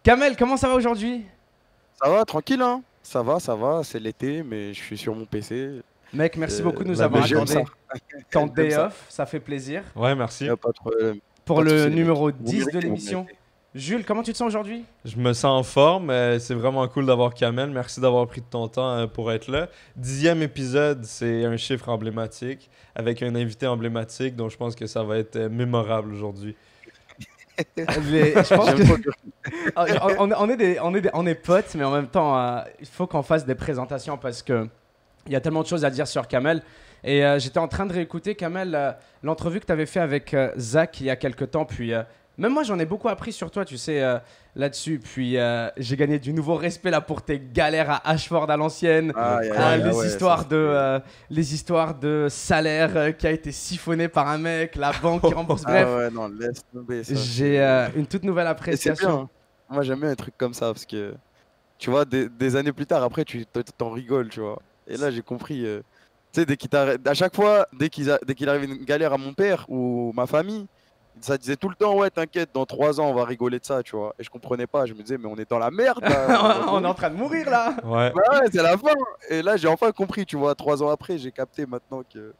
Kamel, comment ça va aujourd'hui? Ça va, tranquille, hein? Ça va, c'est l'été, mais je suis sur mon PC. Mec, merci beaucoup de nous La avoir vie, j'aime ça. accordé ton J'aime day ça. off, ça fait plaisir. Ouais, Y merci. a pas de problème. Pour Pas de le soucis, les mecs. numéro Vous 10 de méritez, vous l'émission. méritez. Jules, comment tu te sens aujourd'hui? Je me sens en forme. C'est vraiment cool d'avoir Kamel. Merci d'avoir pris de ton temps pour être là. 10e épisode, c'est un chiffre emblématique avec un invité emblématique, donc je pense que ça va être mémorable aujourd'hui. Je pense J'aime que trop dire. on est potes, mais en même temps, il faut qu'on fasse des présentations parce que il y a tellement de choses à dire sur Kamel. Et j'étais en train de réécouter, Kamel, l'entrevue que tu avais fait avec Zach il y a quelques temps. Puis même moi, j'en ai beaucoup appris sur toi, tu sais, là-dessus. Puis j'ai gagné du nouveau respect là pour tes galères à Ashford à l'ancienne. Aïe, aïe, aïe, Les ouais, histoires ça, les histoires de salaire qui a été siphonné par un mec, la banque qui rembourse. Bref, Ah ouais, non, laisse tomber ça. j'ai une toute nouvelle Et c'est appréciation. bien, hein. Moi, j'aime bien un truc comme ça parce que, tu vois, des années plus tard, après, tu t'en rigoles, tu vois. Et là, j'ai compris. Tu sais, à chaque fois, dès qu'il arrive une galère à mon père ou ma famille, ça disait tout le temps, ouais, t'inquiète, dans 3 ans, on va rigoler de ça, tu vois. Et je comprenais pas. Je me disais, mais on est dans la merde, là. On va On est en mourir. train de mourir là. Ouais. Bah ouais, c'est la fin. Et là, j'ai enfin compris, tu vois. 3 ans après, j'ai capté maintenant que,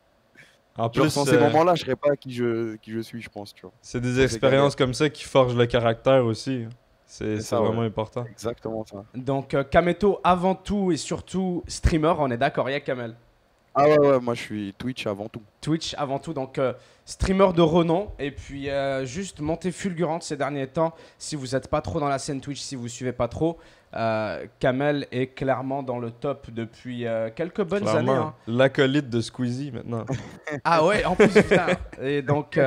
En genre, plus, sans ces moments-là, je serais pas qui je suis, je pense, tu vois. c'est des Sans ces expériences comme ça qui forgent le caractère aussi. C'est C'est ça, vraiment ouais. important. Exactement ça. Donc Kameto avant tout et surtout streamer, on est d'accord, il y a Kamel. Ah ouais, ouais, moi, je suis Twitch avant tout. Twitch avant tout, donc streamer de renom et puis juste montée fulgurante ces derniers temps. Si vous n'êtes pas trop dans la scène Twitch, si vous suivez pas trop, Kamel est clairement dans le top depuis quelques bonnes années. Clairement, Hein. l'acolyte de Squeezie maintenant. Ah ouais, en plus putain. Et donc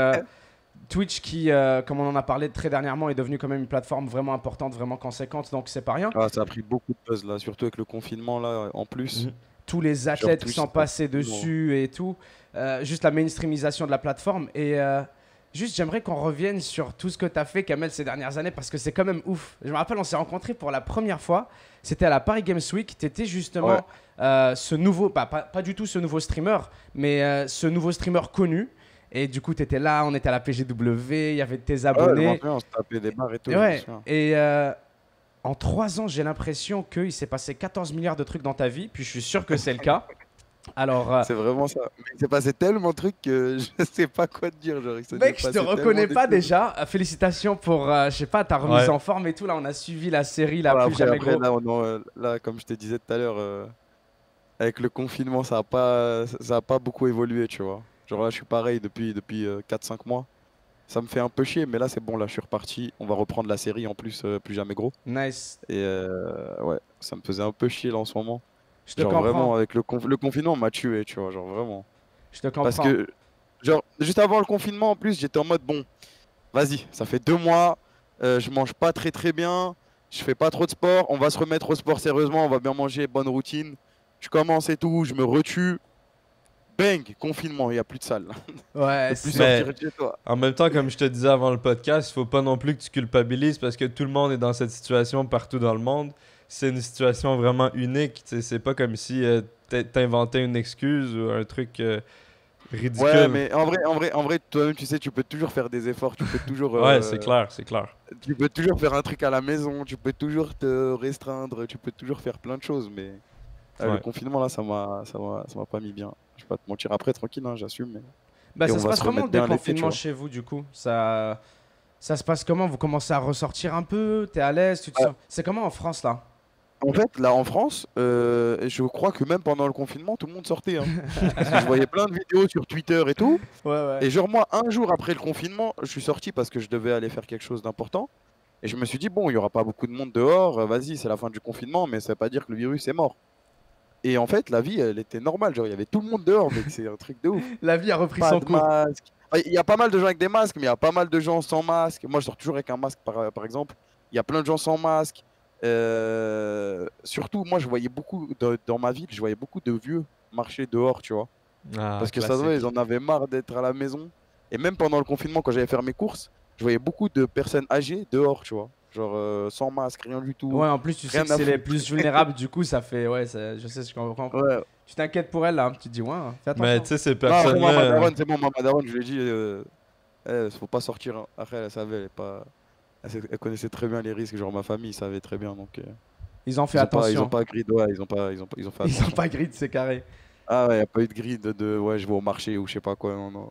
Twitch qui, comme on en a parlé très dernièrement, est devenu quand même une plateforme vraiment importante, vraiment conséquente, donc c'est pas rien. Ah, ça a pris beaucoup de buzz là, surtout avec le confinement là, en plus. Mhm. Tous les Genre athlètes qui Twitch, sont c'est passés absolument- dessus et tout. Juste la mainstreamisation de la plateforme. Et juste, j'aimerais qu'on revienne sur tout ce que tu as fait, Kamel, ces dernières années, parce que c'est quand même ouf. Je me rappelle, on s'est rencontrés pour la première fois. C'était à la Paris Games Week. Tu étais justement ce nouveau, pas du tout ce nouveau streamer, mais ce nouveau streamer connu. Et du coup, tu étais là, on était à la PGW, il y avait tes Ah ouais, je m'en abonnés. souviens, on se tapait des barres et tout. Et je me ouais, souviens. et en 3 ans, j'ai l'impression qu'il s'est passé 14 milliards de trucs dans ta vie, puis je suis sûr que c'est le cas. Alors, C'est vraiment ça. Mais il s'est passé tellement de trucs que je sais pas quoi te dire. Genre, il s'est mec, je te passé tellement reconnais des pas trucs. déjà. Félicitations pour, je sais pas, ta remise Ouais. en forme et tout. Là, on a suivi la série, là, Ah, plus jamais après gros. là, là, comme je te disais tout à l'heure, avec le confinement, ça a pas beaucoup évolué, tu vois. Genre là, je suis pareil depuis 4-5 mois. Ça me fait un peu chier, mais là, c'est bon, là, je suis reparti. On va reprendre la série en plus, plus jamais gros. Nice. Et ouais, ça me faisait un peu chier là en ce moment. Je te Genre vraiment, comprends. avec le confinement, m'a tué, tu vois, genre vraiment. Je te Parce comprends. que, genre, juste avant le confinement, en plus, j'étais en mode, bon, vas-y, ça fait 2 mois, je mange pas très très bien, je fais pas trop de sport, on va se remettre au sport sérieusement, on va bien manger, bonne routine. Je commence et tout, je me retue. Bang, confinement, il n'y a plus de salle. Ouais, Tu peux plus Mais- sortir de chez toi. En même temps, comme je te disais avant le podcast, il faut pas non plus que tu culpabilises parce que tout le monde est dans cette situation partout dans le monde. C'est une situation vraiment unique. Tu sais, c'est pas comme si t'inventais une excuse ou un truc ridicule. Ouais, mais en vrai, toi-même, tu sais, tu peux toujours faire des efforts, tu peux toujours, Ouais, c'est clair, c'est clair. tu peux toujours faire un truc à la maison, tu peux toujours te restreindre, tu peux toujours faire plein de choses, mais le Ouais. confinement là, ça m'a pas mis bien. Je vais pas te mentir. Après, tranquille, hein, j'assume. bah, Et ça on se va passe se comment le remettre bien à l'été, tu déconfinement vois. chez vous, du coup? Ça se passe comment? Vous commencez à ressortir un peu? T'es à l'aise? Tu te Ouais. sens... C'est comment en France, là? En fait, là en France, je crois que même pendant le confinement, tout le monde sortait, hein. Parce que je voyais plein de vidéos sur Twitter et tout. Ouais, ouais. Et genre moi, un jour après le confinement, je suis sorti parce que je devais aller faire quelque chose d'important. Et je me suis dit, bon, il y aura pas beaucoup de monde dehors, vas-y, c'est la fin du confinement, mais ça veut pas dire que le virus est mort. Et en fait, la vie, elle était normale. Genre, il y avait tout le monde dehors, mec, c'est un truc de ouf. La vie a repris Pas son de cours. masque. Il y a pas mal de gens avec des masques, mais il y a pas mal de gens sans masque. Moi, je sors toujours avec un masque, par exemple. Il y a plein de gens sans masque. Surtout, moi, je voyais beaucoup, dans ma ville, je voyais beaucoup de vieux marcher dehors, tu vois. Ah, Parce que ça se voit, ils en avaient marre d'être à la maison. Et même pendant le confinement, quand j'allais faire mes courses, je voyais beaucoup de personnes âgées dehors, tu vois. Genre sans masque, rien du tout. Ouais, en plus, tu sais Rien que à c'est les foutre. plus vulnérables, du coup, ça fait. Ouais, je sais, je comprends. Ouais. Tu t'inquiètes pour elle, là. Tu te dis, ouais, fais Mais attention. tu sais, ces Non, après, moi, ma personnes-là. daronne, c'est bon, moi, ma daronne, je lui ai dit, faut pas sortir, hein. Après, elle savait, elle est pas. Elle connaissait très bien les risques, genre ma famille savait très bien, donc Ils ont fait ils ont attention. pas grid, ouais, ils ont fait Ils ont attention. pas grid, c'est carré. Ah ouais, y a pas eu de grid ouais, je vais au marché ou je sais pas quoi, non, non.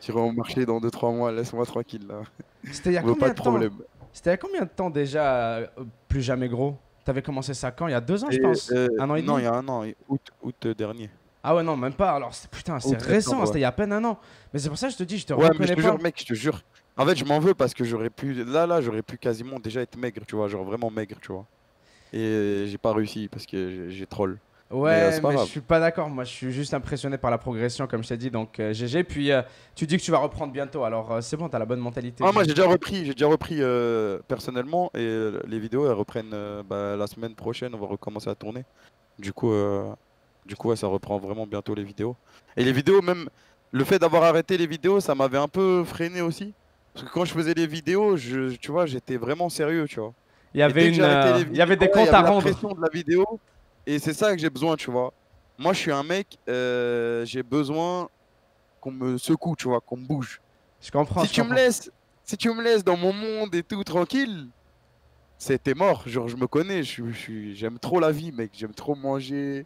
J'irai au marché dans 2 3 mois, laisse-moi tranquille là. C'était il y a On veut pas combien de de temps? problème. C'était il y a combien de temps déjà, plus jamais gros? T'avais commencé ça quand? Il y a 2 ans, je Et pense? Un an et non, demi? il y a un an, août dernier. Ah ouais, non, même pas. Alors, putain, c'est Août, récent, septembre, ouais. c'était il y a à peine un an. Mais c'est pour ça que je te dis, je te Ouais, mais je reconnais te jure, pas. mec, je te jure. En fait, je m'en veux parce que j'aurais pu. Là, j'aurais pu quasiment déjà être maigre, tu vois, genre vraiment maigre, tu vois. Et j'ai pas réussi parce que j'ai troll. Mais Ouais, c'est pas mais je grave. suis pas d'accord. Moi, je suis juste impressionné par la progression, comme je t'ai dit. Donc, GG. Puis, tu dis que tu vas reprendre bientôt. Alors, c'est bon, t'as la bonne mentalité. Ah, moi, j'ai déjà repris personnellement et les vidéos, elles reprennent bah, la semaine prochaine, on va recommencer à tourner. Du coup, ouais, ça reprend vraiment bientôt les vidéos. Et les vidéos, même le fait d'avoir arrêté les vidéos, ça m'avait un peu freiné aussi. Parce que quand je faisais les vidéos, tu vois, j'étais vraiment sérieux, tu vois. Il y Et avait dès que j'ai arrêté les il y vidéos, avait des ouais, il y comptes à avait la rendre. pression de la vidéo. Et c'est ça que j'ai besoin, tu vois. Moi, je suis un mec, j'ai besoin qu'on me secoue, tu vois, qu'on me bouge. Je comprends, Si je tu me comprends. laisses, si tu me laisses dans mon monde et tout tranquille, c'était mort. Genre, je me connais, j'aime trop la vie, mec. J'aime trop manger,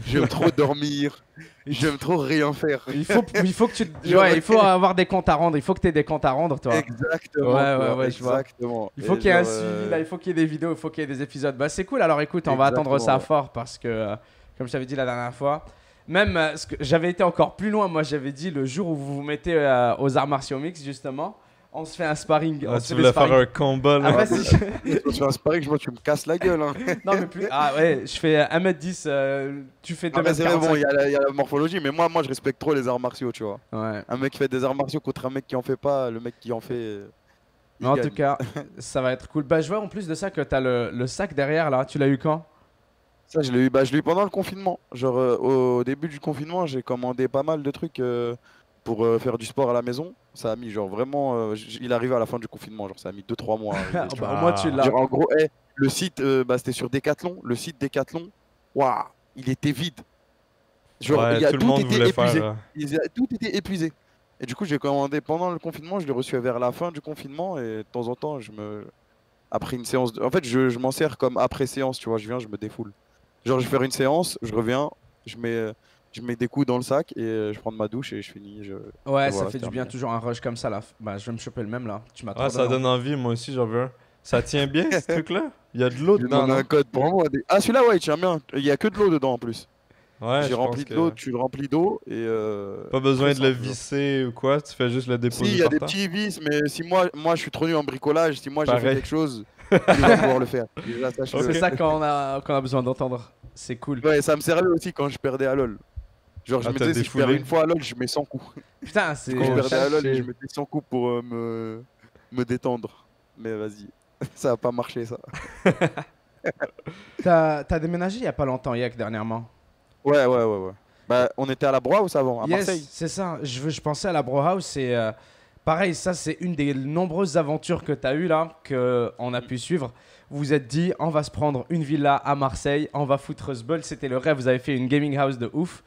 j'aime trop dormir, Il te- j'aime trop rien faire. il faut que tu. Genre, Ouais, il faut avoir des comptes à rendre. Il faut que tu aies des comptes à rendre, toi. exactement, Ouais, tu ouais, vois, ouais, je vois. exactement. Il faut Et qu'il y ait un genre, suivi là, il faut qu'il y ait des vidéos, il faut qu'il y ait des épisodes. Bah, c'est cool. Alors écoute, on va attendre exactement, ça ouais. fort parce que, comme je t'avais dit la dernière fois, même j'avais été encore plus loin. Moi, j'avais dit le jour où vous vous mettez aux arts martiaux mix, justement, on se fait un sparring. On Ah, se tu fait des voulais faire sparring. un combat, Ah, là. vas-y. Je un sparring, moi, tu me casses la gueule, hein. Non, mais plus. Ah, ouais, je fais 1m10, tu fais Non, mais c'est vrai, bon, 2m45. il y a la morphologie, mais moi, je respecte trop les arts martiaux, tu vois. Ouais. Un mec qui fait des arts martiaux contre un mec qui en fait pas, le mec qui en fait, Mais il en tout gagne. cas, ça va être cool. Bah, je vois en plus de ça que t'as le sac derrière là. Tu l'as eu quand? Ça, je l'ai eu pendant le confinement. Genre, au début du confinement, j'ai commandé pas mal de trucs pour faire du sport à la maison. Ça a mis, genre, vraiment. Il est arrivé à la fin du confinement. Genre, ça a mis 2 3 mois à Ah, arriver, tu bah, vois. au moins, tu Ah. l'as. Genre, en gros, le site, bah, c'était sur Decathlon. Le site Decathlon, waouh, il était vide. Genre, Ouais, tout le tout monde était voulait épuisé. faire. Tout était épuisé. Et du coup, j'ai commandé pendant le confinement. Je l'ai reçu vers la fin du confinement. Et de temps en temps, après une séance. En fait, je m'en sers comme après séance, tu vois. Je viens, je me défoule. Genre, je vais faire une séance, je reviens, je mets, euh, je mets des coups dans le sac et je prends ma douche et je finis. Et Ouais, ça voilà, fait c'est du bien terminé. toujours un rush comme ça là. Bah, je vais me choper le même là. Tu m'as Ah, trop ça donné donne envie. envie, moi aussi, j'en veux un. Ça tient bien, ce truc-là? Il y a de l'eau J'ai dedans, demandé un non? code pour moi. Ah, celui-là, ouais, il tient bien. Il y a que de l'eau dedans en plus. Ouais, J'ai je pense rempli de l'eau, que. tu le remplis d'eau et Pas très besoin de le simple, genre. visser ou quoi, tu fais juste le Si, il déposer y a par des terre. petits vis, mais si moi je suis trop nul en bricolage, si moi j'ai fait Pareil. quelque chose, lui va pouvoir le faire. Déjà, C'est sache-le. Ok. ça qu'on a besoin d'entendre. C'est cool. Ouais, ça me servait aussi quand je perdais à LoL. Genre, je Ah, me t'as disais, si je perds défoulé. une fois à LoL, je mets 100 coups. Putain, Quand je Oh c'est. perdais à LoL et je shit. mettais 100 coups pour me détendre. Mais vas-y, ça a pas marché ça. T'as déménagé il y a pas longtemps, Yak, dernièrement. Ouais. Bah, on était à la Browse avant, à Yes, Marseille. c'est ça. Je pensais à la Bro House et pareil, ça c'est une des nombreuses aventures que t'as eues là, qu'on a pu suivre. Vous vous êtes dit, on va se prendre une villa à Marseille, on va foutre ce bol. C'était le rêve. Vous avez fait une gaming house de ouf.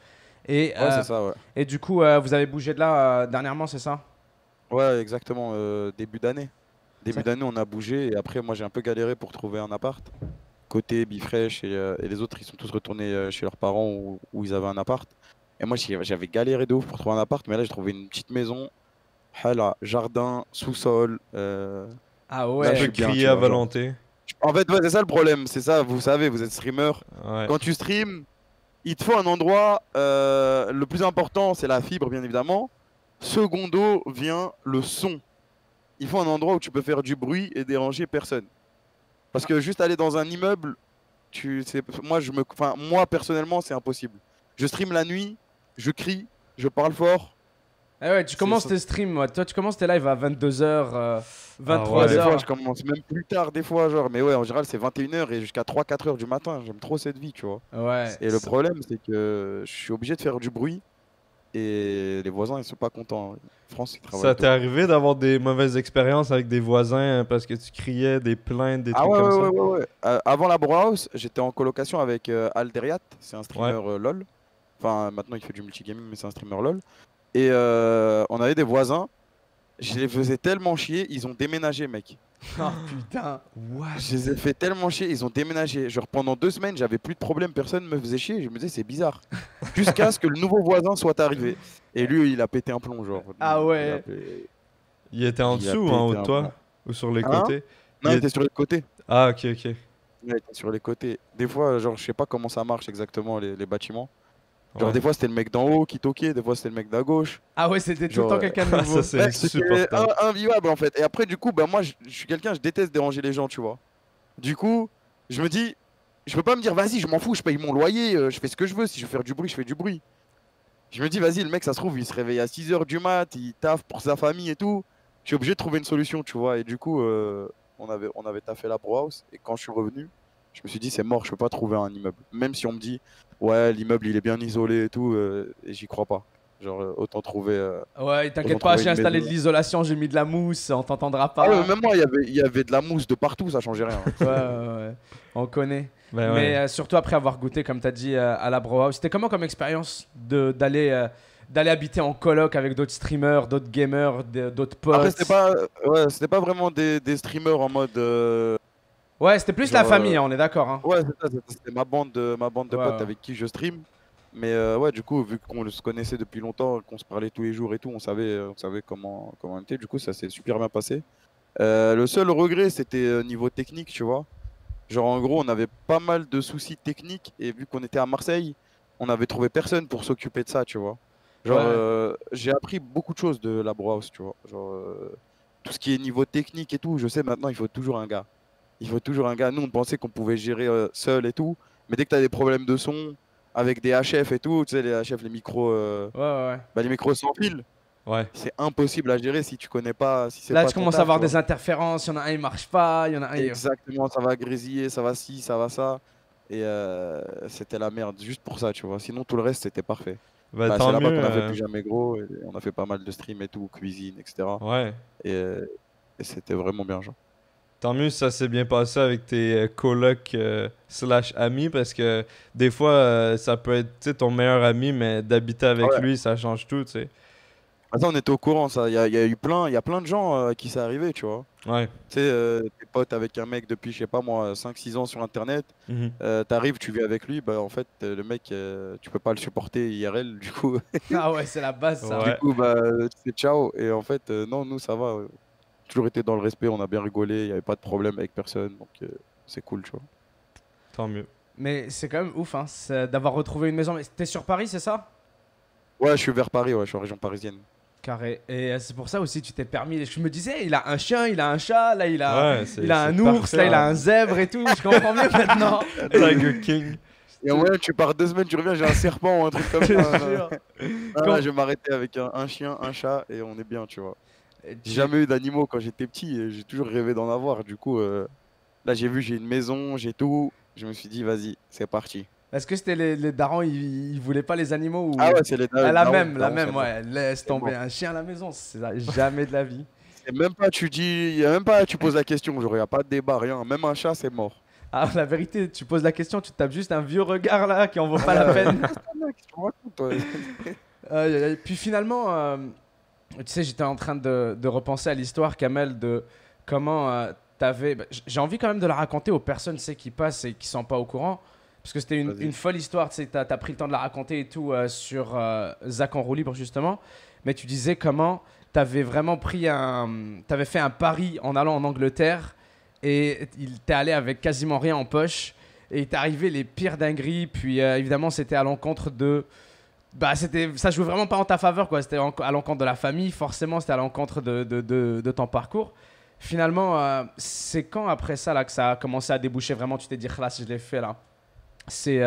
Et, Ouais, c'est ça, ouais. et du coup, vous avez bougé de là dernièrement, c'est ça? Ouais, exactement, début d'année. Ça- Début d'année, on a bougé et après, moi, j'ai un peu galéré pour trouver un appart. Côté Bifresh et les autres, ils sont tous retournés chez leurs parents où ils avaient un appart. Et moi, j'avais galéré de ouf pour trouver un appart, mais là, j'ai trouvé une petite maison. Hala, jardin, sous-sol. Ah Là, Tu je peux ouais. suis bien, crier tu à vois. Genre. volonté. En fait, ouais, c'est ça le problème. C'est ça, vous savez, vous êtes streamer. Ouais. Quand tu streams, il te faut un endroit. Le plus important, c'est la fibre, bien évidemment. Secondo vient le son. Il faut un endroit où tu peux faire du bruit et déranger personne. Parce que juste aller dans un immeuble, moi personnellement, c'est impossible. Je stream la nuit, je crie, je parle fort. Ah ouais, tu C'est commences ça. tes streams, moi. Toi, tu commences tes lives à 22h, Ah Ouais, des ouais. fois, 23h. je commence même plus tard, des fois, genre. Mais ouais, en général, c'est 21h et jusqu'à 3 4 heures du matin. J'aime trop cette vie, tu vois. Ouais. Et le problème, c'est que je suis obligé de faire du bruit et les voisins, ils sont pas contents. France, ils travaillent Ça t'est tôt. arrivé d'avoir des mauvaises expériences avec des voisins parce que tu criais des plaintes, des Ah trucs ouais, comme ouais, ça? ouais, ouais, ouais. Avant la Brewhouse, j'étais en colocation avec Alderiat, c'est un streamer Ouais. LOL. Enfin, maintenant il fait du multigaming, mais c'est un streamer LOL. Et on avait des voisins. Je les faisais tellement chier, ils ont déménagé, mec. Oh putain. What? Je les ai fait tellement chier, ils ont déménagé. Genre pendant 2 semaines, j'avais plus de problème, personne me faisait chier. Je me disais, c'est bizarre. Jusqu'à ce que le nouveau voisin soit arrivé. Et lui, il a pété un plomb, genre. Ah ouais. Il était en Il a dessous ou en haut pété de un toi? plomb. Ou sur les Hein? côtés? Non, Il il est- était sur les côtés. Ah, ok, ok. Ouais, il était sur les côtés. Des fois, genre, je sais pas comment ça marche exactement, les bâtiments. Genre, Ouais. des fois, c'était le mec d'en haut qui toquait, des fois, c'était le mec d'à gauche. Ah ouais, c'était tout le Genre, temps quelqu'un de Ah, nouveau. ça, c'est Mec, c'était insupportable. invivable, en fait. Et après, du coup, bah, moi, je suis quelqu'un, je déteste déranger les gens, tu vois. Du coup, je me dis, je peux pas me dire, vas-y, je m'en fous, je paye mon loyer, je fais ce que je veux. Si je veux faire du bruit, je fais du bruit. Je me dis, vas-y, le mec, ça se trouve, il se réveille à 6 h du mat, il taffe pour sa famille et tout. Je suis obligé de trouver une solution, tu vois. Et du coup, on avait taffé la Pro House. Et quand je suis revenu, je me suis dit, c'est mort, je peux pas trouver un immeuble. Même si on me dit, ouais, l'immeuble, il est bien isolé et tout, et j'y crois pas. Genre, autant trouver. Ouais, t'inquiète Autant pas, trouver j'ai une installé de maison. l'isolation, j'ai mis de la mousse, on t'entendra Ah ouais, pas. même moi, il y avait de la mousse de partout, ça changeait rien. Ouais, ouais, ouais, on connaît. Ben Mais ouais. surtout après avoir goûté, comme t'as dit, à la Bro House, c'était comment comme expérience d'aller habiter en coloc avec d'autres streamers, d'autres gamers, d'autres Après, potes? c'était pas vraiment des streamers en mode. Ouais, c'était plus la Genre, famille, hein, on est d'accord. Hein. Ouais, c'est ça, c'était ma bande de Ouais, potes ouais. avec qui je stream. Mais ouais, du coup, vu qu'on se connaissait depuis longtemps, qu'on se parlait tous les jours et tout, on savait comment on était. Du coup, ça s'est super bien passé. Le seul regret, c'était niveau technique, tu vois. Genre, en gros, on avait pas mal de soucis techniques et vu qu'on était à Marseille, on avait trouvé personne pour s'occuper de ça, tu vois. Genre, Ouais. j'ai appris beaucoup de choses de la Brewhouse, tu vois. Genre, tout ce qui est niveau technique et tout, je sais maintenant, il faut toujours un gars. Il faut toujours un gars. Nous, on pensait qu'on pouvait gérer seul et tout. Mais dès que tu as des problèmes de son, avec des HF et tout, tu sais, les HF, les micros, Ouais, ouais, ouais. bah, les micros sans fil, Ouais. c'est impossible à gérer si tu connais pas, si c'est Là, pas tu ton commences à taf, avoir tu vois. des interférences, il y en a un, il marche pas, il y en a un. Exactement, ça va grésiller, ça va ci, ça va ça. Et c'était la merde, juste pour ça, tu vois. Sinon, tout le reste, c'était parfait. Ben Bah, c'est tant là-bas mieux. qu'on a fait plus jamais gros. Et on a fait pas mal de streams et tout, cuisine, etc. Ouais. Et, euh, et c'était vraiment bien, genre. Tant mieux si ça s'est bien passé avec tes colocs slash amis parce que des fois ça peut être tu sais, ton meilleur ami mais d'habiter Ah avec ouais. lui ça change tout tu sais. Attends, on était au courant, ça. Il y a plein de gens à qui c'est arrivé, tu vois. Ouais. Tu sais, t'es potes avec un mec depuis, je sais pas moi, 5 6 ans sur Internet. Mhm. T'arrives, tu vis avec lui, bah en fait, le mec, tu peux pas le supporter IRL, du coup, Ah ouais, c'est la base, ça. Ouais. du coup, bah, tu fais ciao. Et en fait, non, nous, ça va. Toujours été dans le respect, on a bien rigolé, il n'y avait pas de problème avec personne, donc c'est cool, tu vois. Tant mieux. Mais c'est quand même ouf, hein, d'avoir retrouvé une maison. Mais t'es sur Paris, c'est ça? Ouais, je suis vers Paris, ouais, je suis en région parisienne. Carré. Et c'est pour ça aussi tu t'es permis. Je me disais, il a un chien, il a un chat, là il a, Ouais, c'est il a un c'est ours, parfait, là il a hein. un zèbre et tout. Je comprends mieux maintenant. Tiger King. Et en moyenne, tu pars 2 semaines, tu reviens, j'ai un serpent ou un truc comme Je ça. te jure. Ah, Quand- je vais m'arrêter avec un chien, un chat, et on est bien, tu vois. Et J'ai jamais eu d'animaux quand j'étais petit, et j'ai toujours rêvé d'en avoir. Du coup, là, j'ai une maison, j'ai tout. Je me suis dit, vas-y, c'est parti. Est-ce que c'était les darons, ils voulaient pas les animaux ou... Ah ouais, c'est les Ah, la darons, même, la darons, même, c'est mort. ouais. Laisse C'est tomber mort. un chien à la maison, c'est jamais de la vie. Et même pas, tu dis, y a même pas, tu poses la question, genre, y a pas de débat, rien. Même un chat, c'est mort. Ah, la vérité, tu poses la question, tu te tapes juste un vieux regard là qui en vaut pas la peine. Mec, tu me racontes, toi. Aïe, aïe, aïe. Puis finalement, tu sais, j'étais en train de repenser à l'histoire, Kamel, de comment t'avais. Bah, j'ai envie quand même de la raconter aux personnes, tu sais, qui passent et qui sont pas au courant. Parce que c'était Vas-y. une folle histoire, tu sais, t'as pris le temps de la raconter et tout sur Zach en roue libre, justement. Mais tu disais comment t'avais vraiment t'avais fait un pari en allant en Angleterre et il t'est allé avec quasiment rien en poche. Et il t'est arrivé les pires dingueries. Puis évidemment, c'était à l'encontre de. Bah, ça jouait vraiment pas en ta faveur, quoi. C'était à l'encontre de la famille, forcément, c'était à l'encontre de ton parcours. Finalement, c'est quand après ça là, que ça a commencé à déboucher vraiment, tu t'es dit, là, si je l'ai fait là. C'est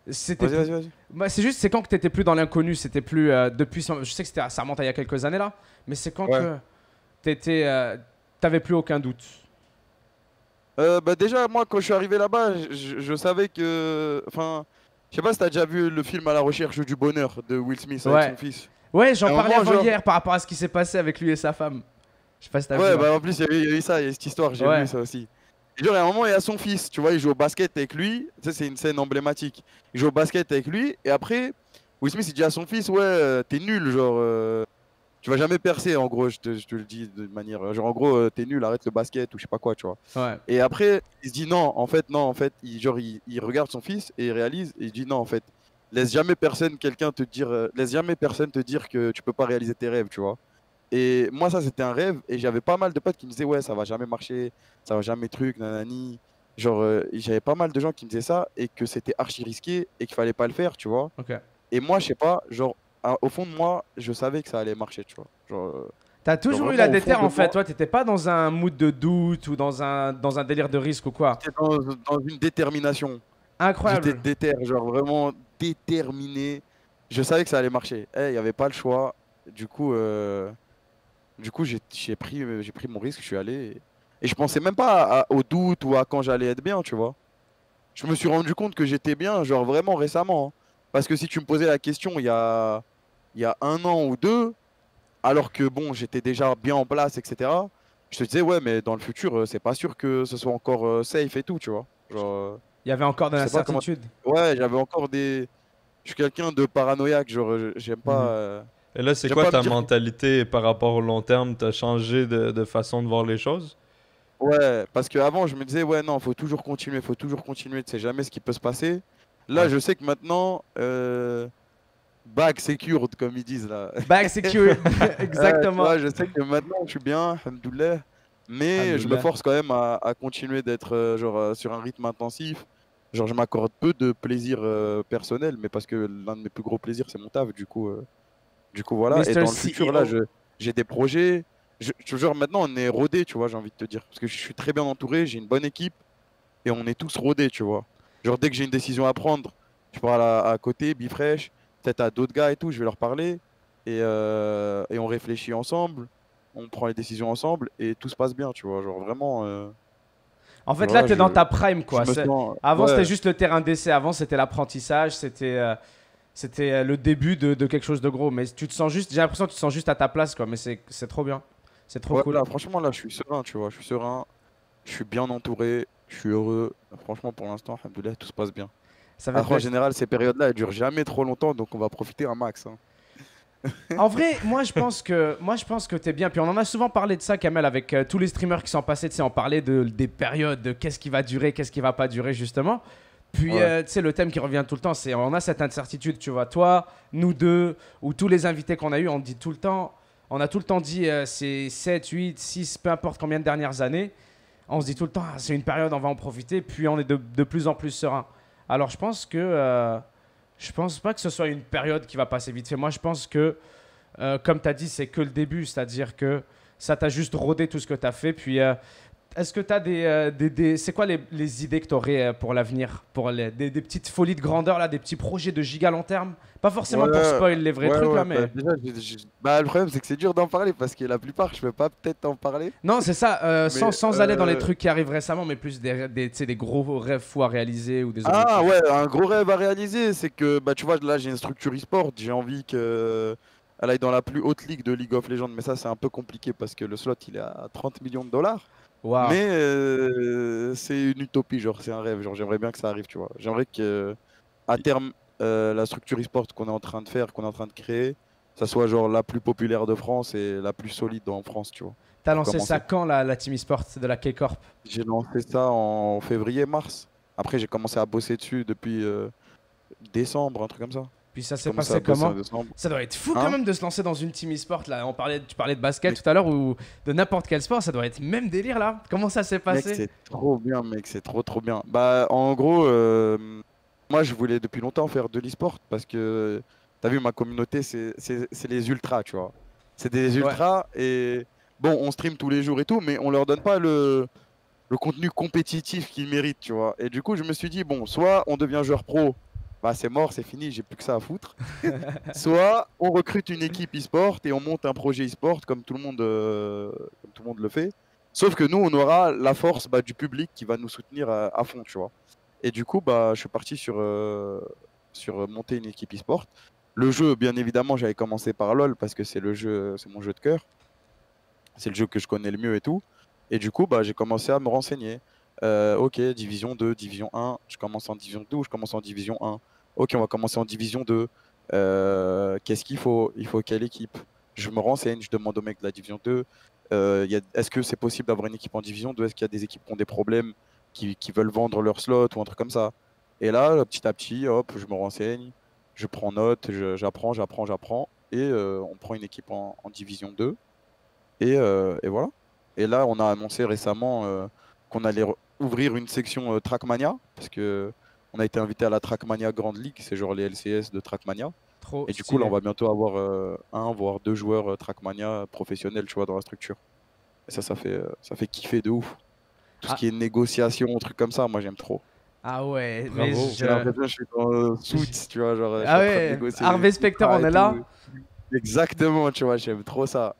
c'était Vas-y, vas-y, vas-y. Bah, c'est juste, c'est quand que t'étais plus dans l'inconnu, c'était plus depuis. Je sais que ça remonte à il y a quelques années là, mais c'est quand Ouais. que t'avais plus aucun doute. Bah déjà, moi, quand je suis arrivé là-bas, je savais que... Enfin, je sais pas si t'as déjà vu le film À la recherche du bonheur de Will Smith avec Ouais. son fils. Ouais, j'en À un parlais moment, avant genre- hier par rapport à ce qui s'est passé avec lui et sa femme. Je sais pas si t'as Ouais, vu. bah en plus, il y a eu ça, il y a cette histoire, j'ai Ouais. vu ça aussi. Et genre, à un moment, il y a son fils, tu vois, il joue au basket avec lui. Tu sais, c'est une scène emblématique. Il joue au basket avec lui, et après, Will Smith, il dit à son fils, ouais, t'es nul, genre, Tu vas jamais percer, en gros, je te le dis de manière. Genre, en gros, t'es nul, arrête le basket ou je sais pas quoi, tu vois. Ouais. Et après, il se dit non, en fait, non, en fait, il regarde son fils et il réalise et il dit non, en fait, laisse jamais personne te dire que tu peux pas réaliser tes rêves, tu vois. Et moi, ça, c'était un rêve et j'avais pas mal de potes qui me disaient, ouais, ça va jamais marcher, ça va jamais truc, nanani. Genre, j'avais pas mal de gens qui me disaient ça et que c'était archi risqué et qu'il fallait pas le faire, tu vois. Ok. Et moi, je sais pas, genre, au fond de moi, je savais que ça allait marcher, tu vois. T'as Genre toujours eu la vraiment, au fond déterre de en fait. moi, Toi, t'étais pas dans un mood de doute ou dans un délire de risque ou quoi. j'étais dans une détermination. J'étais Incroyable. déter, genre vraiment déterminé. Je savais que ça allait marcher. Il n'y avait pas le choix. Du coup, j'ai pris mon risque, je suis allé. Et je pensais même pas au doute ou à quand j'allais être bien, tu vois. Je me suis rendu compte que j'étais bien, genre vraiment récemment, hein. Parce que si tu me posais la question il y a 1 an ou 2, alors que bon, j'étais déjà bien en place, etc., je te disais, ouais, mais dans le futur, c'est pas sûr que ce soit encore safe et tout, tu vois. Il y avait encore de Je sais pas comment. l'incertitude. Ouais, j'avais encore des. Je suis quelqu'un de paranoïaque, genre, Mhm. Et là, c'est j'aime quoi pas me ta dire. mentalité par rapport au long terme? T'as changé de façon de voir les choses? Ouais, parce qu'avant, je me disais, ouais, non, faut toujours continuer, tu sais jamais ce qui peut se passer. Là, Ouais. je sais que maintenant, back secured, comme ils disent là. Back secured. Tu vois, Exactement. je sais que maintenant, je suis bien, alhamdoulilah, mais je me Alhamdoulilah. force quand même à continuer d'être genre, sur un rythme intensif. Genre, je m'accorde peu de plaisir personnel, mais parce que l'un de mes plus gros plaisirs, c'est mon taf, du coup, voilà. Et Mr. dans le futur, là, CEO. j'ai des projets. Genre, maintenant, on est rodé, tu vois, j'ai envie de te dire. Parce que je suis très bien entouré, j'ai une bonne équipe et on est tous rodés, tu vois. Genre, dès que j'ai une décision à prendre, je parle à côté, Bifresh, peut-être à d'autres gars et tout, je vais leur parler. Et on réfléchit ensemble, on prend les décisions ensemble et tout se passe bien, tu vois. Genre, vraiment, En fait, là, voilà, t'es dans je, ta prime, je quoi. me sens. Avant, c'était Ouais, juste le terrain d'essai. Avant, c'était l'apprentissage. C'était le début de quelque chose de gros. Mais tu te sens juste, j'ai l'impression que tu te sens juste à ta place, quoi. Mais c'est trop bien. C'est trop ouais, cool. là, franchement, là, je suis serein, tu vois. Je suis serein, je suis bien entouré, je suis heureux. Franchement, pour l'instant, alhamdoulilah, tout se passe bien. Ça fait Après, en plaisir. général, ces périodes-là, elles durent jamais trop longtemps, donc on va profiter un max, hein. En vrai, moi je pense que t'es bien. Puis on en a souvent parlé de ça, Kamel, avec tous les streamers qui sont passés. Tu sais, on parlait des périodes, de qu'est-ce qui va durer, qu'est-ce qui va pas durer, justement. Puis, Ouais, tu sais, le thème qui revient tout le temps, c'est on a cette incertitude, tu vois. Toi, nous deux, ou tous les invités qu'on a eu, on dit tout le temps, on a tout le temps dit c'est 7, 8, 6, peu importe combien de dernières années. On se dit tout le temps, ah, c'est une période, on va en profiter. Puis on est de plus en plus serein. Alors je pense pas que ce soit une période qui va passer vite fait. Moi, je pense que comme tu as dit, c'est que le début, c'est-à-dire que ça t'a juste rodé tout ce que tu as fait. Puis, est-ce que tu as c'est quoi les idées que tu aurais pour l'avenir, pour des petites folies de grandeur, là, des petits projets de giga long terme? Pas forcément pour ouais, spoil les vrais ouais, trucs, là, ouais. Bah, mais. déjà, le problème, c'est que c'est dur d'en parler parce que la plupart, je peux pas peut-être en parler. Non, c'est ça, Mais sans aller dans les trucs qui arrivent récemment, mais plus tu sais, des gros rêves fous à réaliser ou des ah objectifs. ouais, un gros rêve à réaliser, c'est que bah tu vois, là, j'ai une structure e-sport, j'ai envie que elle aille dans la plus haute ligue de League of Legends, mais ça, c'est un peu compliqué parce que le slot, il est à 30 millions de dollars. Waouh. Mais c'est une utopie, genre, c'est un rêve. Genre, j'aimerais bien que ça arrive, tu vois. J'aimerais que, à terme, la structure e-sport qu'on est en train de faire, qu'on est en train de créer, ça soit genre la plus populaire de France et la plus solide en France, tu vois, T'as pour lancé ça commencer. quand, la Team Esport de la K-Corp? J'ai lancé ça en février-mars. Après, j'ai commencé à bosser dessus depuis décembre, un truc comme ça. Puis ça J'ai s'est commencé à passé bosser en comment? décembre. Ça doit être fou quand Hein? même de se lancer dans une team e-sport là. Tu parlais de basket Mais tout à l'heure ou de n'importe quel sport, ça doit être même délire là. Comment ça s'est mec, passé? c'est trop bien, mec, c'est trop trop bien. Bah, en gros, moi, je voulais depuis longtemps faire de l'e-sport parce que, t'as vu, ma communauté, c'est les ultras, tu vois. C'est des Ouais. ultras et bon, on stream tous les jours et tout, mais on leur donne pas le contenu compétitif qu'ils méritent, tu vois. Et du coup, je me suis dit, bon, soit on devient joueur pro, bah c'est mort, c'est fini, j'ai plus que ça à foutre. Soit on recrute une équipe e-sport et on monte un projet e-sport comme tout le monde le fait. Sauf que nous, on aura la force bah, du public qui va nous soutenir à fond, tu vois. Et du coup, bah, je suis parti sur monter une équipe e-sport. Le jeu, bien évidemment, j'avais commencé par LoL parce que c'est mon jeu de cœur. C'est le jeu que je connais le mieux et tout. Et du coup, bah, j'ai commencé à me renseigner. Ok, Division 2, Division 1. Je commence en Division 2 ou je commence en Division 1. Ok, on va commencer en Division 2. Qu'est-ce qu'il faut? Il faut quelle équipe? je me renseigne, je demande aux mecs de la division 2, est-ce que c'est possible d'avoir une équipe en division 2? Est-ce qu'il y a des équipes qui ont des problèmes, qui veulent vendre leur slot ou un truc comme ça? Et là, petit à petit, hop, je me renseigne, je prends note, j'apprends. Et on prend une équipe en division 2. Et voilà. Et là, on a annoncé récemment qu'on allait ouvrir une section Trackmania, parce que on a été invité à la Trackmania Grand League, c'est genre les LCS de Trackmania. Trop Et du coup, là, on stylé. va bientôt avoir un, voire deux joueurs Trackmania professionnels, tu vois, dans la structure. Et ça fait kiffer de ouf. Tout ce Ah, qui est négociation, trucs comme ça, moi, j'aime trop. ah ouais, mais Bravo. J'ai l'impression que je suis dans Suits, tu vois, genre, je suis Ah en train de ouais, négocier des Harvey Specter, contrats on et est là. tout. Exactement, tu vois, j'aime trop ça.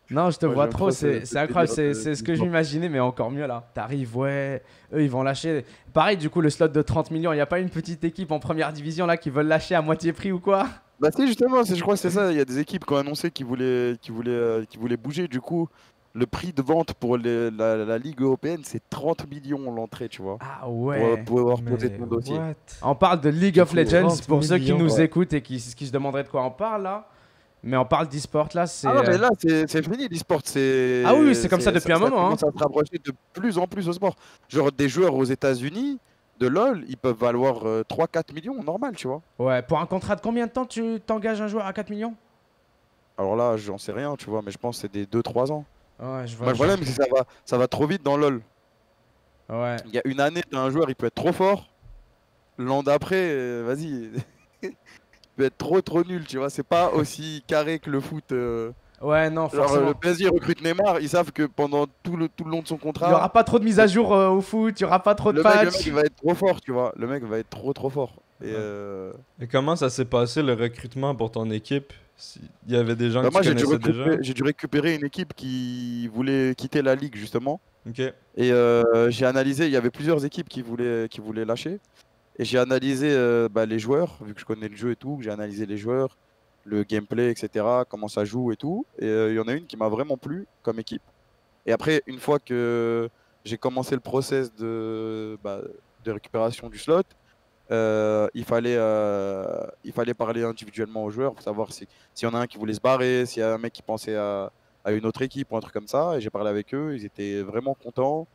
Non, je te Moi, vois j'aime trop, trop c'est ce incroyable, délire c'est ce de que sport. j'imaginais, mais encore mieux là. T'arrives, ouais, eux ils vont lâcher. Pareil, du coup, le slot de 30 millions, il n'y a pas une petite équipe en première division là qui veulent lâcher à moitié prix ou quoi? Bah si justement, je crois que c'est ça, il y a des équipes qui ont annoncé qu'ils voulaient bouger. Du coup, le prix de vente pour la Ligue européenne, c'est 30 millions l'entrée, tu vois, Ah pour ouais. pouvoir poser Mais ton dossier. what? On parle de League Du of coup, Legends 30 pour ceux qui millions. nous Ouais. écoutent et qui se demanderaient de quoi on parle là. Mais on parle d'e-sport là, c'est. Ah non, mais là, c'est fini l'e-sport. Ah oui, c'est comme ça depuis un Ça moment, hein. commence à se rapprocher de plus en plus au sport. Genre, des joueurs aux États-Unis de LoL, ils peuvent valoir 3-4 millions, normal, tu vois. Ouais, pour un contrat de combien de temps tu t'engages un joueur à 4 millions? Alors là, j'en sais rien, tu vois, mais je pense que c'est des 2-3 ans. Ouais, je vois. Moi, le problème, c'est que ça va trop vite dans LoL. Ouais. Il y a une année, t'as un joueur, il peut être trop fort. L'an d'après, vas-y, il peut être trop nul, tu vois. C'est pas aussi carré que le foot. Ouais, non, Genre, le forcément. PSG recrute Neymar, ils savent que pendant tout le long de son Il y aura contrat, pas trop de mise à jour au foot, il y aura pas trop de le mec, patchs. il va être trop fort, tu vois. Le mec va être trop fort. Et Ouais. Et comment ça s'est passé le recrutement pour ton équipe? Il y avait des gens bah, que tu moi, connaissais déjà? j'ai dû récupérer une équipe qui voulait quitter la ligue, justement. Ok. Et j'ai analysé, il y avait plusieurs équipes qui voulaient lâcher. Et j'ai analysé bah, les joueurs, vu que je connais le jeu et tout. J'ai analysé les joueurs, le gameplay, etc., comment ça joue et tout. Et il y en a une qui m'a vraiment plu comme équipe. Et après, une fois que j'ai commencé le process bah, de récupération du slot, il fallait parler individuellement aux joueurs pour savoir s'il y en a un qui voulait se barrer, s'il y a un mec qui pensait à une autre équipe ou un truc comme ça. Et j'ai parlé avec eux, ils étaient vraiment contents,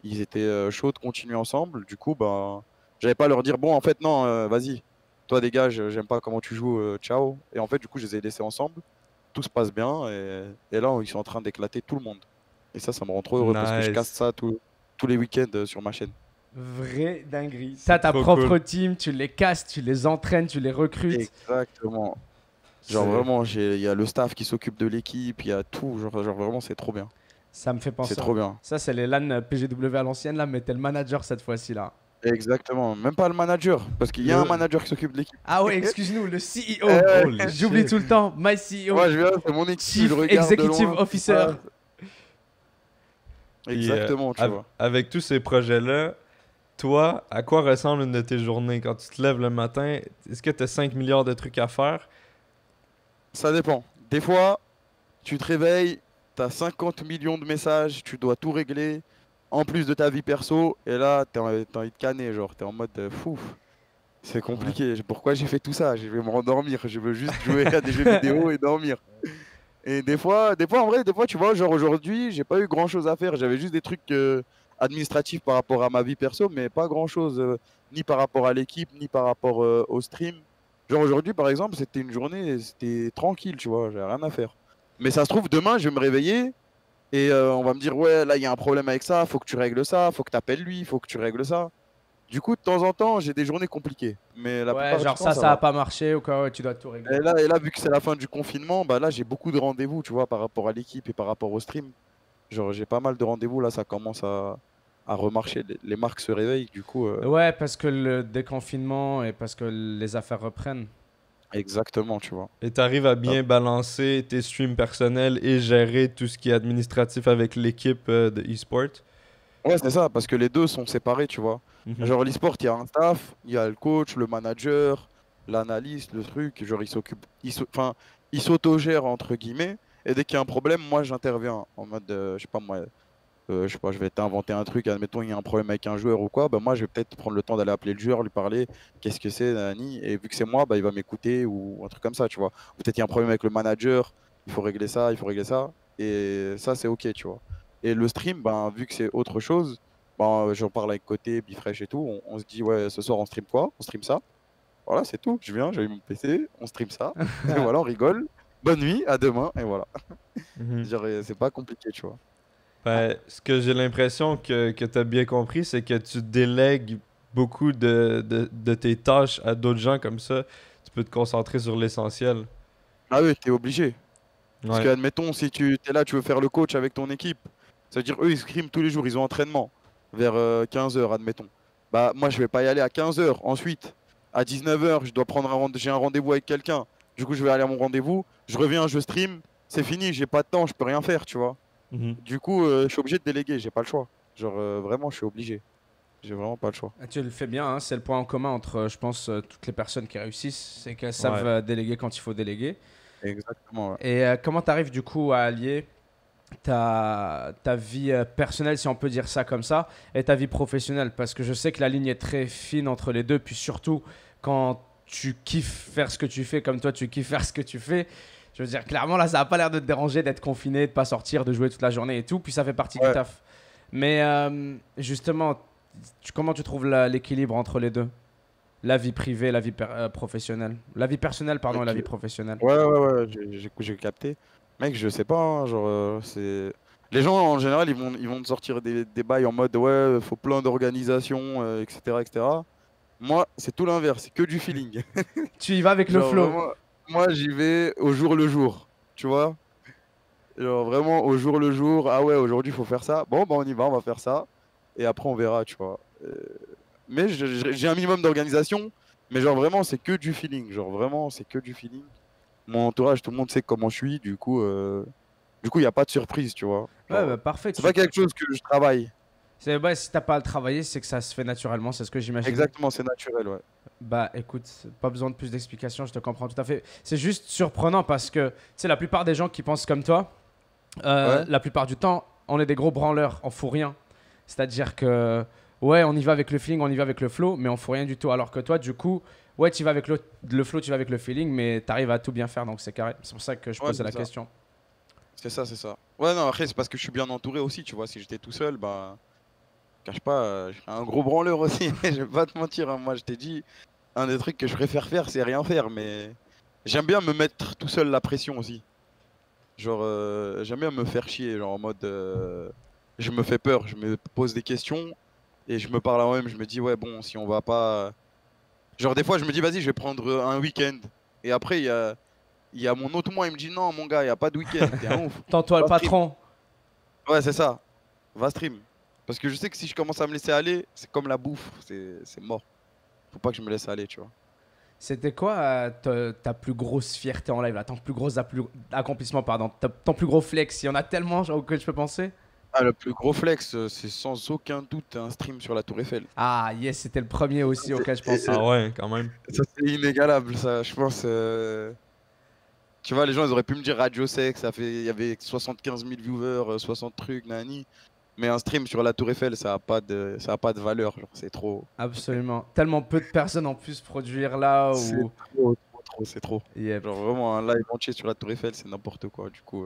ils étaient chauds de continuer ensemble. Du coup, ben, j'avais pas à leur dire, bon, en fait, non, vas-y, toi dégage, j'aime pas comment tu joues, ciao. Et en fait, du coup, je les ai laissés ensemble, tout se passe bien, et là, ils sont en train d'éclater tout le monde. Et ça me rend trop heureux parce que je casse Nice. ça tous les week-ends sur ma chaîne. Vraie dinguerie. C'est T'as ta trop propre cool. team, tu les casses, tu les entraînes, tu les recrutes. Exactement. Genre C'est- vraiment, il y a le staff qui s'occupe de l'équipe, il y a tout. Genre vraiment, c'est trop bien. Ça me fait C'est penser. trop bien. Ça, c'est les LAN PGW à l'ancienne là, mais t'es le manager cette fois-ci là. Exactement. Même pas le manager, parce qu'il y a un manager qui s'occupe de l'équipe. Ah ouais, excuse-nous, le CEO. Holy J'oublie shit. tout le temps. My CEO. Moi, je viens, c'est mon équipe, Chief je regarde de Executive loin ce qui se Officer. passe. Puis, Exactement, tu vois. avec tous ces projets-là, toi, à quoi ressemble une de tes journées quand tu te lèves le matin? Est-ce que tu as 5 milliards de trucs à faire? Ça dépend. Des fois, tu te réveilles, t'as 50 millions de messages, tu dois tout régler, en plus de ta vie perso, et là, t'as envie de canner, genre, t'es en mode fou. C'est compliqué. Pourquoi j'ai fait tout ça? Je vais me rendormir. Je veux juste jouer à des jeux vidéo et dormir. Et en vrai, des fois, tu vois, genre aujourd'hui, j'ai pas eu grand chose à faire. J'avais juste des trucs administratifs par rapport à ma vie perso, mais pas grand chose, ni par rapport à l'équipe, ni par rapport au stream. Genre aujourd'hui, par exemple, c'était une journée, c'était tranquille, tu vois, j'avais rien à faire. Mais ça se trouve, demain, je vais me réveiller et on va me dire, ouais, là, il y a un problème avec ça, faut que tu règles ça, faut que tu appelles lui, faut que tu règles ça. Du coup, de temps en temps, j'ai des journées compliquées. Mais la Ouais, plupart du genre temps, ça, ça ça a va. pas marché ou quoi, ouais, tu dois tout régler. Et là, vu que c'est la fin du confinement, bah là, j'ai beaucoup de rendez-vous, tu vois, par rapport à l'équipe et par rapport au stream. Genre, j'ai pas mal de rendez-vous, là, ça commence à remarcher. Les marques se réveillent, du coup, Ouais, parce que le déconfinement et parce que les affaires reprennent. exactement, tu vois. Et tu arrives à bien balancer tes streams personnels et gérer tout ce qui est administratif avec l'équipe de e-sport? Ouais, c'est ça, parce que les deux sont séparés, tu vois. Mhm. Genre, l'e-sport, il y a un staff, il y a le coach, le manager, l'analyste, le truc. Genre, enfin, il s'autogère, entre guillemets. Et dès qu'il y a un problème, moi, j'interviens. En mode, je sais pas, moi, je sais pas, je vais t'inventer un truc. Admettons, il y a un problème avec un joueur ou quoi. Bah, moi, je vais peut-être prendre le temps d'aller appeler le joueur, lui parler. Qu'est-ce que c'est, nanani. Et vu que c'est moi, bah, il va m'écouter ou un truc comme ça, tu vois. Ou peut-être il y a un problème avec le manager. il faut régler ça, il faut régler ça. Et ça, c'est ok, tu vois. Et le stream, ben, vu que c'est autre chose, ben, j'en parle avec Côté, Bifresh et tout. On se dit, ouais, ce soir, on stream quoi? On stream ça. Voilà, c'est tout. Je viens, j'ai mon PC, on stream ça. Et voilà, on rigole. Bonne nuit, à demain. Et voilà. Mhm. Je dirais, c'est pas compliqué, tu vois. Ben, ce que j'ai l'impression que tu as bien compris, c'est que tu délègues beaucoup de tes tâches à d'autres gens comme ça. Tu peux te concentrer sur l'essentiel. Ah oui, t'es obligé. Parce que, Ouais. admettons, si tu es là, tu veux faire le coach avec ton équipe, ça veut dire eux, ils scriment tous les jours, ils ont entraînement vers 15 h, admettons. Bah, moi, je vais pas y aller à 15 h. Ensuite, à 19 h, je dois prendre j'ai un rendez-vous avec quelqu'un. Du coup, je vais aller à mon rendez-vous. Je reviens, je stream. C'est fini, j'ai pas de temps, je peux rien faire, tu vois. Mhm. Du coup, je suis obligé de déléguer, j'ai pas le choix. Genre, vraiment, je suis obligé. J'ai vraiment pas le choix. Ah, tu le fais bien, hein, c'est le point en commun entre, je pense, toutes les personnes qui réussissent, c'est qu'elles savent Ouais. déléguer quand il faut déléguer. Exactement, ouais. Et comment tu arrives du coup à allier ta vie personnelle, si on peut dire ça comme ça, et ta vie professionnelle? Parce que je sais que la ligne est très fine entre les deux, puis surtout quand tu kiffes faire ce que tu fais, comme toi tu kiffes faire ce que tu fais. Je veux dire, clairement, là, ça n'a pas l'air de te déranger d'être confiné, de pas sortir, de jouer toute la journée et tout, puis ça fait partie du Ouais. taf. Mais justement, comment tu trouves l'équilibre entre les deux? La vie privée, la vie professionnelle. La vie personnelle, pardon, et la Ok. vie professionnelle. Ouais, j'ai capté. Mec, je sais pas, hein, genre, c'est... Les gens, en général, ils vont te sortir des bails en mode, ouais, faut plein d'organisation, etc., etc. Moi, c'est tout l'inverse, c'est que du feeling. Tu y vas avec le Genre, flow. vraiment, moi, j'y vais au jour le jour, tu vois? Genre, vraiment, au jour le jour, ah ouais, aujourd'hui, il faut faire ça. Bon, bah, on y va, on va faire ça. Et après, on verra, tu vois. Mais j'ai un minimum d'organisation, mais genre, vraiment, c'est que du feeling. Genre, vraiment, c'est que du feeling. Mon entourage, tout le monde sait comment je suis, du coup, il n'y a pas de surprise, tu vois. Ouais, Genre, bah, parfait. c'est pas quelque chose que je travaille. Ouais, si t'as pas à le travailler, c'est que ça se fait naturellement, c'est ce que j'imaginais. Exactement, c'est naturel, ouais. Bah écoute, pas besoin de plus d'explications, je te comprends tout à fait. C'est juste surprenant parce que, tu sais, la plupart des gens qui pensent comme toi, Ouais, la plupart du temps, on est des gros branleurs, on fout rien. C'est-à-dire que, ouais, on y va avec le feeling, on y va avec le flow, mais on fout rien du tout. Alors que toi, du coup, ouais, tu vas avec le flow, tu vas avec le feeling, mais t'arrives à tout bien faire, donc c'est carré. C'est pour ça que je ouais, posais la c'est ça. question. C'est ça, c'est ça. Ouais, non, après, c'est parce que je suis bien entouré aussi, tu vois. Si j'étais tout seul, bah, cache pas, je serais un gros branleur aussi. Je vais pas te mentir, hein. Moi, je t'ai dit, un des trucs que je préfère faire, c'est rien faire, mais j'aime bien me mettre tout seul la pression aussi. Genre, j'aime bien me faire chier, genre en mode, je me fais peur, je me pose des questions et je me parle à moi-même, je me dis, ouais, bon, si on va pas. Genre, des fois, je me dis, vas-y, je vais prendre un week-end. Et après, il y a mon autre moi, il me dit, non, mon gars, il n'y a pas de week-end, t'es un ouf. Tant toi le Va stream. patron. Ouais, c'est ça, va stream. Parce que je sais que si je commence à me laisser aller, c'est comme la bouffe, c'est mort. Faut pas que je me laisse aller, tu vois. C'était quoi ta plus grosse fierté en live, là, ton plus gros accomplissement, pardon, ton plus gros flex? Il y en a tellement auquel je peux penser. Ah, le plus gros flex, c'est sans aucun doute un stream sur la Tour Eiffel. Ah, yes, c'était le premier aussi auquel je pensais. Ah ouais, quand même. Ça, c'est inégalable, ça, je pense. Tu vois, les gens, ils auraient pu me dire Radio Sex, il y avait 75 000 viewers, 60 trucs, nani. Mais un stream sur la Tour Eiffel, ça a pas de valeur, genre, c'est trop. Absolument. Tellement peu de personnes ont pu se produire là C'est ou. trop, c'est trop. Yep. Genre, vraiment, un live entier sur la Tour Eiffel, c'est n'importe quoi. Du coup,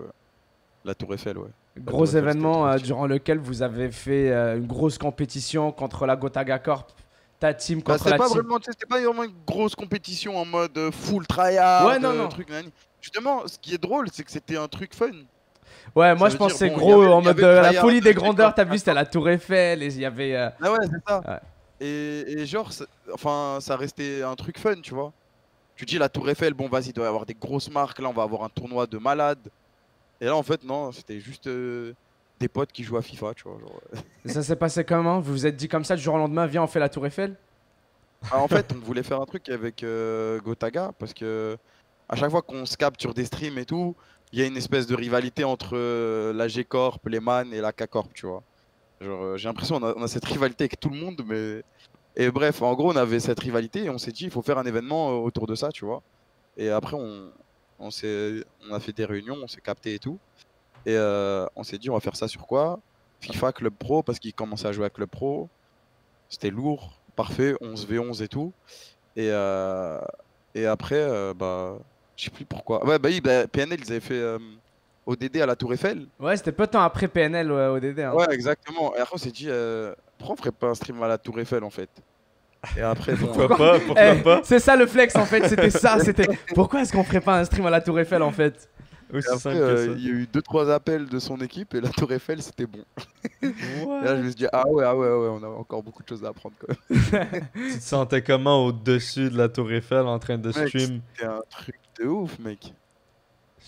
la Tour Eiffel, ouais. La Gros Tour Eiffel, c'était événement trop stylé. durant lequel vous avez fait une grosse compétition contre la Gotaga Corp, ta team Bah, contre la team. c'était pas vraiment une grosse compétition en mode full tryhard, Ouais, non, non. truc, nani. Justement, ce qui est drôle, c'est que c'était un truc fun. Ouais, moi Ça je veut dire, pensais bon, gros en il y mode avait le la tryhard folie des de grandeurs. T'as Jacob. vu, c'était la Tour Eiffel et il y avait. Ah ouais, c'est ça. Ouais. Et genre, enfin, ça restait un truc fun, tu vois. Tu dis la Tour Eiffel, bon, vas-y, il doit y avoir des grosses marques. Là, on va avoir un tournoi de malade. Et là, en fait, non, c'était juste des potes qui jouent à FIFA, tu vois. Genre. Et ça s'est passé comment? Vous vous êtes dit comme ça du jour au lendemain, viens, on fait la Tour Eiffel? Ah, en fait, on voulait faire un truc avec Gotaga parce que à chaque fois qu'on se capte sur des streams et tout, il y a une espèce de rivalité entre la G Corp, les Man et la K Corp, tu vois. Genre, j'ai l'impression qu'on a cette rivalité avec tout le monde, mais. Et bref, en gros, on avait cette rivalité et on s'est dit, il faut faire un événement autour de ça, tu vois. Et après, on a fait des réunions, on s'est capté et tout. Et on s'est dit, on va faire ça sur quoi? FIFA, Club Pro, parce qu'ils commençaient à jouer à Club Pro. C'était lourd, parfait, 11v11 et tout. Et, euh, et après, bah, Je sais plus pourquoi. Ouais, bah oui, bah, PNL, ils avaient fait ODD à la Tour Eiffel. Ouais, c'était peu de temps après PNL au DD. Hein. Ouais, exactement. Et après, on s'est dit, pourquoi on ferait pas un stream à la Tour Eiffel en fait? Et après, bon. Pourquoi pas? Pourquoi pas? C'est ça le flex en fait, c'était ça. C'était pourquoi est-ce qu'on ferait pas un stream à la Tour Eiffel en fait? Aussi Et après, simple que ça. il y a eu 2-3 appels de son équipe et la Tour Eiffel, c'était bon. Et là, je What? me suis dit, ah ouais, on a encore beaucoup de choses à apprendre quand même. Tu te sentais comment au-dessus de la Tour Eiffel en train de Mec, stream? c'était un truc de ouf, mec.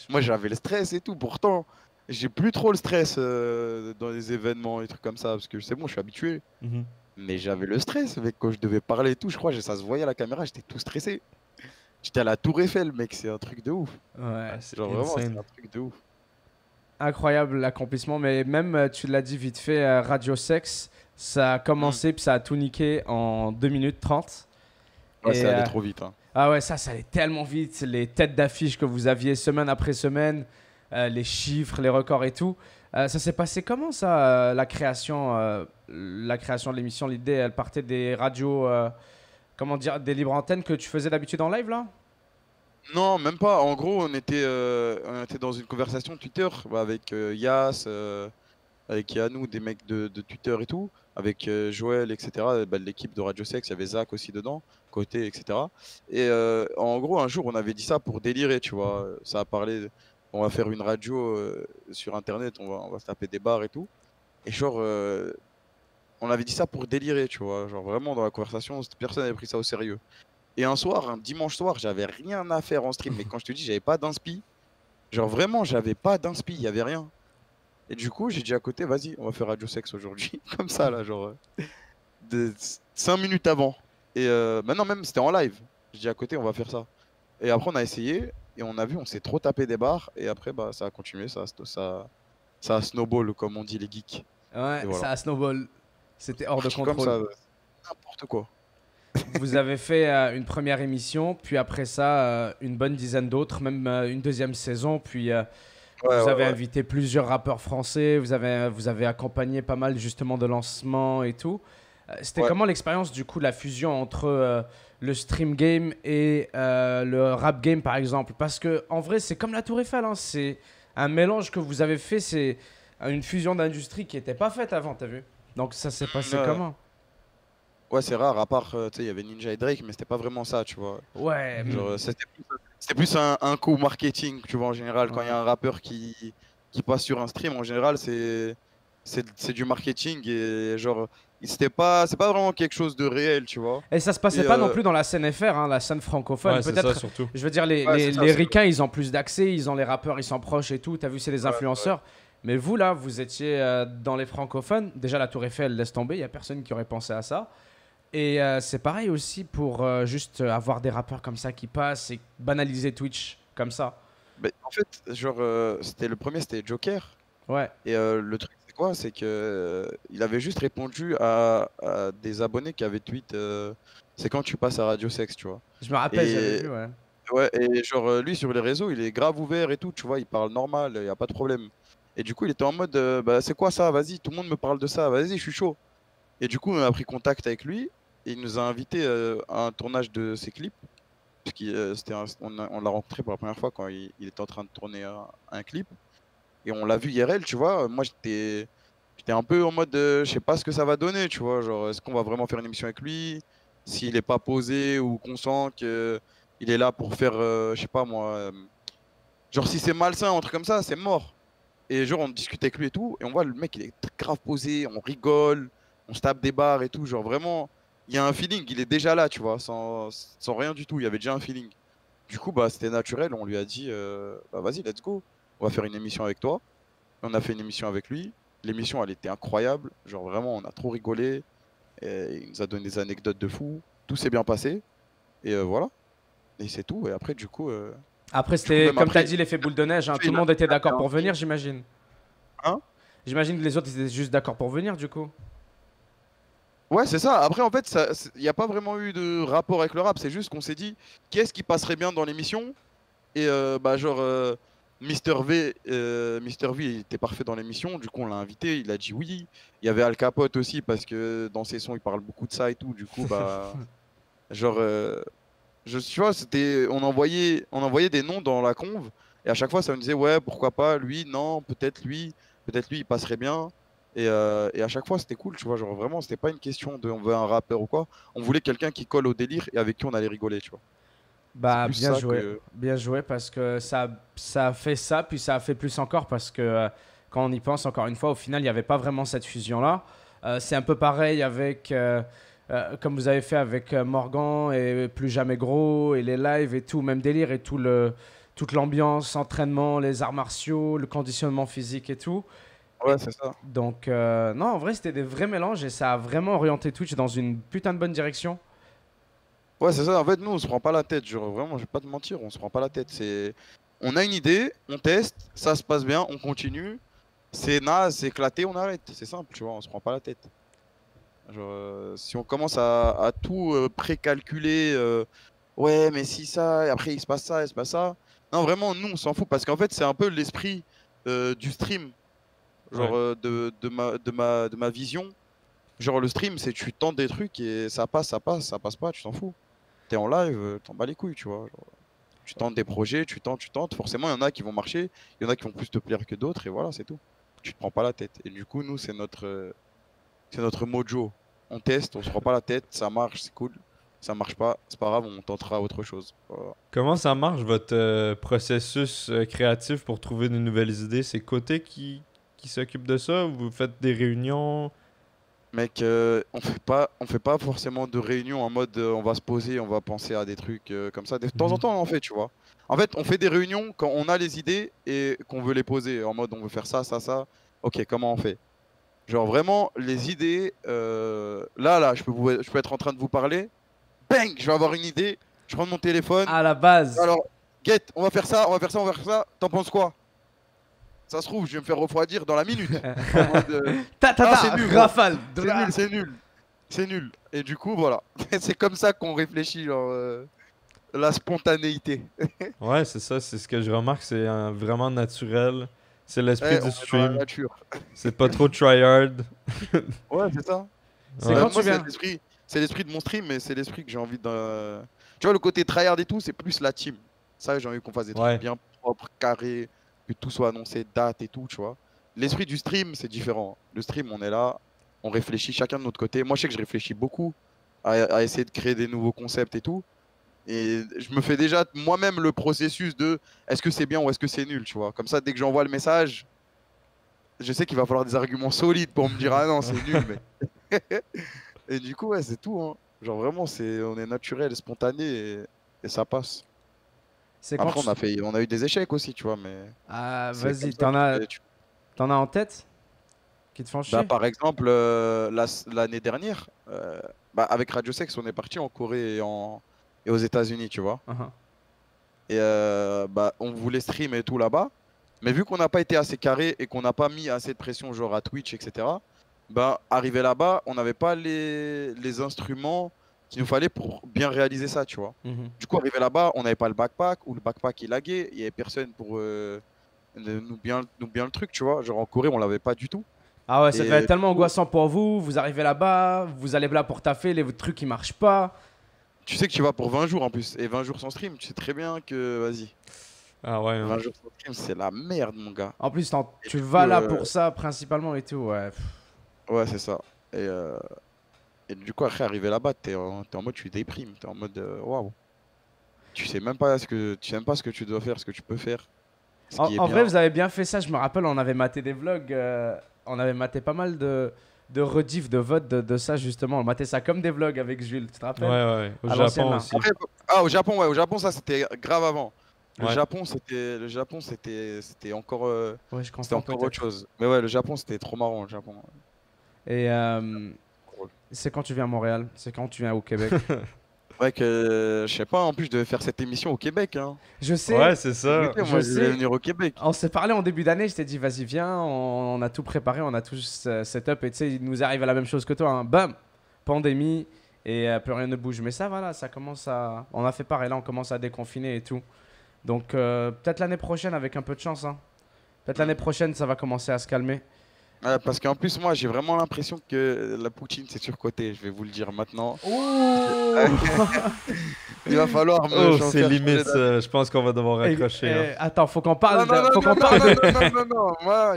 Moi, j'avais le stress et tout. Pourtant, j'ai plus trop le stress dans les événements et trucs comme ça parce que c'est bon, je suis habitué. Mhm. Mais j'avais le stress, mec, quand je devais parler et tout. Je crois que ça se voyait à la caméra, j'étais tout stressé. J'étais à la Tour Eiffel, mec, c'est un truc de ouf. Ouais, Ah, c'est Genre vraiment, c'est insane. un truc de ouf. incroyable l'accomplissement. Mais même, tu l'as dit vite fait, Radio Sex, ça a commencé puis ça a tout niqué en 2 minutes 30. Ouais, Et, c'est allé trop vite. Hein. ah ouais, ça allait tellement vite. Les têtes d'affiche que vous aviez semaine après semaine, les chiffres, les records et tout. Ça s'est passé comment ça, la création de l'émission? L'idée, elle partait des radios, comment dire, des libres antennes que tu faisais d'habitude en live là? Non, même pas. En gros, on était dans une conversation Twitter bah, avec Yas, avec Yanou, des mecs de Twitter et tout, avec Joël, etc. Bah, l'équipe de Radio Sex, il y avait Zach aussi dedans, côté, etc. Et en gros, un jour, on avait dit ça pour délirer, tu vois. Ça a parlé, on va faire une radio sur Internet, on va se taper des bars et tout. Et genre, on avait dit ça pour délirer, tu vois. Genre vraiment, dans la conversation, personne n'avait pris ça au sérieux. Et un soir, un dimanche soir, j'avais rien à faire en stream. Mais quand je te dis, j'avais pas d'inspi, genre vraiment, j'avais pas d'inspi, il y avait rien. Et du coup, j'ai dit à côté, vas-y, on va faire Radio Sex aujourd'hui. Comme ça, là, genre, 5 minutes avant. Et maintenant, même, c'était en live. J'ai dit à côté, on va faire ça. Et après, on a essayé, et on a vu, on s'est trop tapé des barres. Et après, bah, ça a continué, ça a snowball, comme on dit les geeks. Ouais, Et voilà. ça a snowball. C'était hors de Comme contrôle. ça, n'importe quoi. Vous avez fait une première émission, puis après ça, une bonne dizaine d'autres, même une deuxième saison. Puis Ouais, vous ouais, avez ouais. invité plusieurs rappeurs français, vous avez accompagné pas mal justement de lancements et tout. C'était Ouais. comment l'expérience du coup, la fusion entre le stream game et le rap game par exemple? Parce que en vrai, c'est comme la Tour Eiffel, hein, c'est un mélange que vous avez fait, c'est une fusion d'industrie qui n'était pas faite avant, t'as vu? Donc ça s'est passé Ouais. comment? Ouais, c'est rare, à part, tu sais, il y avait Ninja et Drake, mais c'était pas vraiment ça, tu vois. Ouais, Genre, c'était plus un coup marketing, tu vois, en général. Quand il y a un rappeur qui passe sur un stream, en général, c'est du marketing et genre, c'est pas vraiment quelque chose de réel, tu vois. et ça se passait Et, pas non plus dans la scène FR, hein, la scène francophone. Ouais, c'est ça Peut-être, surtout. je veux dire, Ouais, c'est ça, les c'est- ricains, ils ont plus d'accès, ils ont les rappeurs, ils sont proches et tout. T'as vu, c'est des ouais, influenceurs. Mais vous, là, vous étiez dans les francophones. Déjà, la Tour Eiffel, laisse tomber, il y a personne qui aurait pensé à ça. Et c'est pareil aussi pour juste avoir des rappeurs comme ça qui passent et banaliser Twitch comme ça. Mais en fait, genre, c'était le premier, c'était Joker. Ouais, Et le truc, c'est quoi? C'est que il avait juste répondu à des abonnés qui avaient tweet c'est quand tu passes à Radio Sex, tu vois. je me rappelle, j'avais Et vu, ouais. ouais, et genre lui sur les réseaux, il est grave ouvert et tout, tu vois, il parle normal, il y a pas de problème. Et du coup, il était en mode bah c'est quoi ça? Vas-y, tout le monde me parle de ça, vas-y, je suis chaud. Et du coup, on a pris contact avec lui et il nous a invités à un tournage de ses clips. Parce on l'a rencontré pour la première fois quand il était en train de tourner un clip. Et on l'a vu IRL, tu vois. Moi, j'étais un peu en mode, je sais pas ce que ça va donner, tu vois. Genre, est-ce qu'on va vraiment faire une émission avec lui? S'il est pas posé ou qu'on sent qu'il est là pour faire, je sais pas moi. Genre, si c'est malsain, un truc comme ça, c'est mort. Et genre, on discute avec lui et tout. Et on voit le mec, il est grave posé, on rigole, on se tape des barres et tout. Genre, vraiment, il y a un feeling, il est déjà là, tu vois, sans rien du tout. Il y avait déjà un feeling. Du coup, bah, c'était naturel. On lui a dit, bah, vas-y, let's go. On va faire une émission avec toi. On a fait une émission avec lui. L'émission, elle était incroyable. Genre, vraiment, on a trop rigolé. Et il nous a donné des anecdotes de fou. Tout s'est bien passé. Et voilà. Et c'est tout. Et après, du coup, Après, c'était, même comme tu as après, dit, l'effet boule de neige, hein, fait tout le une monde était d'accord un pour venir, film. j'imagine. Hein? J'imagine que les autres étaient juste d'accord pour venir, du coup. Ouais, c'est ça. Après, en fait, il n'y a pas vraiment eu de rapport avec le rap. C'est juste qu'on s'est dit, qu'est-ce qui passerait bien dans l'émission? Et bah, genre, Mister V, il était parfait dans l'émission. Du coup, on l'a invité. Il a dit oui. Il y avait Al Capote aussi, parce que dans ses sons, il parle beaucoup de ça et tout. Du coup, bah, genre, Tu vois, on envoyait des noms dans la conve, et à chaque fois, ça me disait, ouais, pourquoi pas, lui, non, peut-être lui, il passerait bien. Et à chaque fois, c'était cool, tu vois, genre vraiment, c'était pas une question de on veut un rappeur ou quoi. On voulait quelqu'un qui colle au délire et avec qui on allait rigoler, tu vois. C'est Bah, plus ça que. bien joué parce que ça a fait ça, puis ça a fait plus encore parce que quand on y pense, encore une fois, au final, il n'y avait pas vraiment cette fusion-là. C'est un peu pareil avec, comme vous avez fait avec Morgan et Plus Jamais Gros et les lives et tout, même délire et toute l'ambiance, entraînement, les arts martiaux, le conditionnement physique et tout. Ouais, c'est ça. Donc, non, en vrai, c'était des vrais mélanges et ça a vraiment orienté Twitch dans une putain de bonne direction. Ouais, c'est ça. En fait, nous, on se prend pas la tête. Genre, vraiment, je vais pas te mentir, on se prend pas la tête. On a une idée, on teste, ça se passe bien, on continue. C'est naze, c'est éclaté, on arrête. C'est simple, tu vois, on se prend pas la tête. Genre, si on commence à tout précalculer, ouais, mais si ça, et après il se passe ça, il se passe ça. Non, vraiment, nous, on s'en fout parce qu'en fait, c'est un peu l'esprit du stream, genre Ouais. de ma vision. Genre, le stream, c'est tu tentes des trucs et ça passe pas, tu t'en fous. T'es en live, t'en bats les couilles, tu vois. Genre, tu tentes des projets, tu tentes. Forcément, il y en a qui vont marcher, il y en a qui vont plus te plaire que d'autres, et voilà, c'est tout. Tu te prends pas la tête. Et du coup, nous, c'est notre mojo. On teste, on se prend pas la tête, ça marche, c'est cool. Ça marche pas, c'est pas grave, on tentera autre chose. Voilà. Comment ça marche votre processus créatif pour trouver de nouvelles idées? C'est Côté qui s'occupe de ça? Vous faites des réunions? Mec, on fait pas forcément de réunion en mode on va se poser, on va penser à des trucs comme ça. De temps en Mhm. temps, on en fait, tu vois. En fait, on fait des réunions quand on a les idées et qu'on veut les poser. En mode on veut faire ça, ça, ça. Ok, comment on fait? Genre vraiment, les idées, là, je peux être en train de vous parler. Bang, je vais avoir une idée. Je prends mon téléphone. À la base, Alors, Get, on va faire ça, on va faire ça, on va faire ça. T'en penses quoi? Ça se trouve, je vais me faire refroidir dans la minute. En mode, c'est nul, gros. rafale. C'est nul, c'est nul. C'est nul. Et du coup, voilà. C'est comme ça qu'on réfléchit, genre, la spontanéité. Ouais, c'est ça, c'est ce que je remarque, c'est vraiment naturel. C'est l'esprit Ouais, du on est dans la stream. nature. C'est pas trop tryhard. Ouais, c'est ça. C'est Ouais. quand Moi, tu viens. c'est l'esprit de mon stream, mais c'est l'esprit que j'ai envie de. Tu vois, le côté tryhard et tout, c'est plus la team. Ça, j'ai envie qu'on fasse des trucs Ouais. bien propres, carrés, que tout soit annoncé, date et tout, tu vois. L'esprit du stream, c'est différent. Le stream, on est là, on réfléchit chacun de notre côté. Moi, je sais que je réfléchis beaucoup à essayer de créer des nouveaux concepts et tout. Et je me fais déjà moi-même le processus de est-ce que c'est bien ou est-ce que c'est nul, tu vois. Comme ça, dès que j'envoie le message, je sais qu'il va falloir des arguments solides pour me dire ah non, c'est nul, mais. Et du coup, ouais, c'est tout, hein. Genre vraiment, on est naturel, spontané et ça passe. C'est quand Après, tu... on a eu des échecs aussi, tu vois, mais Ah, c'est comme vas-y, ça. t'en as en tête qui te font Bah, chier? par exemple, l'année dernière, bah, avec Radio Sex, on est parti en Corée et aux États-Unis, tu vois. Uhum. Et bah, on voulait stream et tout là-bas. Mais vu qu'on n'a pas été assez carré et qu'on n'a pas mis assez de pression genre à Twitch, etc., bah, arrivé là-bas, on n'avait pas les instruments qu'il nous fallait pour bien réaliser ça, tu vois. Mhm. Du coup, arrivé là-bas, on n'avait pas le backpack ou le backpack est lagué. Il n'y avait personne pour nous bien le truc, tu vois. Genre en Corée, on l'avait pas du tout. Ah ouais, ça Et devait être du tellement coup, angoissant pour vous. Vous arrivez là-bas, vous allez là pour taffer, les trucs qui marchent pas. tu sais que tu vas pour 20 jours en plus. Et 20 jours sans stream, tu sais très bien que, vas-y, Ah ouais, hein. 20 jours sans stream, c'est la merde, mon gars. En plus, Et tu du vas coup, là pour ça principalement et tout. Ouais. ouais, c'est ça. Et, euh, et du coup, après, arrivé là-bas, t'es en mode, tu déprimes. T'es en mode, waouh. Tu sais même pas ce que tu dois faire, ce que tu peux faire, ce qui est En vrai, bien. vous avez bien fait ça. Je me rappelle, on avait maté des vlogs. On avait maté pas mal de rediff, de votes de ça justement. On matait ça comme des vlogs avec Jules. Tu te Ouais, rappelles? ouais. Au À l'ancienne, Japon là. aussi. Après, au Japon, ouais, au Japon, ça, c'était grave avant. Ouais. Le Japon, c'était encore, Ouais, je c'était confonds encore autre peut-être. chose. Mais ouais, le Japon, c'était trop marrant, le Japon. Et Drôle. c'est quand tu viens à Montréal? C'est quand tu viens au Québec? Ouais, que je sais pas, en plus, je devais faire cette émission au Québec, hein. Je sais, Ouais, c'est ça. Écoutez, je moi, je devais sais. venir au Québec. On s'est parlé en début d'année, je t'ai dit vas-y viens, on a tout préparé, on a tout setup et tu sais, il nous arrive à la même chose que toi, hein. Bam, pandémie et plus rien ne bouge. Mais ça voilà, ça commence à... On a fait pareil, là on commence à déconfiner et tout. Donc peut-être l'année prochaine avec un peu de chance, hein. Peut-être l'année prochaine ça va commencer à se calmer. Parce qu'en plus, moi, j'ai vraiment l'impression que la poutine, c'est surcoté. Je vais vous le dire maintenant. Oh Il va falloir me Oh, faire c'est changer limite, d'avis. ça. Je pense qu'on va devoir raccrocher. Hein. Attends, faut qu'on Non, parle. non, non, Faut non, qu'on non, parle. non, non, non, non, non. Moi,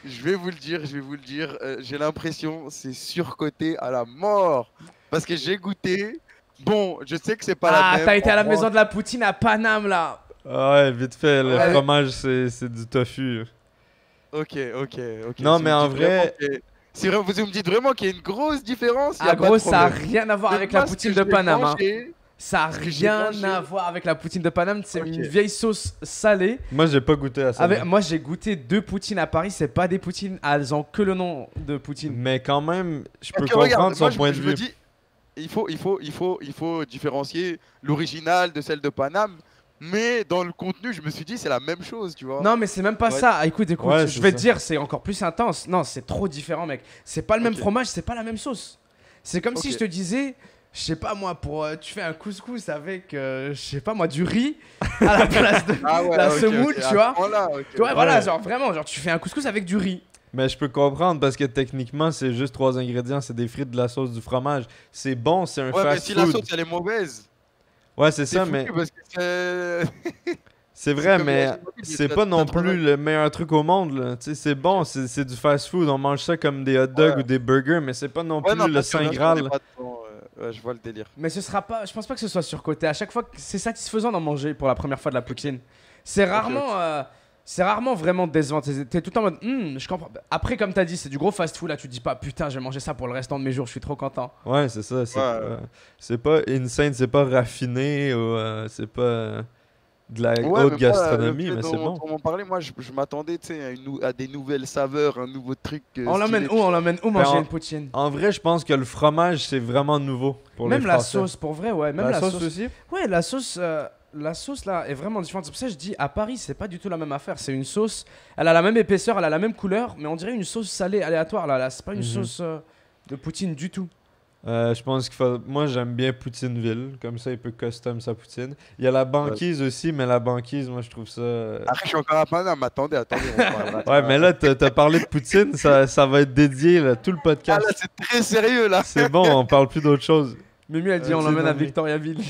je vais vous le dire, je vais vous le dire. J'ai l'impression c'est surcoté à la mort. Parce que j'ai goûté. Bon, je sais que c'est pas la Ah, même. t'as été à en la France. maison de la poutine à Paname là. Ah ouais, vite fait, le Ouais. fromage, c'est du tofu. Ok, ok, ok. Non, Si mais vous en me dites vrai- vraiment qu'il y a- Si vous me dites vraiment qu'il y a une grosse différence, il y Ah a pas gros, de ça a problème. rien à voir Mais avec moi, la ce poutine que de j'ai Paname. Hein. mangé, Ça a ce que j'ai rien mangé- à voir avec la poutine de Paname. C'est Ok. une vieille sauce salée. Moi, j'ai pas goûté à ça. Moi, j'ai goûté 2 poutines à Paris. C'est pas des poutines. Elles ont que le nom de poutine. Mais quand même, je peux Parce que regarde, comprendre son moi, point de je me vue. dis, il faut différencier l'original de celle de Paname. Mais dans le contenu, je me suis dit, c'est la même chose, tu vois. Non, mais c'est même pas Ouais. ça. Ah, écoute, Ouais, je c'est vais te ça. dire, c'est encore plus intense. Non, c'est trop différent, mec. C'est pas le même Ok. fromage, c'est pas la même sauce. C'est comme si Ok. je te disais, je sais pas moi, tu fais un couscous avec, je sais pas moi, du riz à la place de la ok, semoule, ok, tu à vois. ce point-là, ok. Tu vois, voilà, Ouais. genre vraiment, genre tu fais un couscous avec du riz. Mais je peux comprendre parce que techniquement, c'est juste 3 ingrédients. C'est des frites, de la sauce, du fromage. C'est bon, c'est un Ouais, mais fast si la food. sauce elle est mauvaise, Ouais, c'est c'est ça, foutu mais parce que c'est. c'est vrai, comme mais la chimie, c'est t'as- pas non t'as- plus le meilleur truc au monde. Là. Tu sais, c'est bon, c'est du fast food. On mange ça comme des hot dogs Ouais. ou des burgers, mais c'est pas non Ouais, plus non, le parce que Saint bien sûr, on Graal. est pas dedans, ouais, je vois le délire. Mais ce sera pas, je pense pas que ce soit surcoté. À chaque fois, c'est satisfaisant d'en manger pour la première fois de la poutine. C'est rarement vraiment décevant. T'es tout en mode, je comprends. Après, comme t'as dit, c'est du gros fast-food. Là, tu te dis pas, putain, je vais manger ça pour le restant de mes jours. Je suis trop content. Ouais, c'est ça. C'est pas insane, c'est pas raffiné ou c'est pas de la Ouais, haute mais gastronomie, moi, mais c'est bon. On m'en parlait, moi je m'attendais tu sais, à des nouvelles saveurs, un nouveau truc. On l'emmène où? On l'emmène où manger une poutine? En vrai, je pense que le fromage, c'est vraiment nouveau pour Même les la Français. sauce, pour vrai, ouais. Même La sauce aussi? Ouais, la sauce là est vraiment différente. C'est pour ça que je dis, à Paris, c'est pas du tout la même affaire. C'est une sauce, elle a la même épaisseur, elle a la même couleur, mais on dirait une sauce salée aléatoire là. C'est pas une Mhm. sauce de poutine du tout. Je pense qu'il faut. Moi, j'aime bien Poutineville. Comme ça, il peut custom sa poutine. Il y a la banquise aussi, mais la banquise, moi, je trouve ça. Après, je suis encore à Paname, attendez, on parlera. Ouais, mais là, t'as parlé de poutine, ça va être dédié, là, tout le Ah podcast. là, c'est très sérieux là. C'est bon, on parle plus d'autre chose. Mimi, elle dit, on C'est l'emmène à nommé. Victoriaville.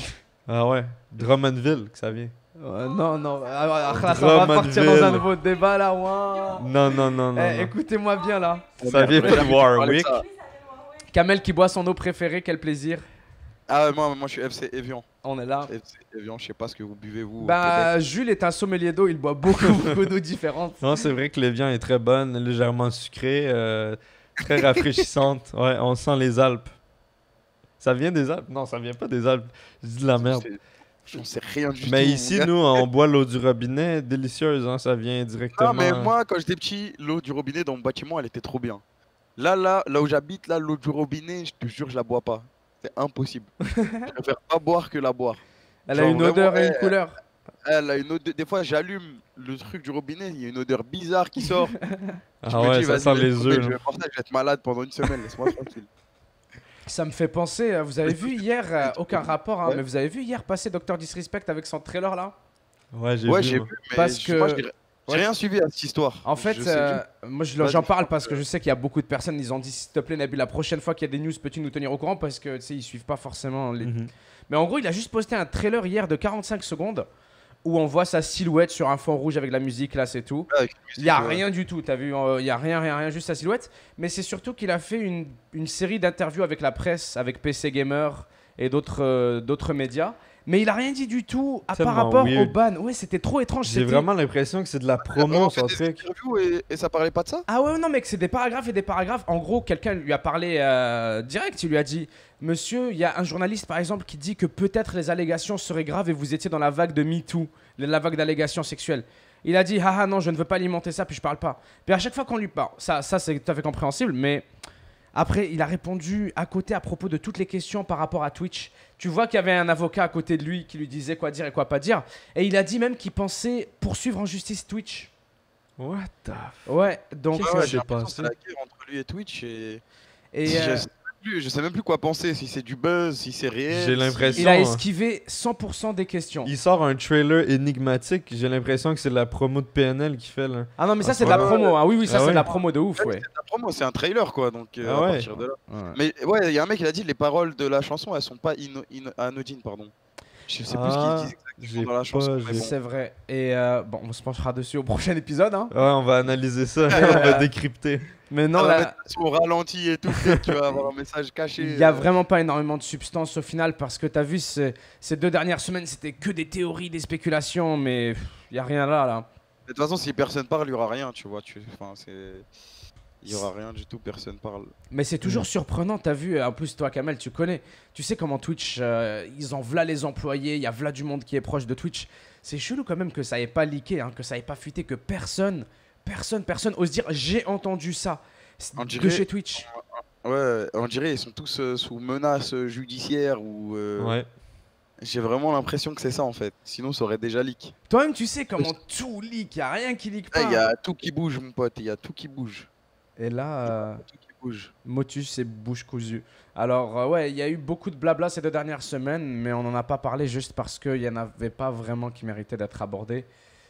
Ah ouais, Drummondville, que ça vient. Non, non, là, ça va partir dans un Drummondville. nouveau débat là. Ouah. Non, non, non, non. Eh, non. écoutez-moi bien là. Ça vient pas de Jamais Warwick. parler de ça. Kamel qui boit son eau préférée, quel plaisir. Ah ouais, moi je suis FC Evian. On est là. FC Evian, je sais pas ce que vous buvez vous. au Bah, Jules est un sommelier d'eau, il boit beaucoup, beaucoup d'eau différente. Non, c'est vrai que l'Evian est très bonne, légèrement sucrée, très rafraîchissante. Ouais, on sent les Alpes. Ça vient des Alpes? Non, ça vient pas des Alpes. Je dis de la merde. Québec. J'en sais rien du tout. Mais mon ici, gars. nous, on boit l'eau du robinet, délicieuse, hein, ça vient directement. Non, mais moi, quand j'étais petit, l'eau du robinet dans mon bâtiment, elle était trop bien. Là où j'habite, là, l'eau du robinet, je te jure, je la bois pas. C'est impossible. Je préfère pas boire que la boire. Elle a Genre une odeur vraiment, et une couleur. Elle a une odeur. Des fois, j'allume le truc du robinet, il y a une odeur bizarre qui sort. Je Ah me ouais, dis, ça vas-y, sent laisse les tomber, œufs. Je là. vais faire ça, je vais être malade pendant une semaine, laisse-moi tranquille. Ça me fait penser, vous avez vu hier, aucun rapport, hein, Ouais. mais vous avez vu hier passer Dr Disrespect avec son trailer là? Ouais, j'ai Ouais, vu. j'ai moi. vu, mais Parce que- moi, j'ai rien suivi à cette histoire. En fait, Je sais moi Vas-y, j'en parle parce que je sais qu'il y a beaucoup de personnes, ils ont dit s'il te plaît Nabil, la prochaine fois qu'il y a des news, peux-tu nous tenir au courant parce que tu sais, ils suivent pas forcément les... Mhm. Mais en gros, il a juste posté un trailer hier de 45 secondes où on voit sa silhouette sur un fond rouge avec la musique là, c'est tout. avec la Il y a musique, rien du tout, t'as vu, il y a rien, juste sa silhouette. Mais c'est surtout qu'il a fait une série d'interviews avec la presse, avec PC Gamer et d'autres médias. Mais il a rien dit du tout à par Tellement rapport au weird. ban. Ouais, c'était trop étrange. J'ai c'était- vraiment l'impression que c'est de la Il a vraiment promo, fait son des truc. interviews et ça parlait pas de ça. Ah ouais, non, mec, c'est des paragraphes et des paragraphes. En gros, quelqu'un lui a parlé direct. Il lui a dit, monsieur, il y a un journaliste par exemple qui dit que peut-être les allégations seraient graves et vous étiez dans la vague de MeToo, la vague d'allégations sexuelles. Il a dit, ah non, je ne veux pas alimenter ça, puis je parle pas. Puis à chaque fois qu'on lui parle, ça c'est tout à fait compréhensible, mais après, il a répondu à côté à propos de toutes les questions par rapport à Twitch. Tu vois qu'il y avait un avocat à côté de lui qui lui disait quoi dire et quoi pas dire. Et il a dit même qu'il pensait poursuivre en justice Twitch. What the Ouais, donc... Qu'est-ce Ouais, qui j'ai s'est l'impression que passé? c'est la guerre entre lui et Twitch et et, je euh, sais je sais même plus quoi penser, si c'est du buzz, si c'est réel. J'ai si- l'impression- Il a hein. esquivé 100% des questions. Il sort un trailer énigmatique. J'ai l'impression que c'est la promo de PNL qu'il fait là. Ah non, mais ça, Ah, c'est de la ouais. promo. Hein. Oui, ça, Ah c'est ouais. de la promo de ouf, ouais. La promo, c'est un trailer quoi, donc Ah à ouais. partir de là. Ouais. Mais ouais, il y a un mec qui a dit les paroles de la chanson, elles sont pas anodines, pardon. Je sais plus ce qu'il dit J'ai exactement dans la chanson, pas- mais j'ai- bon. C'est vrai. Et bon, on se penchera dessus au prochain épisode. Hein. Ouais, on va analyser ça, on va décrypter. Mais non, On va là, mettre ça au ralenti et tout, peut-être tu vas avoir un message caché. il y a vraiment pas énormément de substance au final parce que t'as vu, ces 2 dernières semaines, c'était que des théories, des spéculations, mais il y a rien là. De toute façon, si personne parle, il y aura rien, tu vois. Enfin, il y aura rien du tout, personne parle. Mais c'est toujours surprenant, t'as vu, en plus toi Kamel, tu connais, tu sais comment Twitch, ils en v'là les employés, il y a v'là du monde qui est proche de Twitch. C'est chelou quand même que ça ait pas leaké, hein, que ça ait pas fuité, que personne ose dire j'ai entendu ça On de dirait- chez Twitch. Ouais, on dirait ils sont tous sous menace judiciaire ou. Ouais. J'ai vraiment l'impression que c'est ça en fait. Sinon, ça aurait déjà leak. Toi-même tu sais comment tout leak, y a rien qui leak Ah, pas. il y a tout qui bouge, mon pote. Il y a tout qui bouge. Et là, Tout qui bouge. Motus et bouche cousue. Alors ouais, il y a eu beaucoup de blabla ces 2 dernières semaines, mais on n'en a pas parlé juste parce qu'il n'y en avait pas vraiment qui méritaient d'être abordés.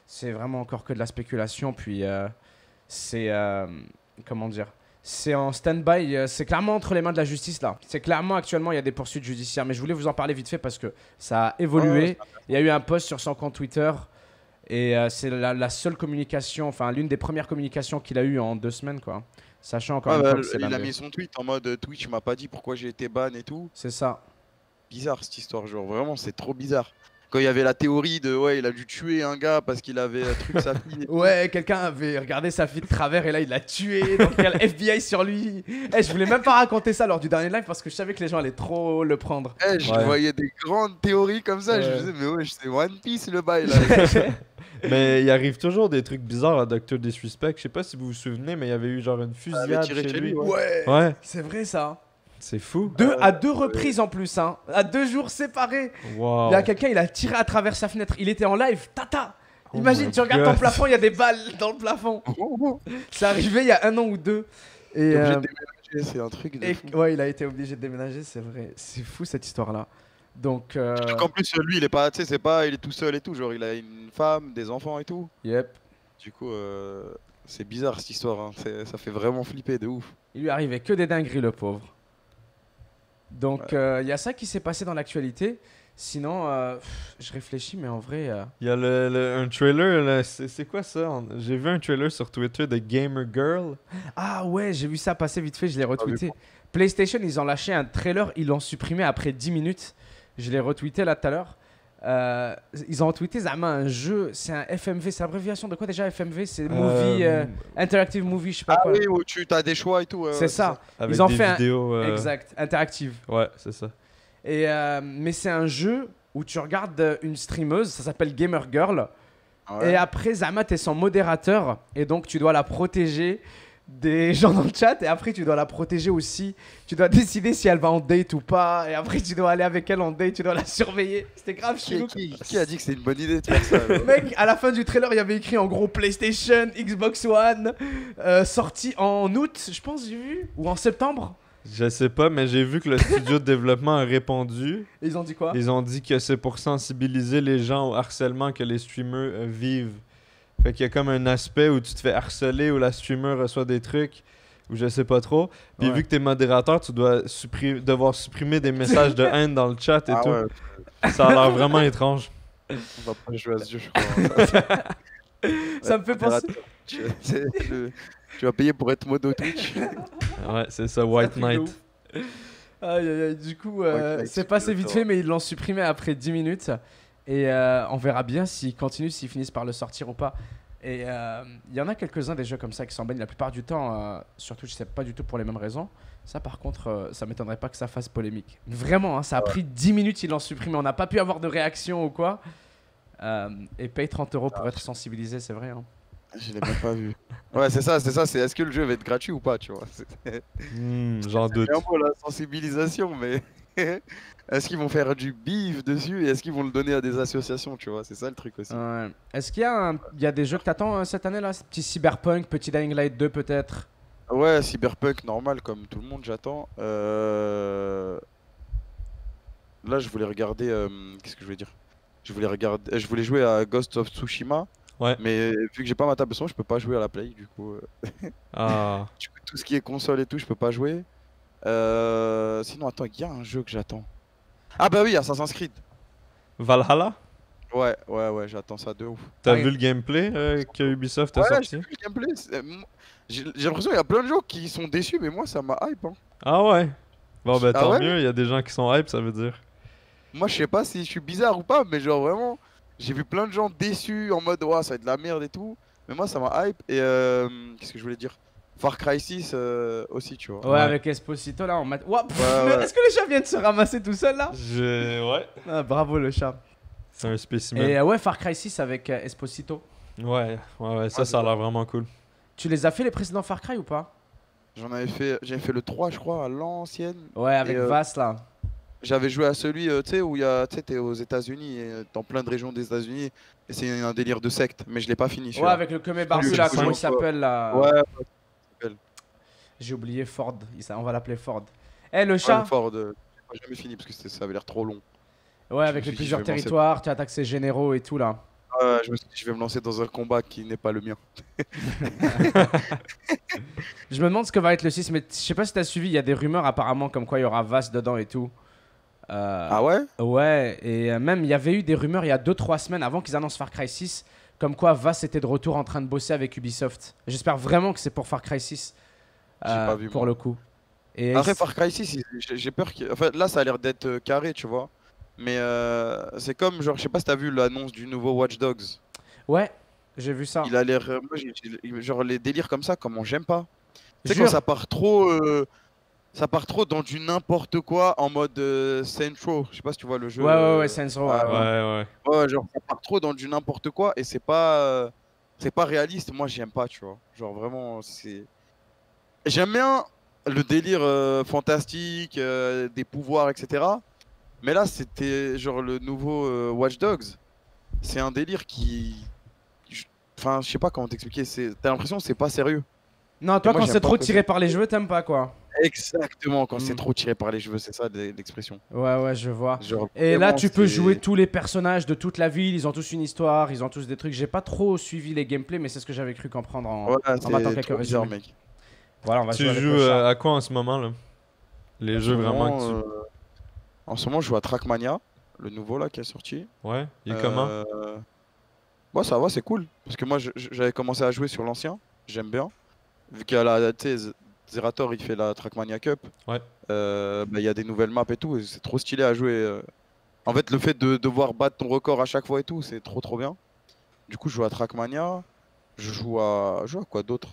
C'est vraiment encore que de la spéculation, puis c'est... comment dire, c'est en stand-by, c'est clairement entre les mains de la justice là. C'est clairement actuellement il y a des poursuites judiciaires, mais je voulais vous en parler vite fait parce que ça a évolué. Ouais, Il y a eu un post sur son compte Twitter et c'est la seule communication, enfin l'une des premières communications qu'il a eues en 2 semaines quoi. Sachant encore Ouais, une bah, fois que c'est il a l'un mis son tweet en mode Twitch m'a pas dit pourquoi j'ai été ban et tout. C'est ça. Bizarre cette histoire, genre vraiment c'est trop bizarre. Quand il y avait la théorie de ouais, il a dû tuer un gars parce qu'il avait truc sa fille. et tout. Ouais, quelqu'un avait regardé sa fille de travers et là il l'a tué, donc il y a le FBI sur lui. Eh, je voulais même pas raconter ça lors du dernier live parce que je savais que les gens allaient trop le prendre. Eh, je Ouais. voyais des grandes théories comme ça, je Ouais. me disais mais ouais, c'est One Piece le bail là. Mais il arrive toujours des trucs bizarres à Dr. Disrespect. Je sais pas si vous vous souvenez, mais il y avait eu genre une fusillade tiré chez chez lui. lui, ouais. Ouais, C'est vrai ça. c'est fou. À 2 reprises en plus, hein. À 2 jours séparés. Wow. Il y a quelqu'un, il a tiré à travers sa fenêtre. Il était en live, tata. Oh Imagine, my tu regardes God. ton plafond, il y a des balles dans le plafond. C'est arrivé il y a 1 an ou 2. Et, T'es obligé de déménager, c'est un truc de fou. ouais, il a été obligé de déménager, c'est vrai. C'est fou cette histoire-là. Donc, Surtout qu'en plus lui il est pas, tu sais, c'est pas, il est tout seul et tout, genre il a une femme, des enfants et tout. yep. Du coup, c'est bizarre cette histoire, hein. Ça fait vraiment flipper de ouf. Il lui arrivait que des dingueries, le pauvre. Donc, il y a ça qui s'est passé dans l'actualité. Sinon, je réfléchis, mais en vrai... Il y a un trailer, là, c'est quoi ça? J'ai vu un trailer sur Twitter de Gamer Girl. Ah ouais, j'ai vu ça passer vite fait, je l'ai retweeté. PlayStation, ils ont lâché un trailer, ils l'ont supprimé après 10 minutes. Je l'ai retweeté là tout à l'heure. Ils ont retweeté Zama un jeu, c'est un FMV, c'est l'abréviation de quoi déjà FMV? C'est Movie, Interactive Movie, je sais pas Ah quoi. oui, où tu as des choix et tout. ouais, c'est ouais, ça, Avec Ils ont des fait un- vidéos. exact, Interactive. Ouais, c'est ça. Et, mais c'est un jeu où tu regardes une streameuse, ça s'appelle Gamer Girl. Ouais. Et après, Zama, t'es son modérateur. Et donc, tu dois la protéger des gens dans le chat. Et après, tu dois la protéger aussi. Tu dois décider si elle va en date ou pas. Et après, tu dois aller avec elle en date. Tu dois la surveiller. C'était grave chelou. Qui a dit que c'est une bonne idée de faire ça alors Mec, à la fin du trailer, il y avait écrit en gros PlayStation, Xbox One, sorti en août, je pense, j'ai vu. Ou en septembre. Je sais pas, mais j'ai vu que le studio de développement a répondu. Et ils ont dit quoi? Ils ont dit que c'est pour sensibiliser les gens au harcèlement que les streamers vivent. Fait qu'il y a comme un aspect où tu te fais harceler, où la streamer reçoit des trucs, ou je sais pas trop. Puis Ouais. vu que t'es modérateur, tu dois devoir supprimer des messages de haine dans le chat et Ah tout. ouais, Ça a l'air vraiment étrange. on va pas jouer à ce jeu, je crois. Ça me fait penser. Tu vas payer pour être modo Twitch. Ouais, c'est ça, White Ça fait de Knight. ouf. Aïe, aïe, aïe. Du coup, White Knight, c'est passé vite d'accord. fait, mais ils l'ont supprimé après 10 minutes. Et on verra bien s'ils continuent, s'ils finissent par le sortir ou pas. Et il y en a quelques-uns des jeux comme ça qui s'en baignent la plupart du temps, surtout je sais pas du tout pour les mêmes raisons. Ça par contre, ça m'étonnerait pas que ça fasse polémique. Vraiment, hein, ça a pris 10 minutes, ils l'ont supprimé, on n'a pas pu avoir de réaction ou quoi. Et paye 30 € pour être sensibilisé, c'est vrai. Hein. Je l'ai même pas vu. Ouais, c'est ça. C'est est-ce que le jeu va être gratuit ou pas, tu vois. J'en doute. C'est un mot la sensibilisation, mais est-ce qu'ils vont faire du bif dessus et est-ce qu'ils vont le donner à des associations, tu vois. C'est ça le truc aussi. Est-ce qu'il y a, il y a des jeux que t'attends cette année là? Petit Cyberpunk, petit Dying Light 2 peut-être? Ouais, Cyberpunk, normal, comme tout le monde, j'attends. Là, je voulais regarder. Qu'est-ce que je voulais dire? Je voulais jouer à Ghost of Tsushima, Ouais. mais vu que j'ai pas ma table son, je peux pas jouer à la Play, du coup. Ah. Du coup, tout ce qui est console et tout, je peux pas jouer. Sinon, attends, il y a un jeu que j'attends. Ah bah oui, Assassin's Creed. Valhalla? Ouais, j'attends ça de ouf. T'as Ah, vu le gameplay que Ubisoft a Ouais, sorti? j'ai vu le gameplay. J'ai l'impression qu'il y a plein de gens qui sont déçus, mais moi, ça m'a hype. Hein. Ah ouais. Bon, ben Ah tant ouais? mieux, il y a des gens qui sont hype, ça veut dire. Moi, je sais pas si je suis bizarre ou pas, mais genre vraiment, j'ai vu plein de gens déçus en mode, ouais, ça va être de la merde et tout. Mais moi, ça m'a hype. Et qu'est-ce que je voulais dire? Far Cry 6 aussi, tu vois. Ouais, Ouais. avec Esposito là, on m'a. Ouah, pff, Ouais, mais ouais. est-ce que le chat vient de se ramasser tout seul là? Ouais. Ah, bravo le chat. C'est un spécimen. Et ouais, Far Cry 6 avec Esposito. Ouais, ça, Ah, ça a l'air vraiment cool. Tu les as fait les précédents Far Cry ou pas? J'avais fait le 3, je crois, à l'ancienne. Ouais, avec Et, Vass là. j'avais joué à celui, tu sais, où il y a, tu sais, t'es aux États-Unis, dans plein de régions des États-Unis, et c'est un délire de secte, mais je l'ai pas fini Ouais, celui-là. avec le Kemé barbu que là, je comment il joue, s'appelle là? Ouais, J'ai oublié Ford, on va l'appeler Ford. Eh le ouais, chat? le Ford, j'ai jamais fini parce que ça avait l'air trop long. Ouais, Je avec me les suis dit, plusieurs je vais me lancer. territoires, tu attaques ses généraux et tout là. Je me suis dit, je vais me lancer dans un combat qui n'est pas le mien. Je me demande ce que va être le 6, mais je sais pas si t'as suivi, il y a des rumeurs apparemment comme quoi il y aura Vass dedans et tout. Ah ouais? Ouais, et même il y avait eu des rumeurs il y a 2-3 semaines avant qu'ils annoncent Far Cry 6, comme quoi Vass était de retour en train de bosser avec Ubisoft. J'espère vraiment que c'est pour Far Cry 6, J'ai pas vu, pour moi. le coup. Et Après, Far Cry 6, j'ai peur que. En fait, là, ça a l'air d'être carré, tu vois. Mais c'est comme, genre, je sais pas si t'as vu l'annonce du nouveau Watch Dogs. ouais, j'ai vu ça. Il a l'air. Moi, genre, les délires comme ça, comment j'aime pas. Tu sais, quand Jure. ça part trop dans du n'importe quoi en mode Saints Row. Je sais pas si tu vois le jeu. Ouais, Saints Row, Ah, ouais, Ouais, ouais. ouais. ouais, genre, ça part trop dans du n'importe quoi et c'est pas réaliste. Moi, j'aime pas, tu vois. Genre, vraiment, c'est. J'aime bien le délire fantastique, des pouvoirs, etc. Mais là, c'était genre le nouveau Watch Dogs. C'est un délire Enfin, je sais pas comment t'expliquer. T'as l'impression que c'est pas sérieux. Non, Et toi moi, quand j'aime c'est pas trop quand tiré par les cheveux, t'aimes pas quoi. Exactement, quand c'est Mm. trop tiré par les cheveux, c'est ça l'expression. Ouais, je vois. Genre, Et là, vraiment, tu peux c'est- jouer tous les personnages de toute la ville, ils ont tous une histoire, ils ont tous des trucs. J'ai pas trop suivi les gameplays, mais c'est ce que j'avais cru comprendre Ouais, en battant c'est quelques trop bizarre, résumés. mec. Voilà, on va Tu jouer avec joues le chat. à quoi en ce moment, là? Les En jeux ce vraiment moment, que tu... en ce moment, je joue à Trackmania, le nouveau là qui est sorti. Ouais, il est comment? Bah, ça va, c'est cool. Parce que moi, j'avais commencé à jouer sur l'ancien, j'aime bien. Vu qu'il y a la, tu sais, Zerator, il fait la Trackmania Cup. Ouais. Bah, il y a des nouvelles maps et tout, et c'est trop stylé à jouer. En fait, le fait de devoir battre ton record à chaque fois et tout, c'est trop bien. Du coup, je joue à Trackmania. Je joue à quoi d'autre?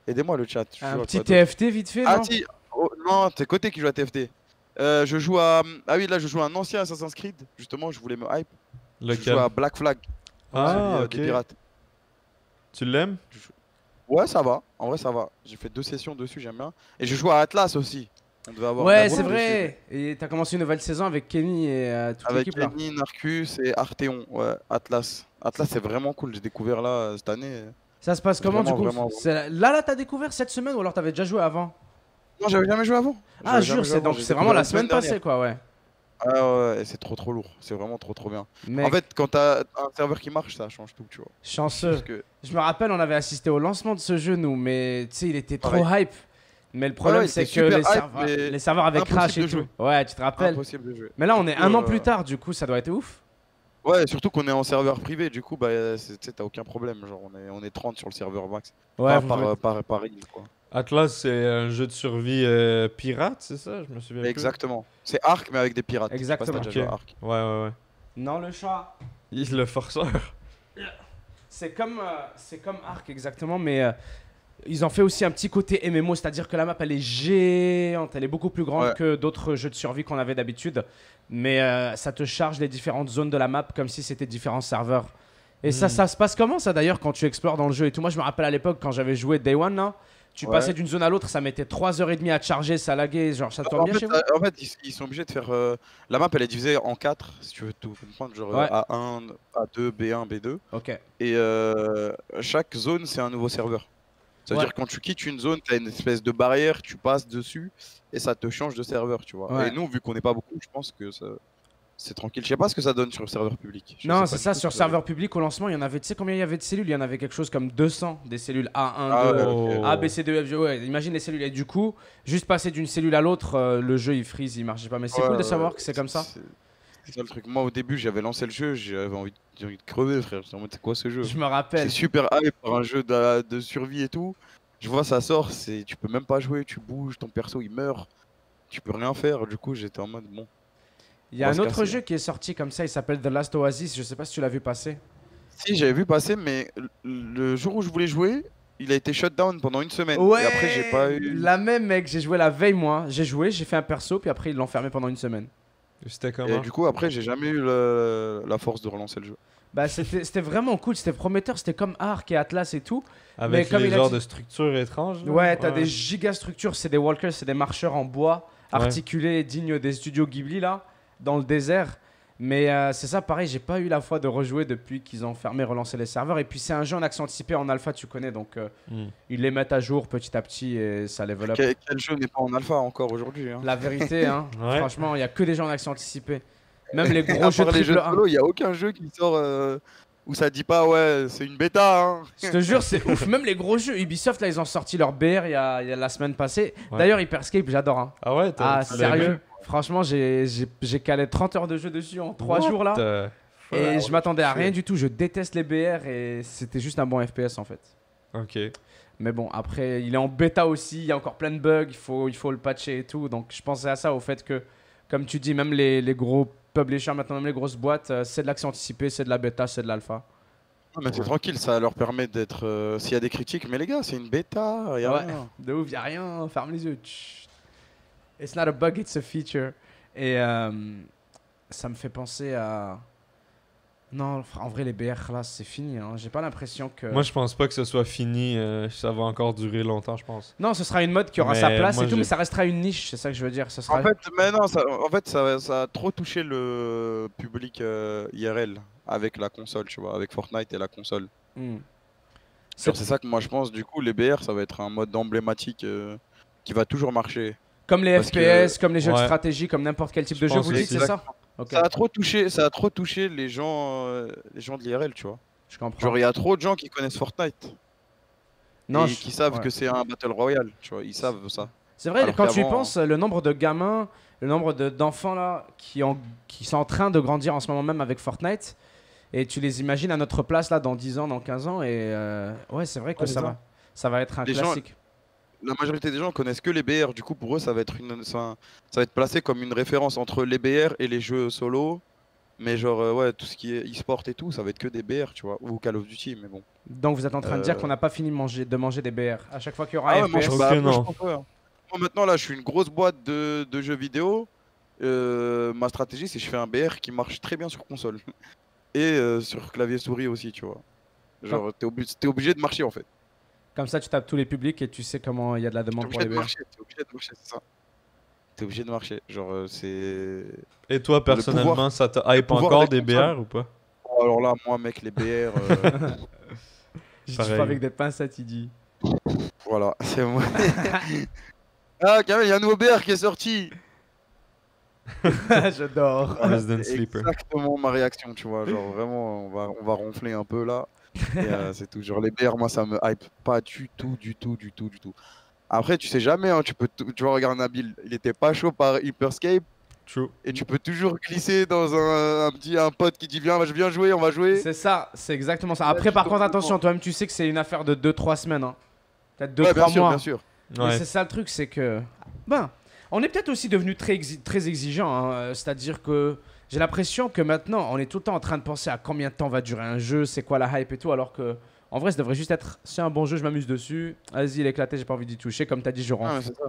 Aidez-moi le chat. Je joue Un à quoi petit d'autre? TFT vite fait, Ah non? si, oh, non, c'est côté qui joue à TFT. Je joue à. Ah oui, là, je joue à un ancien Assassin's Creed. Justement, je voulais me hype. Je joue Lequel? à Black Flag, celui Ah, ok. des pirates. Tu l'aimes? Ouais, ça va. En vrai, ça va. J'ai fait 2 sessions dessus, j'aime bien. Et je joue à Atlas aussi. On devait avoir Ouais, un c'est groupe vrai. Et t'as commencé une nouvelle saison avec Kenny et toute avec l'équipe là. Kenny, Narcus et Arteon. Ouais, Atlas. Atlas, c'est vraiment cool. J'ai découvert là cette année. Ça se passe comment du Vraiment, coup? vraiment, Là, t'as découvert cette semaine ou alors t'avais déjà joué avant? Non, j'avais jamais joué avant. Ah, J'avais jamais jure, joué avant, donc j'ai c'est découvert vraiment la une semaine dernière. passée quoi, ouais. Ah ouais, et c'est trop lourd. C'est vraiment trop bien. Mec, En fait, quand t'as un serveur qui marche, ça change tout, tu vois. chanceux. Parce que Je me rappelle, on avait assisté au lancement de ce jeu, nous, mais tu sais, il était trop hype. Mais le problème, ouais, il c'est était que super les hype, serveurs, mais les serveurs avaient impossible crash et de tout. jouer. Ouais, tu te rappelles. impossible de jouer. Mais là, on Du est coup, un an plus tard, du coup, ça doit être ouf. Ouais, surtout qu'on est en serveur privé, du coup, bah, tu sais, t'as aucun problème. Genre, on est 30 sur le serveur max. Ouais, Enfin, vous- par île, quoi. Atlas, c'est un jeu de survie pirate, c'est ça? Je me souviens plus. Exactement. C'est Ark, mais avec des pirates. Je sais pas si t'as Exactement. déjà joué à Ok. Ark. Ouais. Non, le chat. Il le forceur. C'est comme Ark, exactement, mais ils ont fait aussi un petit côté MMO, c'est-à-dire que la map, elle est géante, elle est beaucoup plus grande Ouais. que d'autres jeux de survie qu'on avait d'habitude. Mais ça te charge les différentes zones de la map comme si c'était différents serveurs. Et ça se passe comment ça d'ailleurs quand tu explores dans le jeu et tout? Moi, je me rappelle à l'époque quand j'avais joué Day One, là, tu Ouais. passais d'une zone à l'autre, ça mettait 3h30 à te charger, ça laguait, genre ça tourne En bien fait, chez vous? en fait, ils sont obligés de faire. La map, elle est divisée en 4, si tu veux tout comprendre. Genre Ouais. A1, A2, B1, B2. Ok. Et chaque zone, c'est un nouveau serveur. Ça veut Ouais. dire quand tu quittes une zone, tu as une espèce de barrière, tu passes dessus et ça te change de serveur, tu vois. Ouais. Et nous, vu qu'on n'est pas beaucoup, je pense que c'est tranquille. Je sais pas ce que ça donne sur le serveur public. Je Non, sais c'est pas du ça, tout sur ce que ça veut serveur public, au lancement, il y en avait, tu sais combien il y avait de cellules? Il y en avait quelque chose comme 200, des cellules A1, Ah 2, ouais, ok. A, B, C, D, E, F, G, ouais, imagine les cellules. Et du coup, juste passer d'une cellule à l'autre, le jeu il freeze, il marchait pas. Mais c'est Ouais, cool de ouais, savoir que c'est comme ça. C'est ça le truc. Moi, au début, j'avais lancé le jeu, j'ai envie de crever, frère. J'étais en mode, c'est quoi ce jeu? Je me J'étais rappelle. super hype par un jeu de survie et tout. Je vois, ça sort, tu peux même pas jouer, tu bouges, ton perso il meurt, tu peux rien faire. Du coup, j'étais en mode, bon, Il y on a va un se autre casser. jeu qui est sorti comme ça, il s'appelle The Last Oasis. Je sais pas si tu l'as vu passer. Si, j'avais vu passer, mais le jour où je voulais jouer, il a été shut down pendant une semaine. Et après, j'ai pas Ouais, eu. la même mec, j'ai joué la veille moi. J'ai joué, j'ai fait un perso, puis après ils l'ont fermé pendant une semaine. C'était Et comment? du coup, après, j'ai jamais eu la force de relancer le jeu. Bah c'était vraiment cool, c'était prometteur, c'était comme Ark et Atlas et tout. Avec comme les il a genres dit- de structures étranges. là? Ouais, t'as des giga structures, c'est des walkers, c'est des marcheurs en bois, Ouais. articulés, dignes des studios Ghibli là, dans le désert. Mais c'est ça, pareil, j'ai pas eu la foi de rejouer depuis qu'ils ont fermé, relancé les serveurs. Et puis c'est un jeu en accès anticipé en alpha, tu connais, donc Hmm. ils les mettent à jour petit à petit et ça level up. Quel jeu n'est pas en alpha encore aujourd'hui, hein? La vérité, hein, Ouais. franchement, il y a que des jeux en accès anticipé. Même les À gros jeux part les jeux triple de A. solo, il n'y a aucun jeu qui sort où ça dit pas ouais, c'est une bêta. Hein. Je te jure, c'est ouf. Même les gros jeux, Ubisoft, là, ils ont sorti leur BR il y a la semaine passée. Ouais. D'ailleurs, Hyperscape, j'adore. Hein. Ah ouais, Ah, tu l'as sérieux vu? Franchement, j'ai calé 30 heures de jeu dessus en 3 What jours là. the- Et je m'attendais à tu rien fais. du tout. Je déteste les BR et c'était juste un bon FPS en fait. Ok. Mais bon, après, il est en bêta aussi. Il y a encore plein de bugs. Il faut le patcher et tout. Donc, je pensais à ça, au fait que, comme tu dis, même les gros publishers, maintenant, même les grosses boîtes, c'est de l'accès anticipé, c'est de la bêta, c'est de l'alpha. Non, mais c'est tranquille, ça leur permet d'être. S'il y a des critiques, mais les gars, c'est une bêta, y a Ouais. rien. De ouf, y a rien, ferme les yeux. Chut. It's not a bug, it's a feature. Et ça me fait penser à. Non, en vrai, les BR là, c'est fini. Hein. J'ai pas l'impression que. Moi, je pense pas que ce soit fini. Ça va encore durer longtemps, je pense. Non, ce sera une mode qui aura Mais sa place moi, et tout, j'ai- mais ça restera une niche, c'est ça que je veux dire. Ce sera... En fait, mais non, ça a trop touché le public IRL avec la console, tu vois, avec Fortnite et la console. Hmm. C'est ça que moi je pense, du coup, les BR, ça va être un mode emblématique qui va toujours marcher. Comme les Parce FPS, que- comme les jeux de Ouais. stratégie, comme n'importe quel type Je de jeu, pense vous que dites, c'est c'est ça? Ok, Ça a trop touché les gens de l'IRL, tu vois. je comprends. Genre, il y a trop de gens qui connaissent Fortnite Non, et je- qui savent ouais. que c'est un Battle Royale, tu vois, ils savent ça. C'est vrai, Alors quand tu y qu'avant- penses, le nombre de gamins, le nombre d'enfants là qui sont en train de grandir en ce moment même avec Fortnite, et tu les imagines à notre place là dans 10 ans, dans 15 ans, et ouais, c'est vrai que Ouais, c'est ça va être un Les gens- classique. La majorité des gens connaissent que les BR, du coup pour eux ça va être ça va être placé comme une référence entre les BR et les jeux solo. Mais genre ouais, tout ce qui est e-sport et tout, ça va être que des BR, tu vois, ou Call of Duty, mais bon. Donc vous êtes en train de dire Euh, qu'on n'a pas fini de manger des BR. À chaque fois qu'il y aura Ah un ouais, moi, FPS, je- bah, Ok, moi, je non. pense, ouais, hein. Moi maintenant là, je suis une grosse boîte de jeux vidéo. Ma stratégie c'est que je fais un BR qui marche très bien sur console et sur clavier souris aussi, tu vois. Genre t'es obligé de marcher en fait. comme ça tu tapes tous les publics et tu sais comment il y a de la T'es demande pour obligé les de BR. marcher, t'es obligé de marcher, c'est ça. T'es obligé de marcher. Genre c'est. Et toi, personnellement, pouvoir- ça te hype pouvoir encore des des consoles. BR ou pas? Oh, alors là, moi mec, les BR. Je dis Pareil. pas avec des pincettes, il dit. Voilà, c'est moi. Ah, Kamel, il y a un nouveau BR qui est sorti. J'adore. Voilà, Resident c'est Sleeper. exactement ma réaction, tu vois. Genre vraiment, on va ronfler un peu là. Et c'est tout. Genre les BR, moi, ça me hype pas du tout, du tout, du tout, du tout. Après, tu sais jamais, hein, tu vois, regarde Nabil, il était pas chaud par Hyperscape True. et tu peux toujours glisser dans un pote qui dit viens, je viens jouer, on va jouer. C'est ça, c'est exactement ça. Là, Après, tu par tombes contre, dedans. attention, toi-même, tu sais que c'est une affaire de 2-3 semaines. Hein. Peut-être Ouais, 2-3 mois. bien sûr. Mais Ouais. c'est ça le truc, c'est que. Ben, on est peut-être aussi devenu très exigeant. Hein. C'est-à-dire que j'ai l'impression que maintenant, on est tout le temps en train de penser à combien de temps va durer un jeu, c'est quoi la hype et tout, alors que. En vrai, ça devrait juste être c'est un bon jeu, je m'amuse dessus. Vas-y, il est éclaté, j'ai pas envie d'y toucher. Comme t'as dit, je Ah, rentre. mais c'est ça.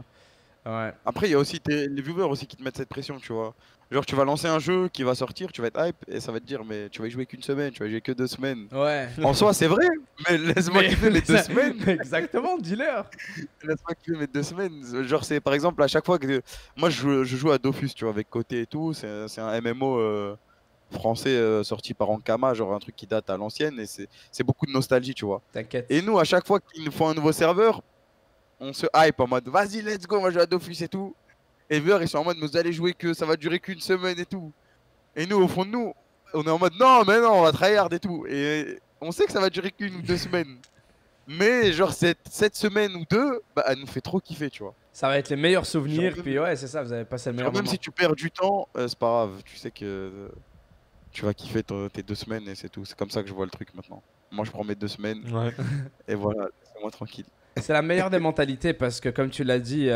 Ouais. Après, il y a aussi les viewers aussi qui te mettent cette pression, tu vois. Genre, tu vas lancer un jeu qui va sortir, tu vas être hype et ça va te dire, mais tu vas y jouer qu'une semaine, tu vas y jouer que 2 semaines. Ouais. En soi, c'est vrai, mais laisse-moi kiffer mes 2 semaines. Exactement, dis-leur. Laisse-moi kiffer mes 2 semaines. Genre, c'est par exemple à chaque fois que. Moi, je joue à Dofus, tu vois, avec Côté et tout. C'est un MMO français sorti par Ankama, genre un truc qui date à l'ancienne, et c'est beaucoup de nostalgie, tu vois. T'inquiète. Et nous, à chaque fois qu'il nous faut un nouveau serveur, on se hype en mode vas-y, let's go, on va jouer à Dofus et tout. Et VR, ils sont en mode, mais vous allez jouer que ça va durer qu'une semaine et tout. Et nous, au fond de nous, on est en mode, non, mais non, on va tryhard et tout. Et on sait que ça va durer qu'une ou 2 semaines. Mais genre, cette semaine ou deux, bah, elle nous fait trop kiffer, tu vois. Ça va être les meilleurs souvenirs, Genre, puis ouais, c'est ça, vous avez passé le meilleur Genre, même moment. si tu perds du temps, c'est pas grave. Tu sais que tu vas kiffer tes 2 semaines et c'est tout. C'est comme ça que je vois le truc maintenant. Moi, je prends mes 2 semaines Ouais. et voilà, laissez-moi tranquille. C'est la meilleure des mentalités parce que, comme tu l'as dit,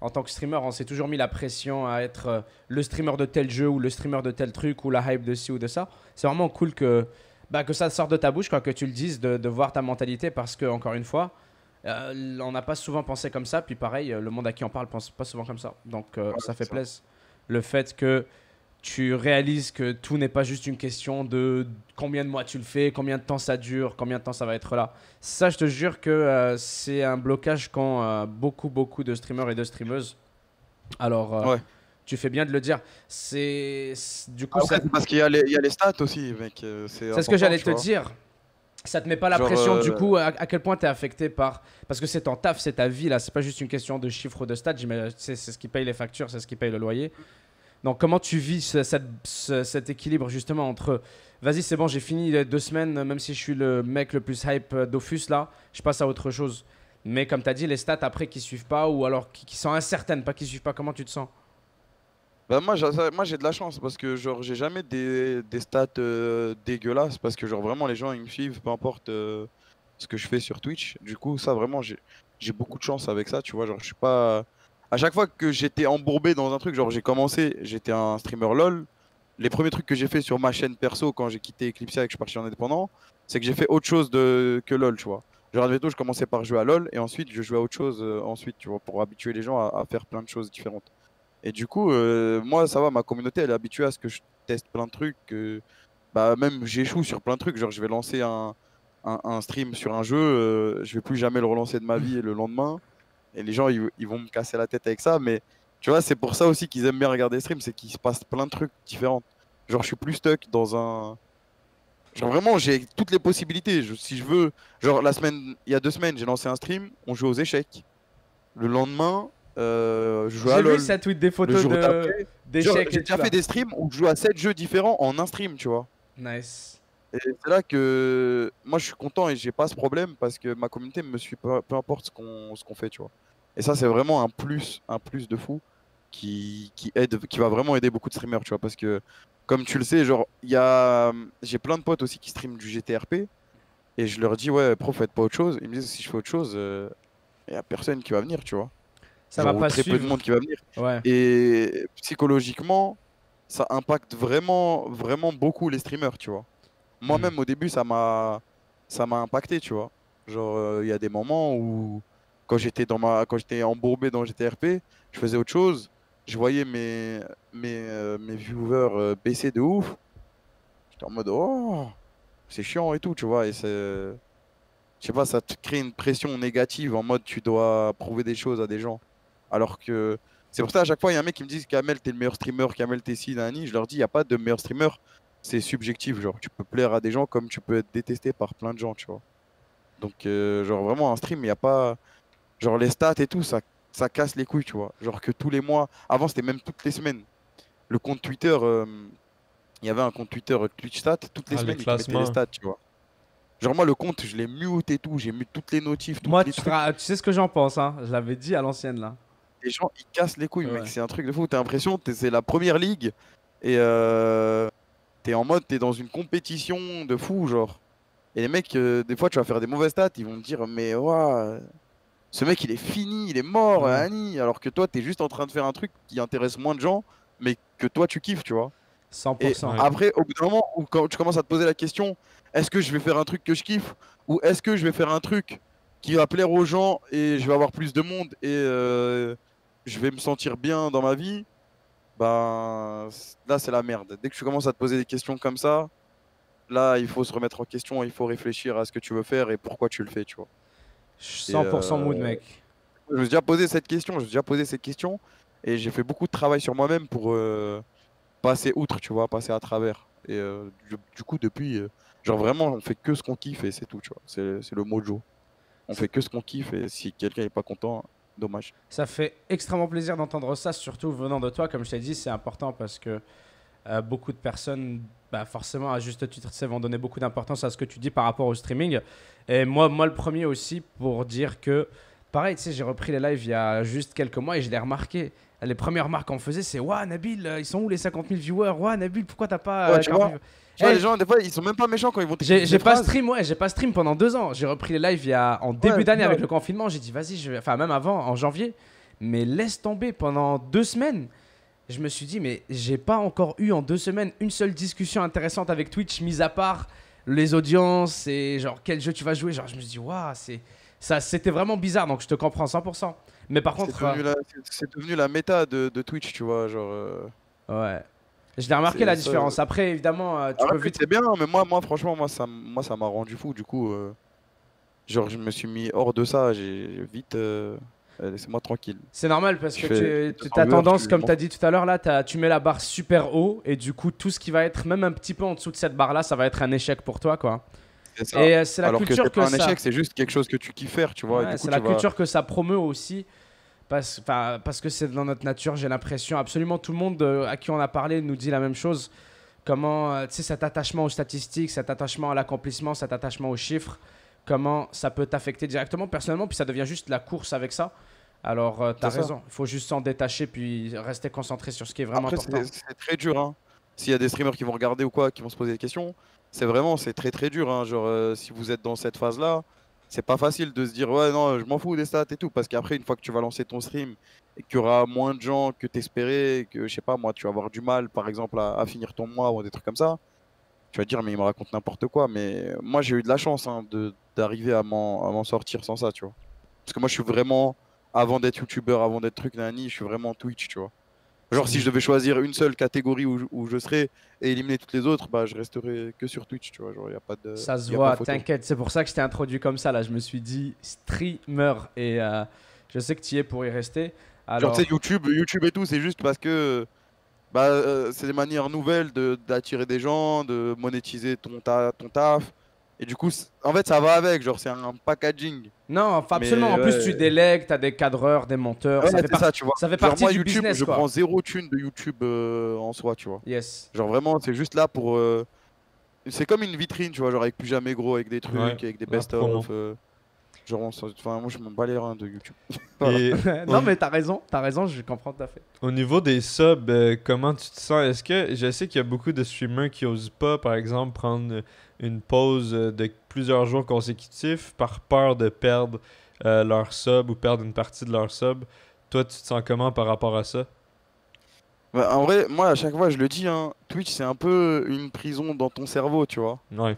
en tant que streamer, on s'est toujours mis la pression à être le streamer de tel jeu ou le streamer de tel truc ou la hype de ci ou de ça. C'est vraiment cool que ça sorte de ta bouche, quoi, que tu le dises, de voir ta mentalité parce que, encore une fois, on n'a pas souvent pensé comme ça. Puis pareil, le monde à qui on parle pense pas souvent comme ça. Donc ça fait c'est ça. plaisir. Le fait que tu réalises que tout n'est pas juste une question de combien de mois tu le fais, combien de temps ça dure, combien de temps ça va être là. Ça, je te jure que c'est un blocage qu'ont beaucoup de streamers et de streameuses. Alors, Ouais. tu fais bien de le dire. Du coup, Après, c'est parce qu'il y a les stats aussi, mec. c'est ce que j'allais te dire. Ça te met pas la Genre, pression du coup à quel point tu es affecté par... Parce que c'est ton taf, c'est ta vie là, c'est pas juste une question de chiffres ou de stats, c'est ce qui paye les factures, c'est ce qui paye le loyer. Donc comment tu vis cet équilibre justement entre vas-y c'est bon j'ai fini les 2 semaines, même si je suis le mec le plus hype Dofus là, je passe à autre chose. Mais comme tu as dit, les stats après qui suivent pas ou alors qui sont incertaines, pas qui suivent pas, comment tu te sens? Bah moi j'ai de la chance parce que genre j'ai jamais des stats dégueulasses parce que genre vraiment les gens ils me suivent peu importe ce que je fais sur Twitch. Du coup ça vraiment j'ai beaucoup de chance avec ça, tu vois, genre je suis pas à chaque fois que j'étais embourbé dans un truc, genre j'ai commencé, j'étais un streamer LoL. Les premiers trucs que j'ai fait sur ma chaîne perso quand j'ai quitté Eclipsia et que je suis parti en indépendant, c'est que j'ai fait autre chose que LoL, tu vois. Genre admettons, je commençais par jouer à LoL et ensuite je jouais à autre chose ensuite, tu vois, pour habituer les gens à faire plein de choses différentes. Et du coup, moi, ça va, ma communauté, elle est habituée à ce que je teste plein de trucs. Bah, même j'échoue sur plein de trucs. Genre, je vais lancer un stream sur un jeu, je vais plus jamais le relancer de ma vie le lendemain. Et les gens, ils vont me casser la tête avec ça. Mais tu vois, c'est pour ça aussi qu'ils aiment bien regarder les streams, c'est qu'il se passe plein de trucs différents. Genre, je suis plus stuck dans un. Genre, vraiment, j'ai toutes les possibilités. Si je veux. Genre, il y a 2 semaines, j'ai lancé un stream, on joue aux échecs. Le lendemain, je joue à J'ai vu LoL. ça tweet des Le photos jour d'après, genre, d'échecs j'ai et tout déjà là. fait des streams où je joue à 7 jeux différents en un stream, tu vois. Nice. Et c'est là que moi je suis content et j'ai pas ce problème parce que ma communauté me suit peu importe ce qu'on fait, tu vois. Et ça, c'est vraiment un plus de fou qui va vraiment aider beaucoup de streamers, tu vois. Parce que, comme tu le sais, genre, j'ai plein de potes aussi qui streament du GTRP et je leur dis, ouais, pro, faites pas autre chose. Ils me disent, si je fais autre chose, y a personne qui va venir, tu vois. Ça va Genre, ou pas très peu de suivre. monde qui va venir. Ouais. Et psychologiquement, ça impacte vraiment, vraiment beaucoup les streamers, tu vois. Moi-même, au début, ça m'a impacté, tu vois. Genre, il y a des moments où, quand j'étais embourbé dans GTRP, je faisais autre chose. Je voyais mes viewers baisser de ouf. J'étais en mode, oh, c'est chiant et tout, tu vois. Et je sais pas, ça te crée une pression négative en mode tu dois prouver des choses à des gens. Alors que c'est pour ça à chaque fois il y a un mec qui me dit Kamel t'es le meilleur streamer, Kamel t'es ci, nani. Je leur dis il n'y a pas de meilleur streamer, c'est subjectif. Genre tu peux plaire à des gens comme tu peux être détesté par plein de gens, tu vois. Donc genre vraiment un stream, il n'y a pas. Genre les stats et tout, ça casse les couilles, tu vois. Genre que tous les mois, avant c'était même toutes les semaines. Le compte Twitter, il y avait un compte Twitter Twitch Stats, toutes les Ah, les semaines il te mettait les classements. stats, tu vois. Genre moi le compte je l'ai mute et tout, j'ai mis toutes les notifs, tous Moi, les tu trucs. sais ce que j'en pense, hein. Je l'avais dit à l'ancienne là. Les gens ils cassent les couilles, Ouais. mec, c'est un truc de fou. T'as l'impression que c'est la première ligue et t'es en mode t'es dans une compétition de fou, genre. Et les mecs, des fois tu vas faire des mauvaises stats, ils vont te dire mais ouah, ce mec il est fini, il est mort, Ouais. Annie. Alors que toi t'es juste en train de faire un truc qui intéresse moins de gens, mais que toi tu kiffes, tu vois. Et 100%. Ouais. après, au bout d'un moment où quand tu commences à te poser la question, est-ce que je vais faire un truc que je kiffe ou est-ce que je vais faire un truc qui va plaire aux gens et je vais avoir plus de monde et je vais me sentir bien dans ma vie, ben là c'est la merde. Dès que tu commences à te poser des questions comme ça, là il faut se remettre en question, il faut réfléchir à ce que tu veux faire et pourquoi tu le fais, tu vois. Et 100% mood, mec. je me suis déjà posé cette question, je me suis déjà posé cette question et j'ai fait beaucoup de travail sur moi-même pour passer outre, tu vois, passer à travers. Et du coup, depuis, genre vraiment, on fait que ce qu'on kiffe et c'est tout, tu vois. C'est le mojo. On fait que ce qu'on kiffe et si quelqu'un est pas content, dommage. Ça fait extrêmement plaisir d'entendre ça, surtout venant de toi. Comme je t'ai dit, c'est important parce que beaucoup de personnes, bah, forcément, à juste titre, tu sais, vont donner beaucoup d'importance à ce que tu dis par rapport au streaming. Et moi le premier aussi, pour dire que, pareil, tu sais, j'ai repris les lives il y a juste quelques mois et je l'ai remarqué. Les premières remarques qu'on faisait, c'est Ouah, Nabil, ils sont où les 50 000 viewers? Ouah, Nabil, pourquoi t'as pas Ouais, tu 40 vois, 000. tu vois, Eh, les gens, des fois, ils sont même pas méchants quand ils vont j'ai t'écrire j'ai des pas phrases. stream, ouais, j'ai pas stream pendant 2 ans. J'ai repris les lives en Ouais, début d'année c'est ça. avec le confinement. J'ai dit, vas-y, enfin, même avant, en janvier. Mais laisse tomber pendant 2 semaines. Je me suis dit, mais j'ai pas encore eu en 2 semaines une seule discussion intéressante avec Twitch, mis à part les audiences et genre quel jeu tu vas jouer. Genre, je me suis dit, waouh, c'était vraiment bizarre. Donc, je te comprends 100%. Mais par C'est contre, devenu c'est devenu la méta de Twitch, tu vois, genre. ouais, je l'ai remarqué la C'est ça. différence. Après, évidemment, tu peux Après, vite. c'est bien, mais moi, franchement, ça m'a rendu fou. Du coup, genre, je me suis mis hors de ça. J'ai vite. Laissez-moi tranquille. C'est normal parce Je que fais tu 200 as viewers, tendance, je comme m'en tu as fous. dit tout à l'heure, là, tu mets la barre super haut et du coup, tout ce qui va être même un petit peu en dessous de cette barre-là, ça va être un échec pour toi, quoi. C'est ça. Et c'est la Alors que culture c'est que pas un ça. échec, c'est juste quelque chose que tu kiffes faire, tu vois. Et Ouais, du coup, c'est tu la vas. culture que ça promeut aussi. Parce que c'est dans notre nature, j'ai l'impression. Absolument tout le monde à qui on a parlé nous dit la même chose. Comment, tu sais, cet attachement aux statistiques, cet attachement à l'accomplissement, cet attachement aux chiffres, comment ça peut t'affecter directement, personnellement, puis ça devient juste la course avec ça. Alors, t'as C'est ça. raison. Il faut juste s'en détacher puis rester concentré sur ce qui est vraiment Après, important. c'est très dur, hein. S'il y a des streamers qui vont regarder ou quoi, qui vont se poser des questions, c'est très très dur, hein. Genre, si vous êtes dans cette phase-là, c'est pas facile de se dire, ouais, non, je m'en fous des stats et tout. Parce qu'après, une fois que tu vas lancer ton stream et qu'il y aura moins de gens que t'espérais, que je sais pas, moi, tu vas avoir du mal, par exemple, à finir ton mois ou des trucs comme ça, tu vas te dire, mais il me raconte n'importe quoi. Mais moi, j'ai eu de la chance, hein, d'arriver à m'en sortir sans ça, tu vois. Parce que moi, je suis vraiment, avant d'être youtubeur, avant d'être truc, nani, je suis vraiment Twitch, tu vois. Genre, si je devais choisir une seule catégorie où je serais et éliminer toutes les autres, bah, je resterais que sur Twitch, tu vois. Genre, Ça se y a pas voit, photo. t'inquiète. C'est pour ça que je t'ai introduit comme ça. Là, je me suis dit streamer et je sais que tu y es pour y rester. Genre, tu sais, Alors, YouTube et tout, c'est juste parce que bah, c'est des manières nouvelles d'attirer des gens, de monétiser ton taf. Et du coup, en fait, ça va avec. Genre, c'est un packaging. non, enfin, absolument. Mais En plus, tu ouais, délègues, t'as des cadreurs, des monteurs. ouais, c'est ça, tu vois. Ça fait Genre, partie moi, du YouTube, business, je quoi. prends zéro thune de YouTube en soi, tu vois. Yes. Genre, vraiment, c'est juste là pour. C'est comme une vitrine, tu vois, genre avec plus jamais gros, avec des Ouais, trucs, avec des la promo. best-of. Genre, enfin, moi, je m'en bats les reins de YouTube. Voilà. Et Non, au, mais t'as raison, je comprends tout à fait. au niveau des subs, comment tu te sens? Est-ce que je sais qu'il y a beaucoup de streamers qui osent pas, par exemple, prendre une pause de plusieurs jours consécutifs par peur de perdre leur sub ou perdre une partie de leur sub. Toi, tu te sens comment par rapport à ça? Bah, en vrai, moi, à chaque fois, je le dis, hein, Twitch, c'est un peu une prison dans ton cerveau, tu vois. Ouais.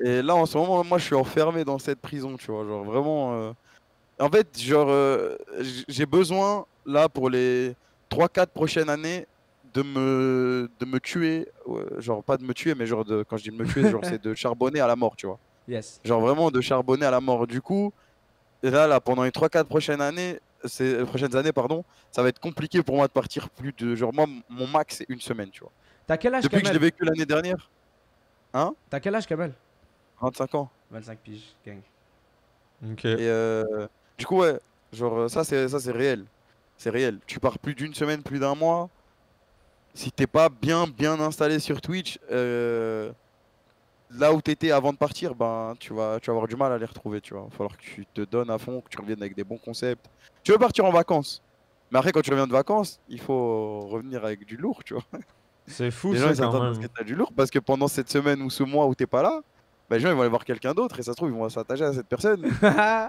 Et là, en ce moment, moi, je suis enfermé dans cette prison, tu vois. Genre, vraiment. En fait, genre, j'ai besoin, là, pour les 3 4 prochaines années, de me tuer. Ouais, genre, pas de me tuer, mais genre, quand je dis de me tuer, genre, c'est de charbonner à la mort, tu vois. Yes. Genre, vraiment de charbonner à la mort. Du coup, et là, pendant les 3 4 prochaines années, prochaines années, pardon, ça va être compliqué pour moi de partir plus de. Genre, moi, mon max, c'est une semaine, tu vois. T'as quel âge, Depuis que je l'ai Kamel? vécu l'année dernière, hein, T'as quel âge, Kamel? 25 ans. 25 piges, gang. Ok. Et du coup, ouais, genre, ça, c'est réel. C'est réel. Tu pars plus d'une semaine, plus d'un mois. Si t'es pas bien installé sur Twitch, là où t'étais avant de partir, ben, tu vas avoir du mal à les retrouver, tu vois. Il va falloir que tu te donnes à fond, que tu reviennes avec des bons concepts. Tu veux partir en vacances. Mais après, quand tu reviens de vacances, il faut revenir avec du lourd, tu vois. C'est fou Les gens, ça ils quand s'attendent à ce que même. tu as du lourd parce que pendant cette semaine ou ce mois où t'es pas là, bah, les gens, ils vont aller voir quelqu'un d'autre et ça se trouve, ils vont s'attacher à cette personne.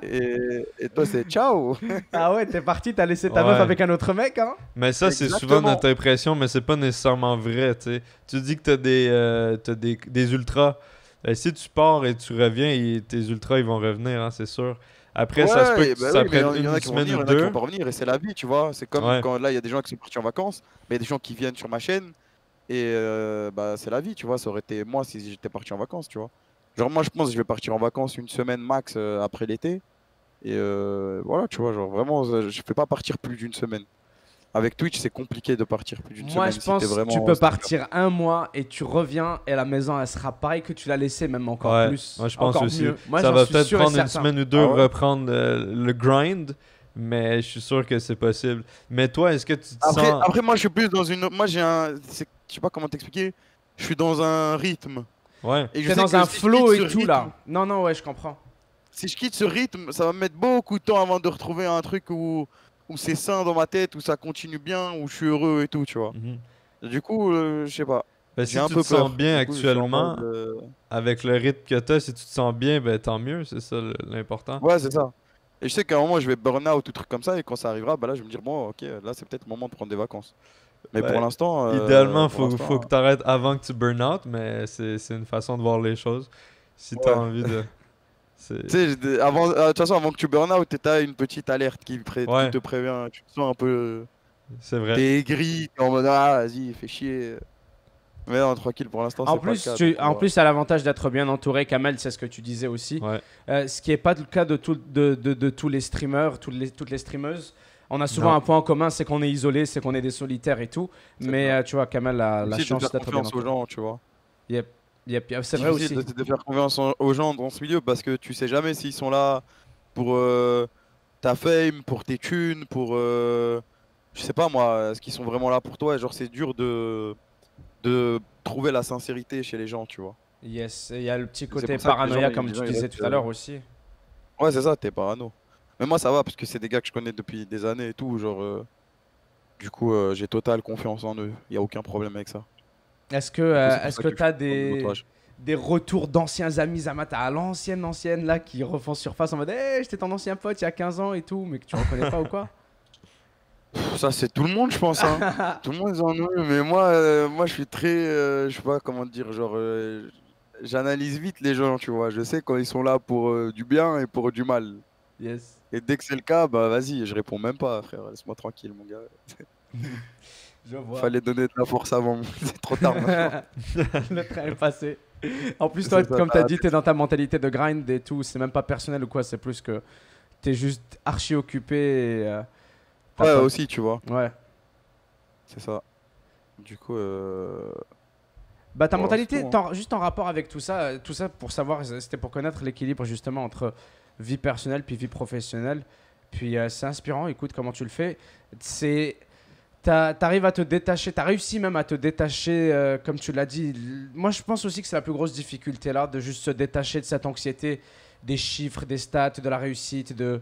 Et toi, c'est ciao. Ah ouais, t'es parti, t'as laissé ta meuf Ouais. avec un autre mec, hein? Mais ça, c'est souvent Exactement. notre impression, mais c'est pas nécessairement vrai, tu sais. Tu dis que t'as des ultras. Si tu pars et tu reviens, tes ultras, ils vont revenir, hein, c'est sûr. Après, ça se peut Ouais, que bah ça oui, mais prenne il y en une a qui vont semaine venir, ou il y en a qui deux. vont pas revenir et c'est la vie, tu vois. C'est comme Ouais. quand là, il y a des gens qui sont partis en vacances, mais il y a des gens qui viennent sur ma chaîne et bah, c'est la vie, tu vois. Ça aurait été moi si j'étais parti en vacances, tu vois. Genre, moi, je pense que je vais partir en vacances une semaine max après l'été. Et voilà, tu vois, genre vraiment, je fais pas partir plus d'une semaine. Avec Twitch, c'est compliqué de partir plus d'une Moi, semaine je si pense t'es que vraiment tu peux streamer. partir un mois et tu reviens et la maison, elle sera pareille que tu l'as laissée, même encore Ouais, plus. moi je pense encore aussi. mieux. Moi, Ça j'en va suis peut-être sûr et prendre une certain. semaine ou deux Ah ouais? reprendre le grind, mais je suis sûr que c'est possible. Mais toi, est-ce que tu te Après, sens... après, moi, je suis plus dans une. Moi, je sais pas comment t'expliquer. Je suis dans un rythme. Ouais. Et je T'es sais dans que un si je flow quitte et ce tout rythme- là. Non, non, ouais, je comprends. Si je quitte ce rythme, ça va me mettre beaucoup de temps avant de retrouver un truc où c'est sain dans ma tête, où ça continue bien, où je suis heureux et tout, tu vois. Mhm. Et du coup, je sais pas. Ben, J'ai si un tu peu te sens peur. bien Du coup, je suis en actuellement, mode, avec le rythme que t'as, si tu te sens bien, ben tant mieux, c'est ça l'important. Ouais, c'est ça. Et je sais qu'à un moment, je vais burn out ou truc comme ça, et quand ça arrivera, bah là, je vais me dire, bon, ok, là, c'est peut-être le moment de prendre des vacances. Mais Ben, pour l'instant, idéalement, pour faut que l'instant, t'arrêtes avant que tu burn out, mais c'est une façon de voir les choses. Si t'as ouais. envie de... Tu sais, de toute façon, avant que tu burn out, t'as une petite alerte qui Ouais, te prévient. Tu te sens un peu. c'est vrai. T'es aigri, t'es en mode, ah, vas-y, fais chier. Mais non, tranquille, pour l'instant, En c'est pas le plus, cas. Donc on en va- plus, t'as l'avantage d'être bien entouré. Kamel, c'est ce que tu disais aussi. Ouais. Ce qui n'est pas le cas de tous les streamers, toutes les streameuses. On a souvent Non. un point en commun, c'est qu'on est isolé, c'est qu'on est des solitaires et tout. C'est Mais ça. tu vois, Kamel a la Aussi de chance faire d'être bien confiance aux entouré. gens, tu vois. Yep, yep, c'est vrai Difficile aussi. de faire confiance aux gens dans ce milieu parce que tu sais jamais s'ils sont là pour ta fame, pour tes thunes, pour. Je sais pas moi, est-ce qu'ils sont vraiment là pour toi? Et genre, c'est dur de trouver la sincérité chez les gens, tu vois. Yes, et il y a le petit C'est côté pour ça que les gens, paranoïa, les comme gens, tu ils disais restent, tout à l'heure aussi. Ouais, c'est ça, t'es parano. Mais moi, ça va parce que c'est des gars que je connais depuis des années et tout. Genre, du coup, j'ai totale confiance en eux. Y a aucun problème avec ça. Est-ce que Du coup, c'est pour est-ce ça que je tu as suis dans mon des, entourage. des retours d'anciens amis Zamata à l'ancienne là qui refont surface en mode hey, j'étais ton ancien pote il y a 15 ans et tout, mais que tu reconnais pas ou quoi? Ça, c'est tout le monde, je pense. Hein. Tout le monde en a eu. Mais moi, je suis très. Je sais pas comment te dire. Genre, j'analyse vite les gens, tu vois. Je sais quand ils sont là pour du bien et pour du mal. Yes. Et dès que c'est le cas, bah vas-y, je réponds même pas, frère. Laisse-moi tranquille, mon gars. Je vois. Fallait donner de la force avant. C'est trop tard maintenant. Le train est passé. En plus, C'est toi, ça, comme tu as t'as dit, tu es dans ta mentalité de grind et tout. C'est même pas personnel ou quoi, c'est plus que tu es juste archi occupé. Et, t'as Ouais, pas- aussi, tu vois. Ouais. C'est ça. Du coup, Bah, ta voilà, mentalité, c'est tout, hein. juste en rapport avec tout ça pour savoir, c'était pour connaître l'équilibre justement entre vie personnelle puis vie professionnelle. Puis c'est inspirant, écoute comment tu le fais. T'arrives à te détacher, t'as réussi même à te détacher, comme tu l'as dit. Moi, je pense aussi que c'est la plus grosse difficulté là, de juste se détacher de cette anxiété, des chiffres, des stats, de la réussite, de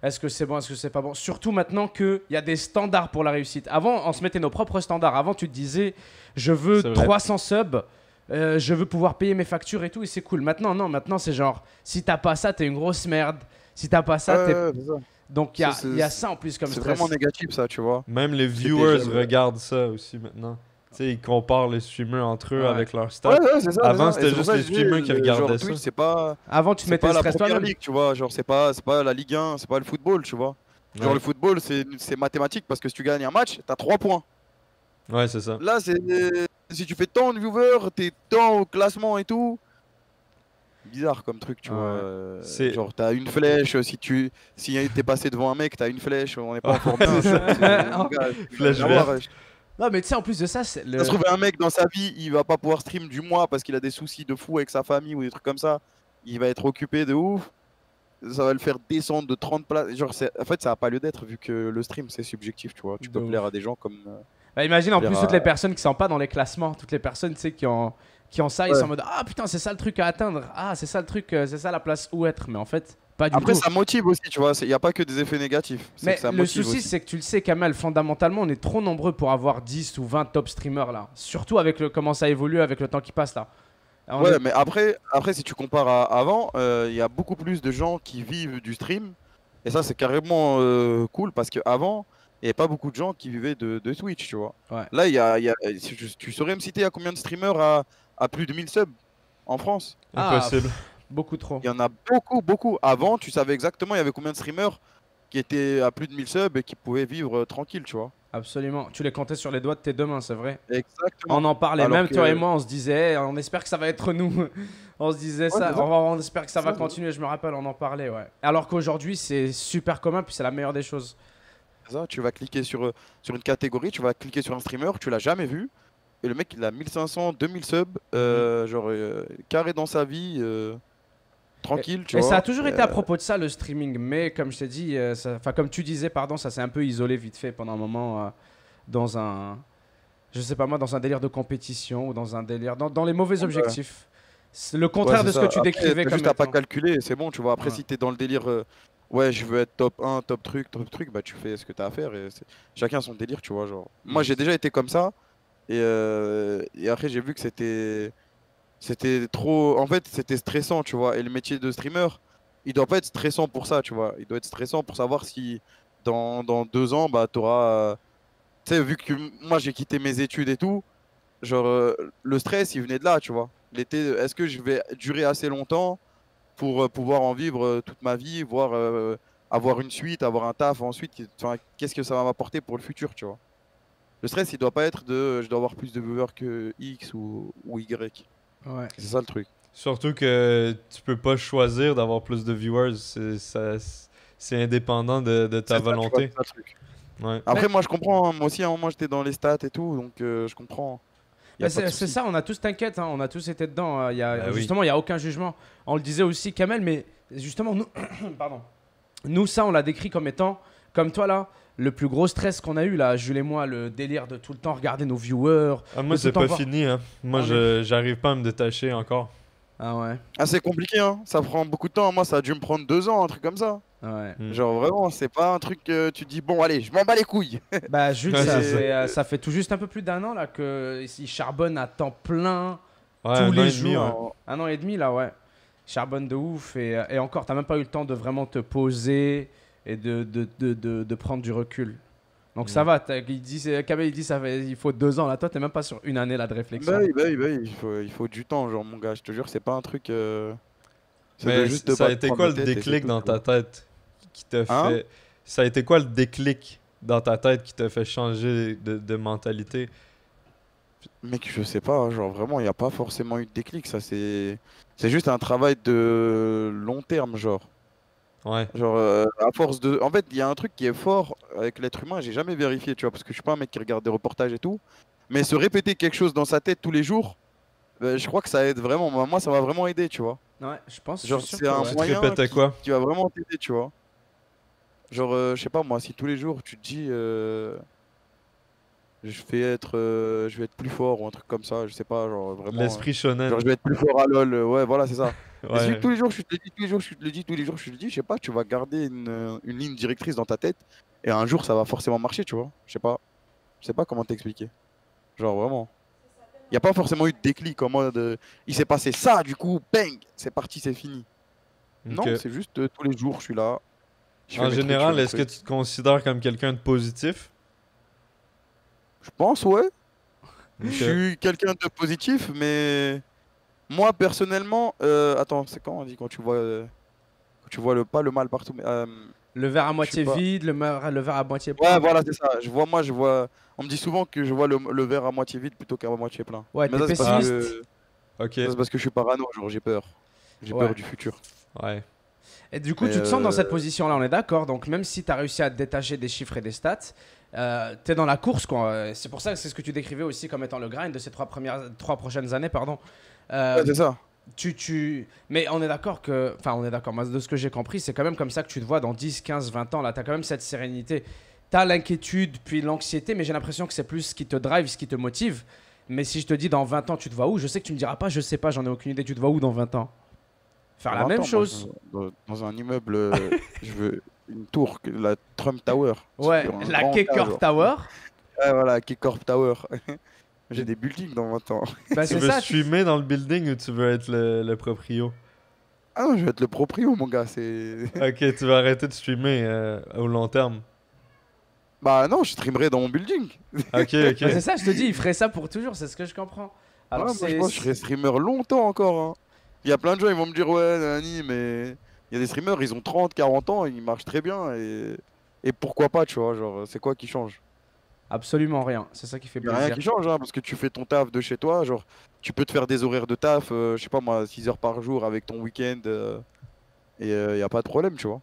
est-ce que c'est bon, est-ce que c'est pas bon. Surtout maintenant qu'il y a des standards pour la réussite. Avant, on se mettait nos propres standards. Avant, tu te disais, je veux C'est vrai. 300 subs, je veux pouvoir payer mes factures et tout, et c'est cool. Maintenant, non, maintenant, c'est genre, si t'as pas ça, t'es une grosse merde. Si t'as pas ça, t'es. Ouais, c'est ça. Donc, Ça, c'est- il y a ça en plus comme C'est stress. vraiment négatif, ça, tu vois. Même les C'est viewers déjà- regardent ça aussi maintenant. Tu sais, ils comparent les streamers entre eux Ouais. avec leurs stats. Ouais, c'est ça. Avant, c'est ça. Et c'était c'est pour juste ça que les je dis, streamers qui regardaient genre, ça. Twitch, c'est pas. Avant, tu te C'est mettais pas le la stress première toi-même. ligue, tu vois. Genre, c'est pas la Ligue 1, c'est pas le football, tu vois. Genre, Ouais. le football, c'est mathématique parce que si tu gagnes un match, t'as 3 points. Ouais, c'est ça. Là, si tu fais tant de viewers, t'es tant au classement et tout. Bizarre comme truc, tu Ouais. vois. C'est- Genre, t'as une flèche. Si t'es passé devant un mec, t'as une flèche. On n'est pas encore bien. C'est ça. Mon gars, Flèche tu vas voir, Non, mais tu sais, en plus de ça, c'est le. Ça se trouve, un mec dans sa vie, il va pas pouvoir stream du mois parce qu'il a des soucis de fou avec sa famille ou des trucs comme ça. Il va être occupé de ouf. Ça va le faire descendre de 30 places. Genre, en fait, ça a pas lieu d'être vu que le stream c'est subjectif, tu vois. Tu peux De plaire à des gens comme. Bah, imagine en plaire plus à- toutes les personnes qui sont pas dans les classements, toutes les personnes tu sais, qui ont ça, ils Ouais. sont en mode ah putain, c'est ça le truc à atteindre, ah c'est ça le truc, c'est ça la place où être. Mais en fait, pas du Après, tout. ça motive aussi, tu vois. Il n'y a pas que des effets négatifs. C'est Mais que ça le motive souci, aussi. c'est que tu le sais, Kamel, fondamentalement, on est trop nombreux pour avoir 10 ou 20 top streamers là. Surtout avec comment ça évolue avec le temps qui passe là. On Ouais, est- mais après, si tu compares à avant, il y a beaucoup plus de gens qui vivent du stream. Et ça, c'est carrément cool parce qu'avant, il n'y avait pas beaucoup de gens qui vivaient de Twitch, tu vois. Ouais. Là, tu saurais me citer à combien de streamers à plus de 1000 subs en France? Impossible. Beaucoup trop. Il y en a beaucoup, beaucoup. Avant, tu savais exactement il y avait combien de streamers qui étaient à plus de 1000 subs et qui pouvaient vivre tranquille, tu vois. Absolument. Tu les comptais sur les doigts de tes deux mains, c'est vrai. Exactement. On en parlait, Alors même que- toi et moi, on se disait, hey, on espère que ça va être nous. On se disait ça, c'est ça. on espère que ça va Ça, continuer, je me rappelle, on en parlait, ouais. Alors qu'aujourd'hui, c'est super commun, puis c'est la meilleure des choses. C'est ça, tu vas cliquer sur une catégorie, tu vas cliquer sur un streamer, tu l'as jamais vu, et le mec il a 1500, 2000 subs, genre carré dans sa vie, tranquille, tu Et ça a vois. toujours été à propos de ça, le streaming. Mais comme je t'ai dit, enfin comme tu disais, pardon, ça s'est un peu isolé vite fait pendant un moment dans un, je sais pas moi, dans un délire de compétition ou dans un délire, dans les mauvais Ouais, objectifs. C'est le ouais, contraire c'est de ce ça. que tu Après, décrivais t'as comme juste à pas étant. calculer, et c'est bon, tu vois. Après, Ouais. si t'es dans le délire, ouais, je veux être top 1, top truc, bah tu fais ce que t'as à faire, chacun son délire, tu vois. Genre, moi Mm. j'ai déjà été comme ça, et après j'ai vu que c'était trop. En fait, c'était stressant, tu vois. Et le métier de streamer, il doit pas être stressant pour ça, tu vois. Il doit être stressant pour savoir si dans 2 ans, bah, t'auras. Tu sais, vu que moi j'ai quitté mes études et tout, genre, le stress, il venait de là, tu vois. L'été, est-ce que je vais durer assez longtemps pour pouvoir en vivre toute ma vie, voire avoir une suite, avoir un taf ensuite, enfin, qu'est-ce que ça va m'apporter pour le futur, tu vois. Le stress, il doit pas être de je dois avoir plus de viewers que X ou Y. Ouais. C'est ça le truc. Surtout que tu peux pas choisir d'avoir plus de viewers, c'est indépendant de ta C'est ça, tu vois, volonté. c'est ça le truc. Ouais. Après, moi, je comprends, hein. Moi aussi, à un moment, j'étais dans les stats et tout, donc je comprends. Il n'y Bah, a pas de c'est souci. ça, on a tous, t'inquiète, hein, on a tous été dedans. Bah oui. Justement, il n'y a aucun jugement. On le disait aussi, Kamel, mais justement, nous, pardon. Nous, ça, on l'a décrit comme étant, comme toi là, le plus gros stress qu'on a eu là, Jules et moi, le délire de tout le temps regarder nos viewers. Ah, moi, de tout c'est le temps pas voir- fini, hein. Moi, Ah, mais- j'arrive pas à me détacher encore. Ah ouais, Ah, c'est compliqué, hein. Ça prend beaucoup de temps. Moi, ça a dû me prendre 2 ans, un truc comme ça. ouais. Hmm. Genre, vraiment, c'est pas un truc que tu dis, bon, allez, je m'en bats les couilles. Bah, Jules, Ouais, ça c'est ça. fait, ça fait tout juste un peu plus d'un an là qu'il charbonne à temps plein Ouais, tous un an les et demi, jours. ouais. Un an et demi là, ouais. Charbonne de ouf. Et encore, t'as même pas eu le temps de vraiment te poser et de prendre du recul. Donc ça Mm. va, Kamel il dit il faut 2 ans là, toi t'es même pas sur une année là de Bah réflexion. oui, bah oui, bah oui, il faut du temps, genre, mon gars, je te jure, c'est pas un truc. Ça doit Mais juste te ça a battre, été prendre quoi la le tête et c'est déclic tout, dans tu ta vois. tête qui t'a Hein? fait... Ça a été quoi le déclic dans ta tête qui t'a fait changer de mentalité? Mec, je sais pas, genre, vraiment, il n'y a pas forcément eu de déclic, ça, c'est juste un travail de long terme, genre. Ouais. Genre, à force de. En fait, il y a un truc qui est fort avec l'être humain, j'ai jamais vérifié, tu vois, parce que je suis pas un mec qui regarde des reportages et tout. Mais se répéter quelque chose dans sa tête tous les jours, je crois que ça aide vraiment. Moi, ça m'a vraiment aidé, tu vois. Ouais, je Genre, suis sûr c'est que un ouais. Tu te moyen répétais quoi? qui va vraiment t'aider, tu vois. Genre, je sais pas, moi, si tous les jours tu te dis, je vais être plus fort ou un truc comme ça, je sais pas, genre, vraiment. L'esprit Genre, shonen. je vais être plus fort à LoL, ouais, voilà, c'est ça. Et si Ouais. tous les jours, je te le dis, tous les jours, je te le dis, tous les jours, je te le dis, je sais pas, tu vas garder une ligne directrice dans ta tête, et un jour, ça va forcément marcher, tu vois. Je sais pas comment t'expliquer. Genre, vraiment. Il n'y a pas forcément eu de déclic en mode, il s'est passé ça, du coup, bang, c'est parti, c'est fini. Ok. Non, c'est juste tous les jours, je suis là. Je fais En mes trucs, je fais général, mes est-ce que trucs. tu te considères comme quelqu'un de positif? Je pense, ouais. Je Ok. suis quelqu'un de positif, mais moi, personnellement, attends, c'est quand on dit quand tu vois pas le mal partout, mais Le verre à je suis moitié pas. vide, le verre à moitié Ouais, plein. voilà, c'est ça. Je vois. On me dit souvent que je vois le verre à moitié vide plutôt qu'à moitié plein. Ouais, Mais t'es ça, c'est parce Ah, pessimiste. que ok. ça, c'est parce que je suis parano, genre j'ai peur. J'ai Ouais. peur du futur. Ouais. Et du coup, Mais tu te sens dans cette position-là, on est d'accord. Donc, même si tu as réussi à te détacher des chiffres et des stats, tu es dans la course, quoi. C'est pour ça que c'est ce que tu décrivais aussi comme étant le grind de ces 3 prochaines années, pardon. ouais, Euh, c'est ça. Mais on est d'accord que. Enfin, on est d'accord. Moi, de ce que j'ai compris, c'est quand même comme ça que tu te vois dans 10, 15, 20 ans. Là, tu as quand même cette sérénité. Tu as l'inquiétude, puis l'anxiété, mais j'ai l'impression que c'est plus ce qui te drive, ce qui te motive. Mais si je te dis dans 20 ans, tu te vois où? Je sais que tu me diras pas, je sais pas, j'en ai aucune idée. Tu te vois où dans 20 ans? Faire la 20 même ans, moi, chose. dans un immeuble, je veux une tour, la Trump Tower. Ouais, Sur un la grand K tas, Corp genre. Tower. Ouais, voilà, K-Corp Tower. J'ai des buildings dans 20 ans. Bah, Tu c'est veux ça. streamer dans le building ou tu veux être le proprio? Ah non, je vais être le proprio, mon gars. C'est. Ok, tu vas arrêter de streamer au long terme. Bah non, je streamerai dans mon building. Ok, Bah, c'est ok. ça, je te dis, il ferait ça pour toujours, c'est ce que je comprends. Ouais, Alors, moi, je c'est. pense que je serai streamer longtemps encore, hein. Il y a plein de gens, ils vont me dire, ouais, Nani, mais il y a des streamers, ils ont 30, 40 ans, ils marchent très bien. Et pourquoi pas, tu vois, genre, c'est quoi qui change? Absolument rien, c'est ça qui fait Il n'y a rien plaisir. qui change, hein, parce que tu fais ton taf de chez toi, genre, tu peux te faire des horaires de taf, je sais pas moi, 6 heures par jour avec ton week-end, et il n'y a pas de problème, tu vois.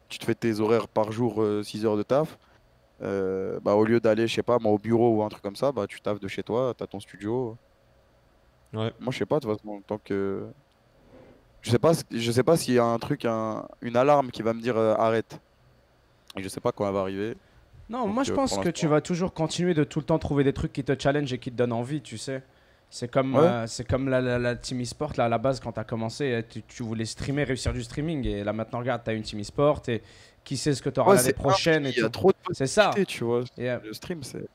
Tu te fais tes horaires par jour, 6 heures de taf, Bah, au lieu d'aller, je sais pas, moi, au bureau ou un truc comme ça, bah, tu taffes de chez toi, t'as ton studio. Ouais. Moi, je sais pas, de toute façon, tant que. Je sais pas s'il y a un truc, une alarme qui va me dire arrête. Et je sais pas quand elle va arriver. Non, Donc, moi je pense pour que tu l'instant. vas toujours continuer de tout le temps trouver des trucs qui te challenge et qui te donnent envie, tu sais. Ouais, C'est comme la team e-sport, là, à la base, quand tu as commencé, tu voulais streamer, réussir du streaming. Et là, maintenant, regarde, tu as une team e-sport et qui sait ce que tu auras ouais, l'année c'est prochaine et il y a tout. trop de C'est ça. possibilités, tu vois. Et, Le stream, c'est.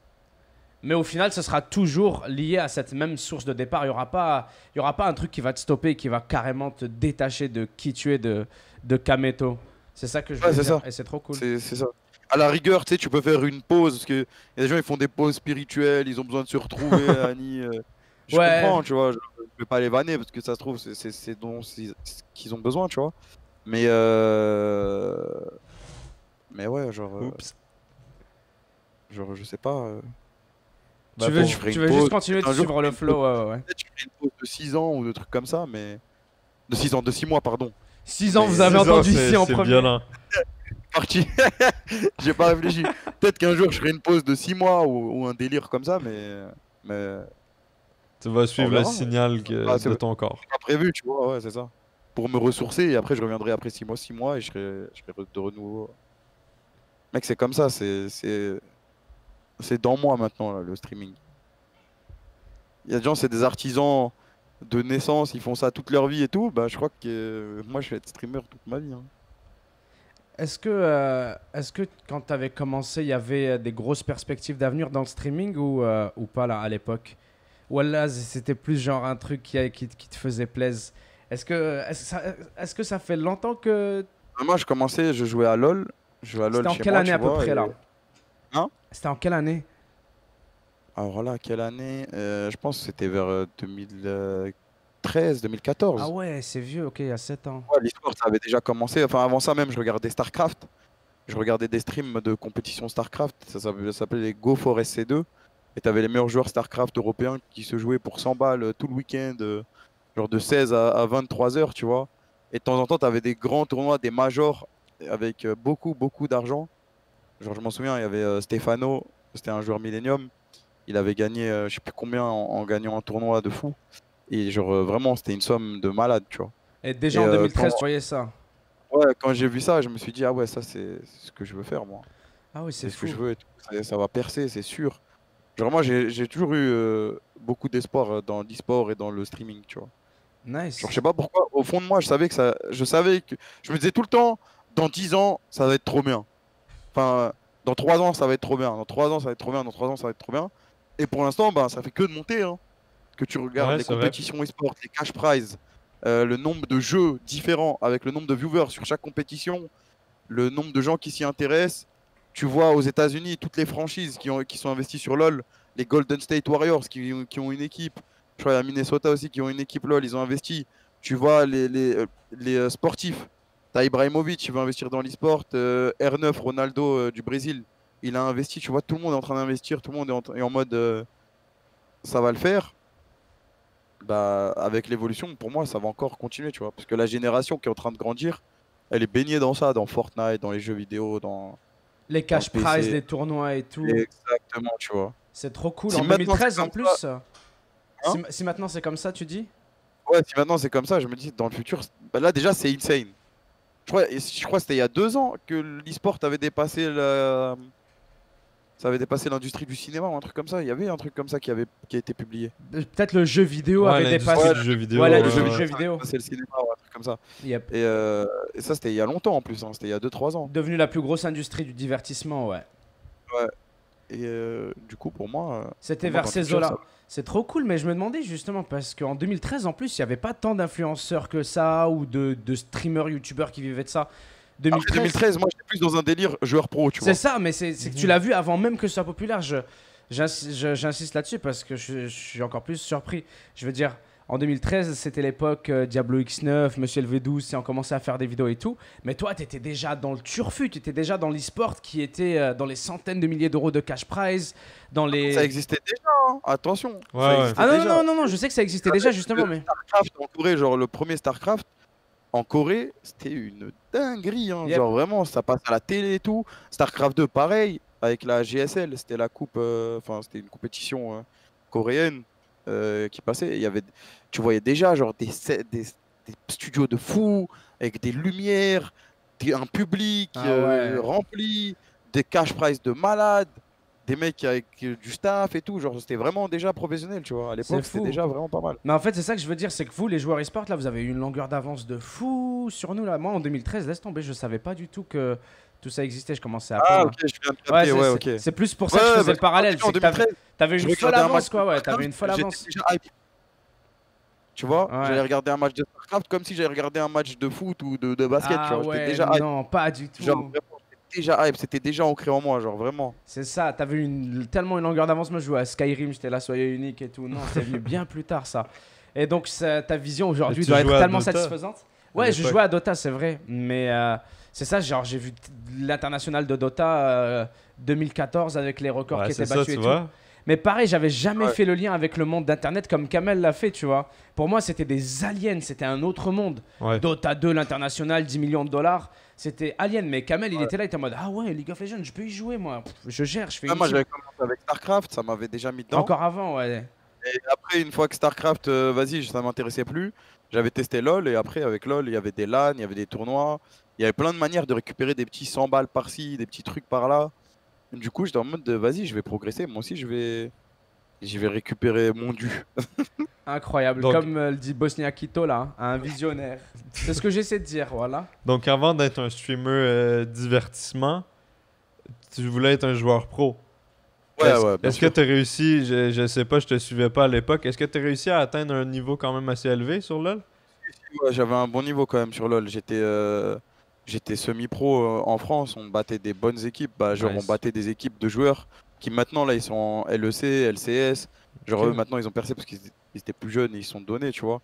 mais au final, ce sera toujours lié à cette même source de départ. Il y aura pas un truc qui va te stopper et qui va carrément te détacher de qui tu es de Kameto. C'est ça que je Ouais, veux c'est dire. ça. Et c'est trop cool. C'est ça. À la rigueur, tu sais, tu peux faire une pause parce que y a des gens ils font des pauses spirituelles, ils ont besoin de se retrouver, Annie. Je Ouais, comprends, tu vois. Je vais pas les vanner parce que ça se trouve, c'est ce qu'ils ont besoin, tu vois. Mais, mais ouais, Oups. genre je sais pas. Bah, Peut-être je ferai tu une veux juste pause. continuer de Un jour, suivre le je ferai une flow. pause. Ouais, ouais, ouais. Peut-être je ferai une pause de 6 ans ou de trucs comme ça, mais. De 6 ans, de 6 mois, pardon. 6 ans, Mais vous avez 6 ans, entendu ici en c'est premier. violent. Parti. J'ai pas réfléchi. Peut-être qu'un jour je ferai une pause de 6 mois ou un délire comme ça, mais Tu vas on suivre le verra. signal Ah, c'est de ton corps. pas prévu, tu vois, ouais, c'est ça. Pour me ressourcer et après je reviendrai après 6 mois et je serai de renouveau. Mec, c'est comme ça, c'est dans moi maintenant là, le streaming. Il y a des gens, c'est des artisans de naissance, ils font ça toute leur vie et tout. Bah, je crois que moi je vais être streamer toute ma vie, hein. Est-ce que quand tu avais commencé, il y avait des grosses perspectives d'avenir dans le streaming ou pas là à l'époque? Ou là, c'était plus genre un truc qui te faisait plaisir? Est-ce que ça fait longtemps que... Moi, je commençais, je jouais à LoL. Je jouais à C'était LoL en chez quelle moi, année tu à peu vois. près là? Hein. C'était en quelle année? Alors là, quelle année? Je pense que c'était vers 2013, 2014. Ah ouais, c'est vieux, ok, il y a 7 ans. Ouais, l'histoire, ça avait déjà commencé. Enfin, avant ça même, je regardais StarCraft. Je regardais des streams de compétition StarCraft. Ça s'appelait les Go for SC2. Et t'avais les meilleurs joueurs StarCraft européens qui se jouaient pour 100 balles tout le week-end, genre de 16 à 23 heures, tu vois. Et de temps en temps, t'avais des grands tournois, des majors, avec beaucoup, beaucoup d'argent. Genre, je m'en souviens, il y avait Stefano, c'était un joueur Millennium. Il avait gagné, je sais plus combien, en gagnant un tournoi de fou. Et genre, vraiment, c'était une somme de malade, tu vois. Et déjà Et en 2013, tu voyais ça? ouais, quand j'ai vu ça, je me suis dit, ah ouais, ça, c'est ce que je veux faire, moi. Ah oui, c'est C'est ce que fou. je veux et tout. Ça va percer, c'est sûr. Genre, moi, j'ai toujours eu beaucoup d'espoir dans l'e-sport et dans le streaming, tu vois. Genre, Nice. je sais pas pourquoi, au fond de moi, je me disais tout le temps, dans 10 ans, ça va être trop bien. Enfin, dans 3 ans, ça va être trop bien. Dans 3 ans, ça va être trop bien. Dans 3 ans, ça va être trop bien. Et pour l'instant, bah, ça fait que de monter, hein. Que tu regardes Ouais, les c'est vrai. compétitions e-sport, les cash prizes, le nombre de jeux différents avec le nombre de viewers sur chaque compétition, le nombre de gens qui s'y intéressent. Tu vois aux États-Unis toutes les franchises qui sont investies sur LoL, les Golden State Warriors qui ont une équipe. Je crois à Minnesota aussi qui ont une équipe LoL, ils ont investi. Tu vois les sportifs. T'as Ibrahimovic, il veut investir dans l'e-sport. R9, Ronaldo du Brésil, il a investi. Tu vois, tout le monde est en train d'investir, tout le monde est en mode ça va le faire. Bah, avec l'évolution, pour moi, ça va encore continuer, tu vois. Parce que la génération qui est en train de grandir, elle est baignée dans ça, dans Fortnite, dans les jeux vidéo, Les dans le cash prizes, PC. les tournois et tout. Exactement, tu vois. C'est trop cool. Si En maintenant c'est 2013 en comme plus. ça, hein. Si maintenant c'est comme ça, tu dis? Ouais, si maintenant c'est comme ça, je me dis, dans le futur, bah là déjà, c'est insane. Je crois que c'était il y a 2 ans que l'e-sport avait dépassé ça avait dépassé l'industrie du cinéma ou un truc comme ça. Il y avait un truc comme ça qui a été publié. Peut-être le jeu vidéo Ouais, avait l'industrie dépassé. du jeu vidéo. Voilà, ouais, le jeu ouais. vidéo. C'est le cinéma ou un truc comme ça. Yep. Et ça, c'était il y a longtemps en plus, hein. C'était il y a 2-3 ans. Devenu la plus grosse industrie du divertissement, ouais. Ouais. Et du coup, pour moi. C'était pour moi, vers dans le ces futur, eaux-là. ça- C'est trop cool, mais je me demandais justement, parce qu'en 2013, en plus, il n'y avait pas tant d'influenceurs que ça, ou de streamers, youtubeurs qui vivaient de ça. Après 2013, 2013, moi, j'étais plus dans un délire joueur pro, tu c'est vois. ça, mais c'est que tu l'as vu avant même que ce soit populaire. J'insiste là-dessus parce que je suis encore plus surpris. Je veux dire, en 2013, c'était l'époque Diablo X9, Monsieur LV12, on commençait à faire des vidéos et tout. Mais toi, tu étais déjà dans le turfu, tu étais déjà dans l'e-sport qui était dans les centaines de milliers d'euros de cash prize, dans les... Ça existait déjà, hein. Attention. Ouais, Ça ouais. existait Ah non, déjà. non, non, non, je sais que ça existait déjà justement, mais... StarCraft en Corée, genre le premier StarCraft en Corée, c'était une dinguerie, hein. Yep. Genre vraiment, ça passe à la télé et tout. StarCraft 2, pareil. avec la GSL. C'était la coupe, enfin, c'était une compétition coréenne qui passait. Et il y avait, tu voyais déjà genre des studios de fous, avec des lumières, un public Ah ouais. rempli, des cash prize de malades, des mecs avec du staff et tout. Genre, c'était vraiment déjà professionnel, tu vois. À C'est l'époque, c'était fou. déjà vraiment pas mal. Mais en fait, c'est ça que je veux dire, c'est que vous, les joueurs e-sport, là, vous avez eu une longueur d'avance de fou sur nous, là. Moi, en 2013, laisse tomber, je savais pas du tout que tout ça existait, je commençais à Ah, peine, ok, hein. je viens de Ouais, capter, ouais, ok. c'est plus pour Ouais, ça que je ouais, faisais parce le que moi, parallèle, tu vois, en c'est que t'avais 2013, avais je une folle regardais un match avance, de quoi, ouais, t'avais StarCraft, une folle j'étais avance. déjà hype. Tu vois, Ouais. j'allais regarder un match de StarCraft comme si j'allais regarder un match de foot ou de basket, tu Ah vois. J'étais ouais, déjà hype. non, pas du Genre, tout. vraiment, j'étais déjà hype, c'était déjà ancré en moi, genre vraiment. C'est ça, t'avais tellement une longueur d'avance. Moi, je jouais à Skyrim, j'étais là, soyez unique et tout. Non, c'est venu bien plus tard, ça. Et donc, ta vision Et aujourd'hui tu doit être jouais à tellement Dota satisfaisante. à Ouais, je l'époque? jouais à Dota, c'est vrai. Mais c'est ça, genre, j'ai vu l'international de Dota 2014 avec les records Ouais, qui étaient c'est ça, battus tu et tout. vois. Mais pareil, j'avais jamais Ouais. fait le lien avec le monde d'Internet comme Kamel l'a fait, tu vois. Pour moi, c'était des aliens, c'était un autre monde. Ouais. Dota 2, l'international, 10 millions de dollars, c'était alien. Mais Kamel, il était là, il était en mode, ah ouais, League of Legends, je peux y jouer, moi. Pff, je gère, je fais Ah, une moi, team. j'avais commencé avec StarCraft, ça m'avait déjà mis dedans. Encore avant, ouais. Et après, une fois que StarCraft, vas-y, ça m'intéressait plus, j'avais testé LoL. Et après, avec LoL, il y avait des LAN, il y avait des tournois. Il y avait plein de manières de récupérer des petits 100 balles par-ci, des petits trucs par-là. Du coup, j'étais en mode de, vas-y, je vais progresser. Moi aussi, je vais récupérer mon dû. Incroyable. Donc, Comme le dit Bosnia Kito, là, hein, un visionnaire. C'est ce que j'essaie de dire, voilà. donc avant d'être un streamer divertissement, tu voulais être un joueur pro. Ouais, Est-ce ouais, bien est-ce que sûr. tu as réussi, je sais pas, je te suivais pas à l'époque, est-ce que tu as réussi à atteindre un niveau quand même assez élevé sur LoL? Ouais, j'avais un bon niveau quand même sur LoL. J'étais semi-pro en France. On battait des bonnes équipes. Bah, genre, on Nice. battait des équipes de joueurs qui maintenant, là, ils sont en LEC, LCS. Genre, eux, Ok. maintenant, ils ont percé parce qu'ils étaient plus jeunes et ils se sont donnés, tu vois.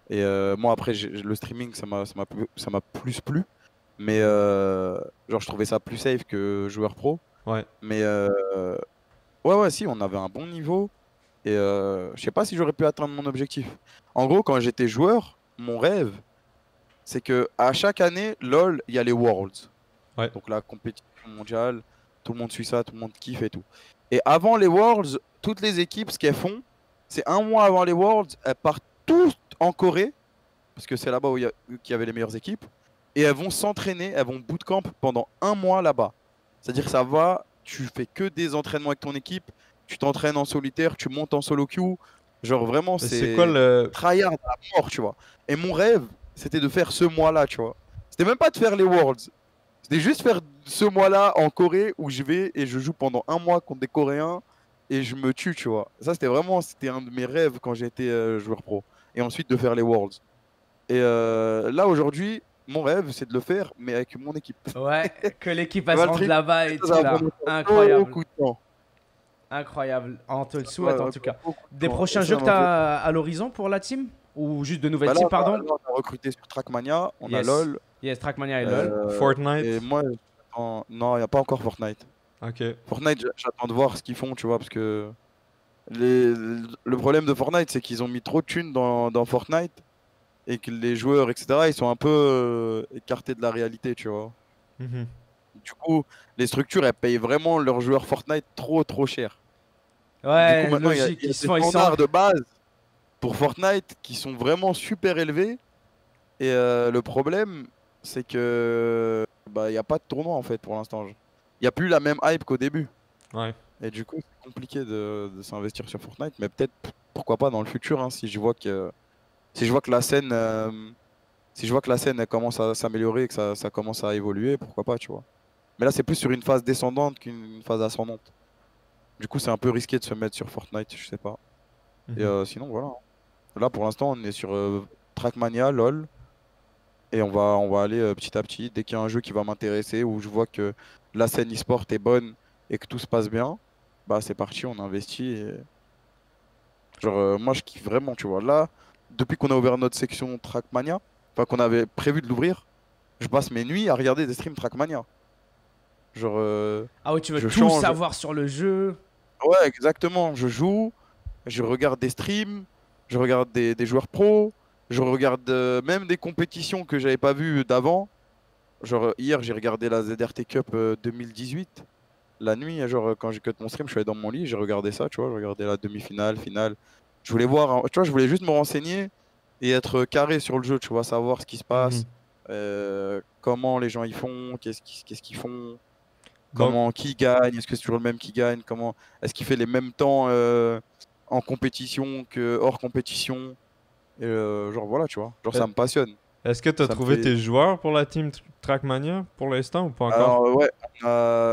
Et moi, après, le streaming, ça m'a plus plu. Mais genre, je trouvais ça plus safe que joueur pro. Ouais. Mais ouais, ouais, si, on avait un bon niveau. Et je sais pas si j'aurais pu atteindre mon objectif. En gros, quand j'étais joueur, mon rêve, c'est que à chaque année, LoL, il y a les Worlds. Ouais. Donc la compétition mondiale, tout le monde suit ça, tout le monde kiffe et tout. Et avant les Worlds, toutes les équipes, ce qu'elles font, c'est un mois avant les Worlds, elles partent toutes en Corée, parce que c'est là-bas où qu'il y avait les meilleures équipes, et elles vont s'entraîner, elles vont bootcamp pendant un mois là-bas. C'est-à-dire ça va, tu fais que des entraînements avec ton équipe, tu t'entraînes en solitaire, tu montes en solo queue, genre vraiment Et c'est quoi c'est le. tryhard à mort, tu vois. Et mon rêve, c'était de faire ce mois-là, tu vois. C'était même pas de faire les Worlds, c'était juste faire ce mois-là en Corée où je vais et je joue pendant un mois contre des Coréens et je me tue, tu vois. Ça, c'était un de mes rêves quand j'étais joueur pro. Et ensuite de faire les Worlds. Et là, aujourd'hui, mon rêve, c'est de le faire, mais avec mon équipe. Ouais, que l'équipe Tu elle se vois le rende truc? là-bas et Ça tout va là. prendre Incroyable. beaucoup de temps. Incroyable. On te le Ça souhaite va en tout cas. prendre beaucoup de Des temps. prochains Et jeux ça que tu m'a fait. as à l'horizon pour la team? Ou juste de nouvelles Bah là, teams, pardon? là, on a recruté sur Trackmania, on a Yes. LoL. Yes, Trackmania et LoL. Et Fortnite? moi, non, il n'y a pas encore Fortnite. Ok. Fortnite, j'attends de voir ce qu'ils font, tu vois, parce que les- le problème de Fortnite, c'est qu'ils ont mis trop de thunes dans Fortnite et que les joueurs, etc., ils sont un peu écartés de la réalité, tu vois. Mhm. Du coup, les structures, elles payent vraiment leurs joueurs Fortnite trop, trop cher. Du coup, Ouais, maintenant, logique. il y a des Ils sont... standards de base pour Fortnite qui sont vraiment super élevés. Et le problème, c'est que bah, il n'y a pas de tournoi, en fait, pour l'instant. Il n'y a plus la même hype qu'au début. Ouais. Et du coup, c'est compliqué de s'investir sur Fortnite, mais peut-être, pourquoi pas dans le futur, hein, si je vois que la scène, elle commence à s'améliorer et que ça commence à évoluer, pourquoi pas, tu vois. Mais là, c'est plus sur une phase descendante qu'une phase ascendante. Du coup, c'est un peu risqué de se mettre sur Fortnite, je sais pas. Et Mhm. sinon, voilà. Là, pour l'instant, on est sur Trackmania, LoL, et on va aller petit à petit. Dès qu'il y a un jeu qui va m'intéresser, où je vois que la scène e-sport est bonne et que tout se passe bien, bah c'est parti, on investit. Genre, moi, je kiffe vraiment, tu vois. Là, depuis qu'on a ouvert notre section Trackmania, enfin qu'on avait prévu de l'ouvrir, je passe mes nuits à regarder des streams Trackmania. Genre, Ah ouais, tu veux je tout change. savoir sur le jeu. Ouais, exactement. Je joue, je regarde des streams, je regarde des joueurs pros, je regarde même des compétitions que j'avais pas vues d'avant. Genre, hier, j'ai regardé la ZRT Cup 2018. la nuit, genre quand j'ai cut mon stream, je suis allé dans mon lit, j'ai regardé ça, tu vois, je regardais la demi-finale, finale. Je voulais voir, tu vois, je voulais juste me renseigner et être carré sur le jeu, tu vois, savoir ce qui se passe, Mhm. comment les gens y font, qu'est-ce qu'ils font, Donc, comment qui gagne, est-ce que c'est toujours le même qui gagne, comment est-ce qu'il fait les mêmes temps en compétition que hors compétition. Et, genre voilà, tu vois, genre euh, ça me passionne. est-ce que tu as Ça me trouvé fait. tes joueurs pour la team Trackmania pour l'instant ou pas encore? Alors ouais,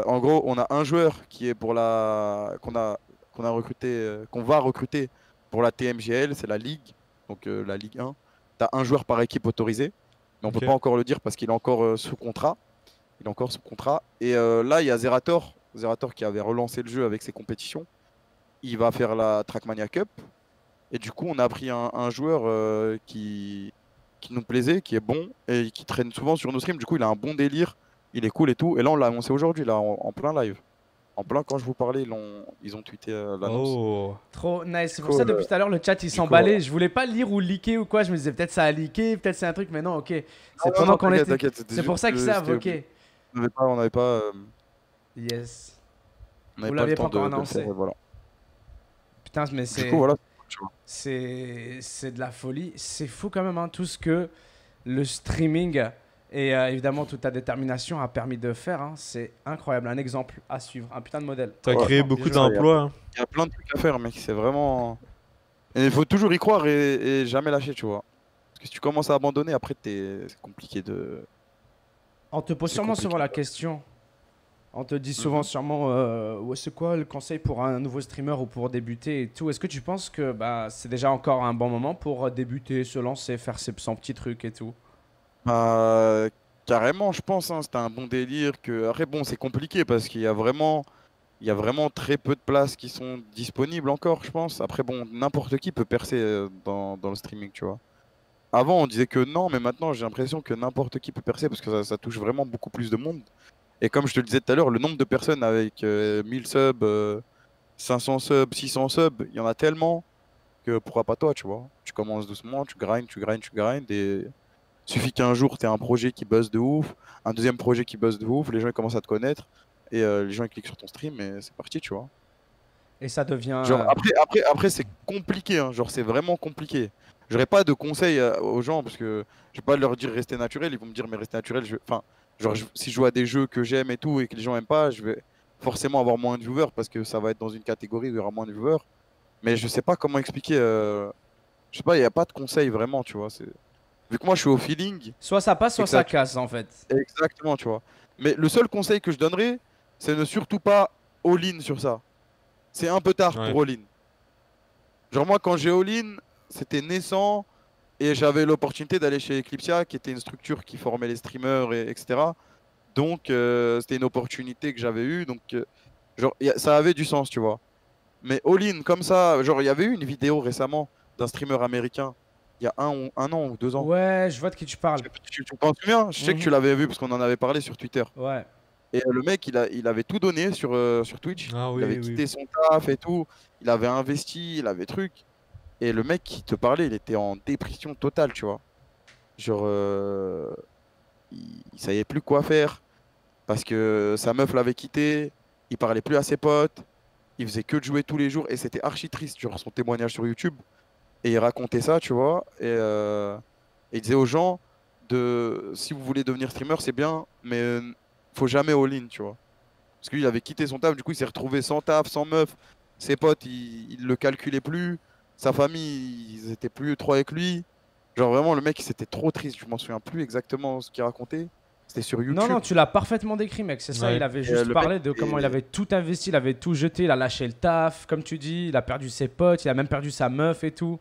en gros, on a un joueur qui est pour la qu'on a recruté, qu'on va recruter pour la TMGL, c'est la Ligue, donc la Ligue 1. Tu as un joueur par équipe autorisé, mais on peut Ok. pas encore le dire parce qu'il est encore sous contrat. Il est encore sous contrat. Et là, il y a Zerator, Zerator qui avait relancé le jeu avec ses compétitions. Il va faire la Trackmania Cup. Et du coup, on a pris un joueur qui nous plaisait, qui est bon et qui traîne souvent sur nos streams. Du coup, il a un bon délire, il est cool et tout. Et là, on l'a annoncé aujourd'hui, là, en plein live. En plein, quand je vous parlais, ils ont tweeté l'annonce. Oh. Trop nice. C'est Du pour coup, ça, depuis tout à l'heure, le chat il du coup, voilà. s'emballait. Je voulais pas lire ou leaker ou quoi. Je me disais peut-être ça a leaké, peut-être c'est un truc, mais non, ok. C'est Non, non, pendant non, qu'on t'inquiète, était. t'inquiète. C'était C'est juste pour ça qu'ils que savent, ok. on n'avait pas, Yes. on Vous n'avait pas le l'aviez pas temps encore de le faire. annoncé. Et voilà. Putain, mais Du coup, voilà. Tu vois. c'est de la folie. C'est fou quand même, hein, tout ce que le streaming et évidemment toute ta détermination a permis de faire, hein. C'est incroyable. Un exemple à suivre. Un putain de modèle. T'as Ouais. créé Franchement, bien beaucoup joué. d'emplois, hein. Il y a plein de trucs à faire, mec. C'est vraiment. Et il faut toujours y croire et jamais lâcher, tu vois. Parce que si tu commences à abandonner, après, c'est compliqué de. On te pose C'est sûrement souvent compliqué. la question. On te dit souvent Mhm. sûrement, ouais, c'est quoi le conseil pour un nouveau streamer ou pour débuter et tout. Est-ce que tu penses que bah, c'est déjà encore un bon moment pour débuter, se lancer, faire son petit truc et tout? Bah, carrément, je pense, hein, c'était un bon délire. Après, bon, c'est compliqué parce il y a vraiment très peu de places qui sont disponibles encore, je pense. Après, bon, n'importe qui peut percer dans le streaming, tu vois. Avant, on disait que non, mais maintenant, j'ai l'impression que n'importe qui peut percer parce que ça touche vraiment beaucoup plus de monde. Et comme je te le disais tout à l'heure, le nombre de personnes avec 1000 subs, 500 subs, 600 subs, il y en a tellement que pourquoi pas toi, tu vois. Tu commences doucement, tu grindes, tu grindes, tu grindes et suffit qu'un jour tu aies un projet qui buzz de ouf, un deuxième projet qui buzz de ouf, les gens ils commencent à te connaître et les gens ils cliquent sur ton stream et c'est parti, tu vois. Et ça devient. Genre après c'est compliqué, hein, genre c'est vraiment compliqué. J'aurais pas de conseils aux gens parce que je vais pas leur dire rester naturel, ils vont me dire mais rester naturel, enfin, genre si je joue à des jeux que j'aime et tout et que les gens aiment pas, je vais forcément avoir moins de viewers parce que ça va être dans une catégorie où il y aura moins de viewers. Mais je sais pas comment expliquer. Je sais pas, il n'y a pas de conseil vraiment, tu vois. Vu que moi je suis au feeling Soit ça passe, et soit que ça. ça casse en fait. Exactement, tu vois. Mais le seul conseil que je donnerais, c'est ne surtout pas all-in sur ça. C'est un peu tard Ouais. pour all-in. Genre moi quand j'ai all-in, c'était naissant et j'avais l'opportunité d'aller chez Eclipsia, qui était une structure qui formait les streamers, etc. Donc c'était une opportunité que j'avais eue. Donc genre, ça avait du sens, tu vois. Mais all-in comme ça, genre il y avait eu une vidéo récemment d'un streamer américain, il y a un an ou 2 ans. Ouais, je vois de qui tu parles. Tu t'en souviens? Je sais que tu Mhm. l'avais vu parce qu'on en avait parlé sur Twitter. Ouais. Et le mec, il avait tout donné sur Twitch. Ah Il avait oui, oui. quitté son taf et tout. Il avait investi, il avait truc. Et le mec qui te parlait, il était en dépression totale, tu vois. Genre, il savait plus quoi faire parce que sa meuf l'avait quitté. Il parlait plus à ses potes. Il faisait que de jouer tous les jours et c'était archi triste, genre son témoignage sur YouTube. Et il racontait ça, tu vois. Et il disait aux gens si vous voulez devenir streamer, c'est bien, mais faut jamais all-in, tu vois. Parce qu'il avait quitté son taf, du coup, il s'est retrouvé sans taf, sans meuf. Ses potes, ils le calculaient plus. Sa famille, ils étaient plus trop avec lui. Genre vraiment, le mec, c'était trop triste. Je m'en souviens plus exactement ce qu'il racontait. C'était sur Non, non, YouTube. tu l'as parfaitement décrit, mec. C'est ça, Ouais. il avait Et, juste le mec, parlé de comment il avait tout investi, il avait tout jeté, il a lâché le taf, comme tu dis, il a perdu ses potes, il a même perdu sa meuf et tout.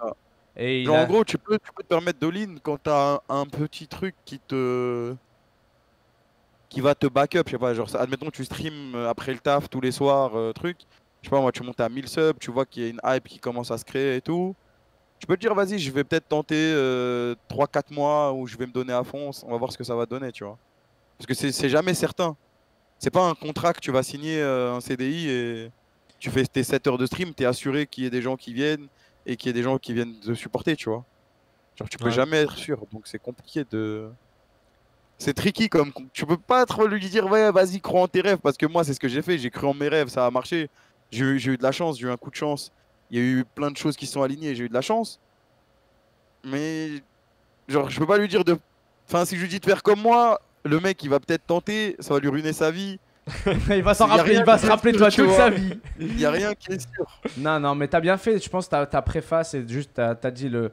Ah. Et il genre, en a. gros, tu peux te permettre d'all-in quand t'as un petit truc qui va te backup, je sais pas, genre, admettons tu stream après le taf tous les soirs, truc, je sais pas moi, tu montes à 1000 subs, tu vois qu'il y a une hype qui commence à se créer et tout, tu peux te dire vas-y, je vais peut-être tenter 3-4 mois où je vais me donner à fond, on va voir ce que ça va donner, tu vois. Parce que c'est jamais certain. C'est pas un contrat que tu vas signer un CDI et tu fais tes 7 heures de stream, tu es assuré qu'il y ait des gens qui viennent et qu'il y ait des gens qui viennent te supporter, tu vois. Genre tu peux Ouais. jamais être sûr, donc c'est compliqué c'est tricky comme tu peux pas trop lui dire ouais vas-y crois en tes rêves parce que moi c'est ce que j'ai fait, j'ai cru en mes rêves, ça a marché. J'ai eu de la chance, j'ai eu un coup de chance. Il y a eu plein de choses qui se sont alignées, j'ai eu de la chance. Mais genre je peux pas lui dire de enfin si je lui dis de faire comme moi, le mec il va peut-être tenter, ça va lui ruiner sa vie. Il va s'en Y a rappeler, rien il va qui se est rappeler de sûr, toi tu toute vois. sa vie. Il y a rien qui est sûr. Non, mais t'as bien fait. Je pense que ta préface et juste t'as dit le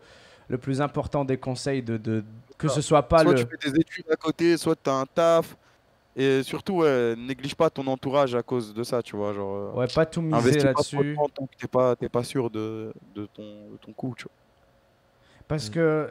plus important des conseils que ce soit pas Soit le. tu fais des études à côté, soit tu as un taf. Et surtout, ouais, néglige pas ton entourage à cause de ça, tu vois. Genre, Ouais, pas tout miser investis pas trop de là-dessus. temps tant que t'es pas sûr de ton coup, tu vois. Parce que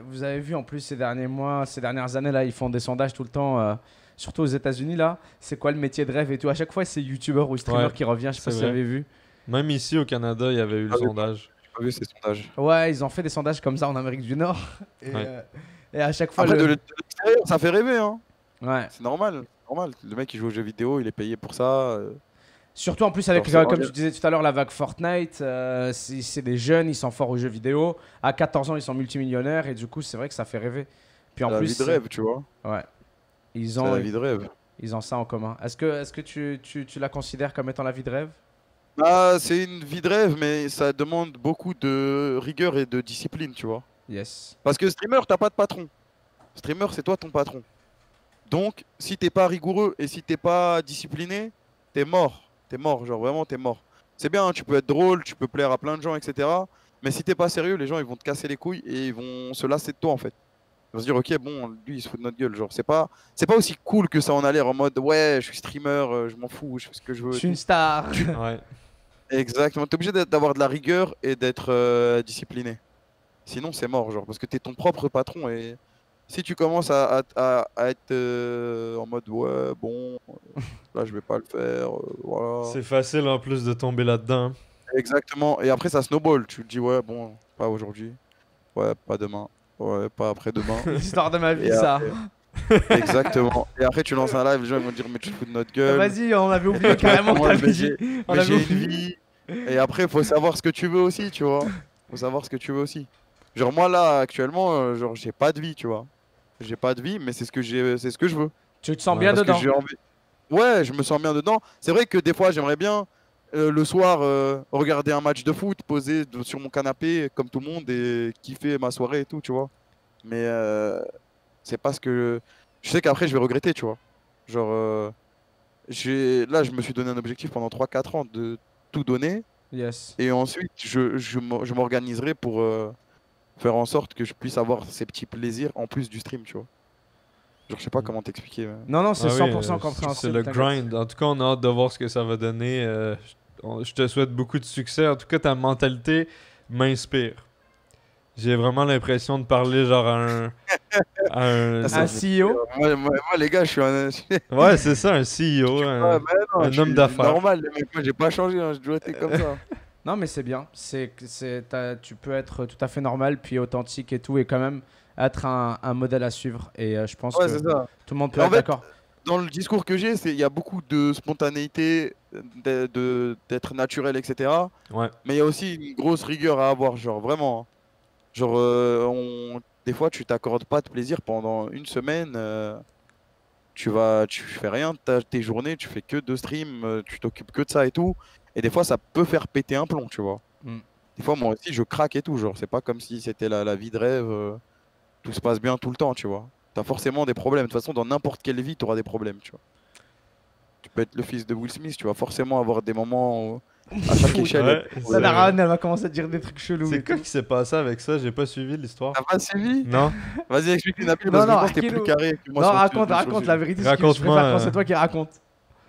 vous avez vu en plus ces derniers mois, ces dernières années là, ils font des sondages tout le temps, surtout aux États-Unis là. C'est quoi le métier de rêve et tout. À chaque fois, c'est youtubeur ou streamer Ouais, qui revient. Je sais pas c'est si vous vrai. avez vu. Même ici au Canada, il y avait eu le Ah oui. sondage. J'ai pas vu ces sondages. Ouais, ils ont fait des sondages comme ça en Amérique du Nord. Et, Ouais. et à chaque fois, Après, de l'extérieur, ça fait rêver, hein. ouais. C'est normal. Normal. Le mec, il joue aux jeux vidéo, il est payé pour ça. Surtout en plus avec, Alors, c'est comme vrai. tu disais tout à l'heure, la vague Fortnite, c'est des jeunes, ils sont forts aux jeux vidéo. À 14 ans, ils sont multimillionnaires et du coup, c'est vrai que ça fait rêver. Puis en C'est la plus, vie de rêve, tu vois. ouais, ils C'est la ont, vie de rêve. ils ont ça en commun. Est-ce que tu la considères comme étant la vie de rêve? Ah, c'est une vie de rêve, mais ça demande beaucoup de rigueur et de discipline, tu vois. Yes. Parce que streamer, t'as pas de patron. Streamer, c'est toi ton patron. Donc, si t'es pas rigoureux et si t'es pas discipliné, t'es mort. T'es mort, genre vraiment, t'es mort. C'est bien, hein, tu peux être drôle, tu peux plaire à plein de gens, etc. Mais si t'es pas sérieux, les gens ils vont te casser les couilles et ils vont se lasser de toi en fait. Ils vont se dire, ok, bon, lui il se fout de notre gueule. Genre, c'est pas aussi cool que ça en a l'air en mode, ouais, je suis streamer, je m'en fous, je fais ce que je Je veux. et suis une tout. star. Ouais. Exactement, t'es obligé d'avoir de la rigueur et d'être discipliné. Sinon, c'est mort, genre, parce que t'es ton propre patron et si tu commences à être en mode ouais, bon, là je vais pas le faire, voilà. C'est facile en plus de tomber là-dedans. Exactement, et après ça snowball, tu te dis ouais, bon, pas aujourd'hui, ouais, pas demain, ouais, pas après-demain. L'histoire de ma vie, Et ça. Exactement, et après tu lances un live, les gens ils vont te dire mais tu te fous de notre gueule. Vas-y, on avait oublié carrément que Moi, t'avais mais dit. On mais avait j'ai une oublié. vie, et après faut savoir ce que tu veux aussi, tu vois. Faut savoir ce que tu veux aussi. Genre moi là, actuellement, genre j'ai pas de vie, tu vois. J'ai pas de vie, mais c'est ce que je veux. Tu te sens Ouais. bien Parce que dedans. j'ai envie. Ouais, je me sens bien dedans. C'est vrai que des fois, j'aimerais bien le soir regarder un match de foot, posé sur mon canapé comme tout le monde et kiffer ma soirée et tout, tu vois. Mais c'est pas ce que. Je sais qu'après, je vais regretter, tu vois. Genre, là, je me suis donné un objectif pendant 3 4 ans de tout donner. Yes. Et ensuite, je m'organiserai pour faire en sorte que je puisse avoir ces petits plaisirs en plus du stream, tu vois. Genre, je sais pas comment t'expliquer. Non, c'est Ah oui, 100% c'est compréhensible. le t'inquiète. grind. En tout cas, on a hâte de voir ce que ça va donner. Je te souhaite beaucoup de succès. En tout cas, ta mentalité m'inspire. J'ai vraiment l'impression de parler genre à un- Ah, ça Un fait- CEO. Moi, les gars, je suis un. Ouais, c'est ça, un CEO, Ouais, un, mais non, un je homme suis d'affaires. normal, les mecs. Moi, j'ai pas changé, hein, j'ai toujours été comme ça. Non, mais c'est bien. Tu peux être tout à fait normal, puis authentique et tout, et quand même être un modèle à suivre. Et je pense Ouais, que c'est ça. tout le monde peut En être fait, d'accord. Dans le discours que j'ai, il y a beaucoup de spontanéité, d'être naturel, etc. Ouais. Mais il y a aussi une grosse rigueur à avoir, genre vraiment. Hein. Genre, des fois, tu t'accordes pas de plaisir pendant une semaine. Tu fais rien de tes journées, tu fais que de stream, tu t'occupes que de ça et tout. Et des fois, ça peut faire péter un plomb, tu vois. Mm. Des fois, moi aussi, je craque et tout. Genre, c'est pas comme si c'était la vie de rêve. Tout se passe bien tout le temps, tu vois. T'as forcément des problèmes. De toute façon, dans n'importe quelle vie, t'auras des problèmes, tu vois. Tu peux être le fils de Will Smith, tu vas forcément avoir des moments à chaque échelle. Ouais, où, Ça, Daran, elle va commencer à dire des trucs chelous. C'est et quoi tout. qui s'est passé avec ça? J'ai pas suivi l'histoire. T'as pas suivi? Non? Vas-y, explique-le, Nabil, Non, parce que non, je pense que t'es plus Akilo. carré que moi Non, sur le- raconte, sur le raconte sujet. la vérité. C'est que je Raconte-moi, préfère quand c'est toi qui raconte.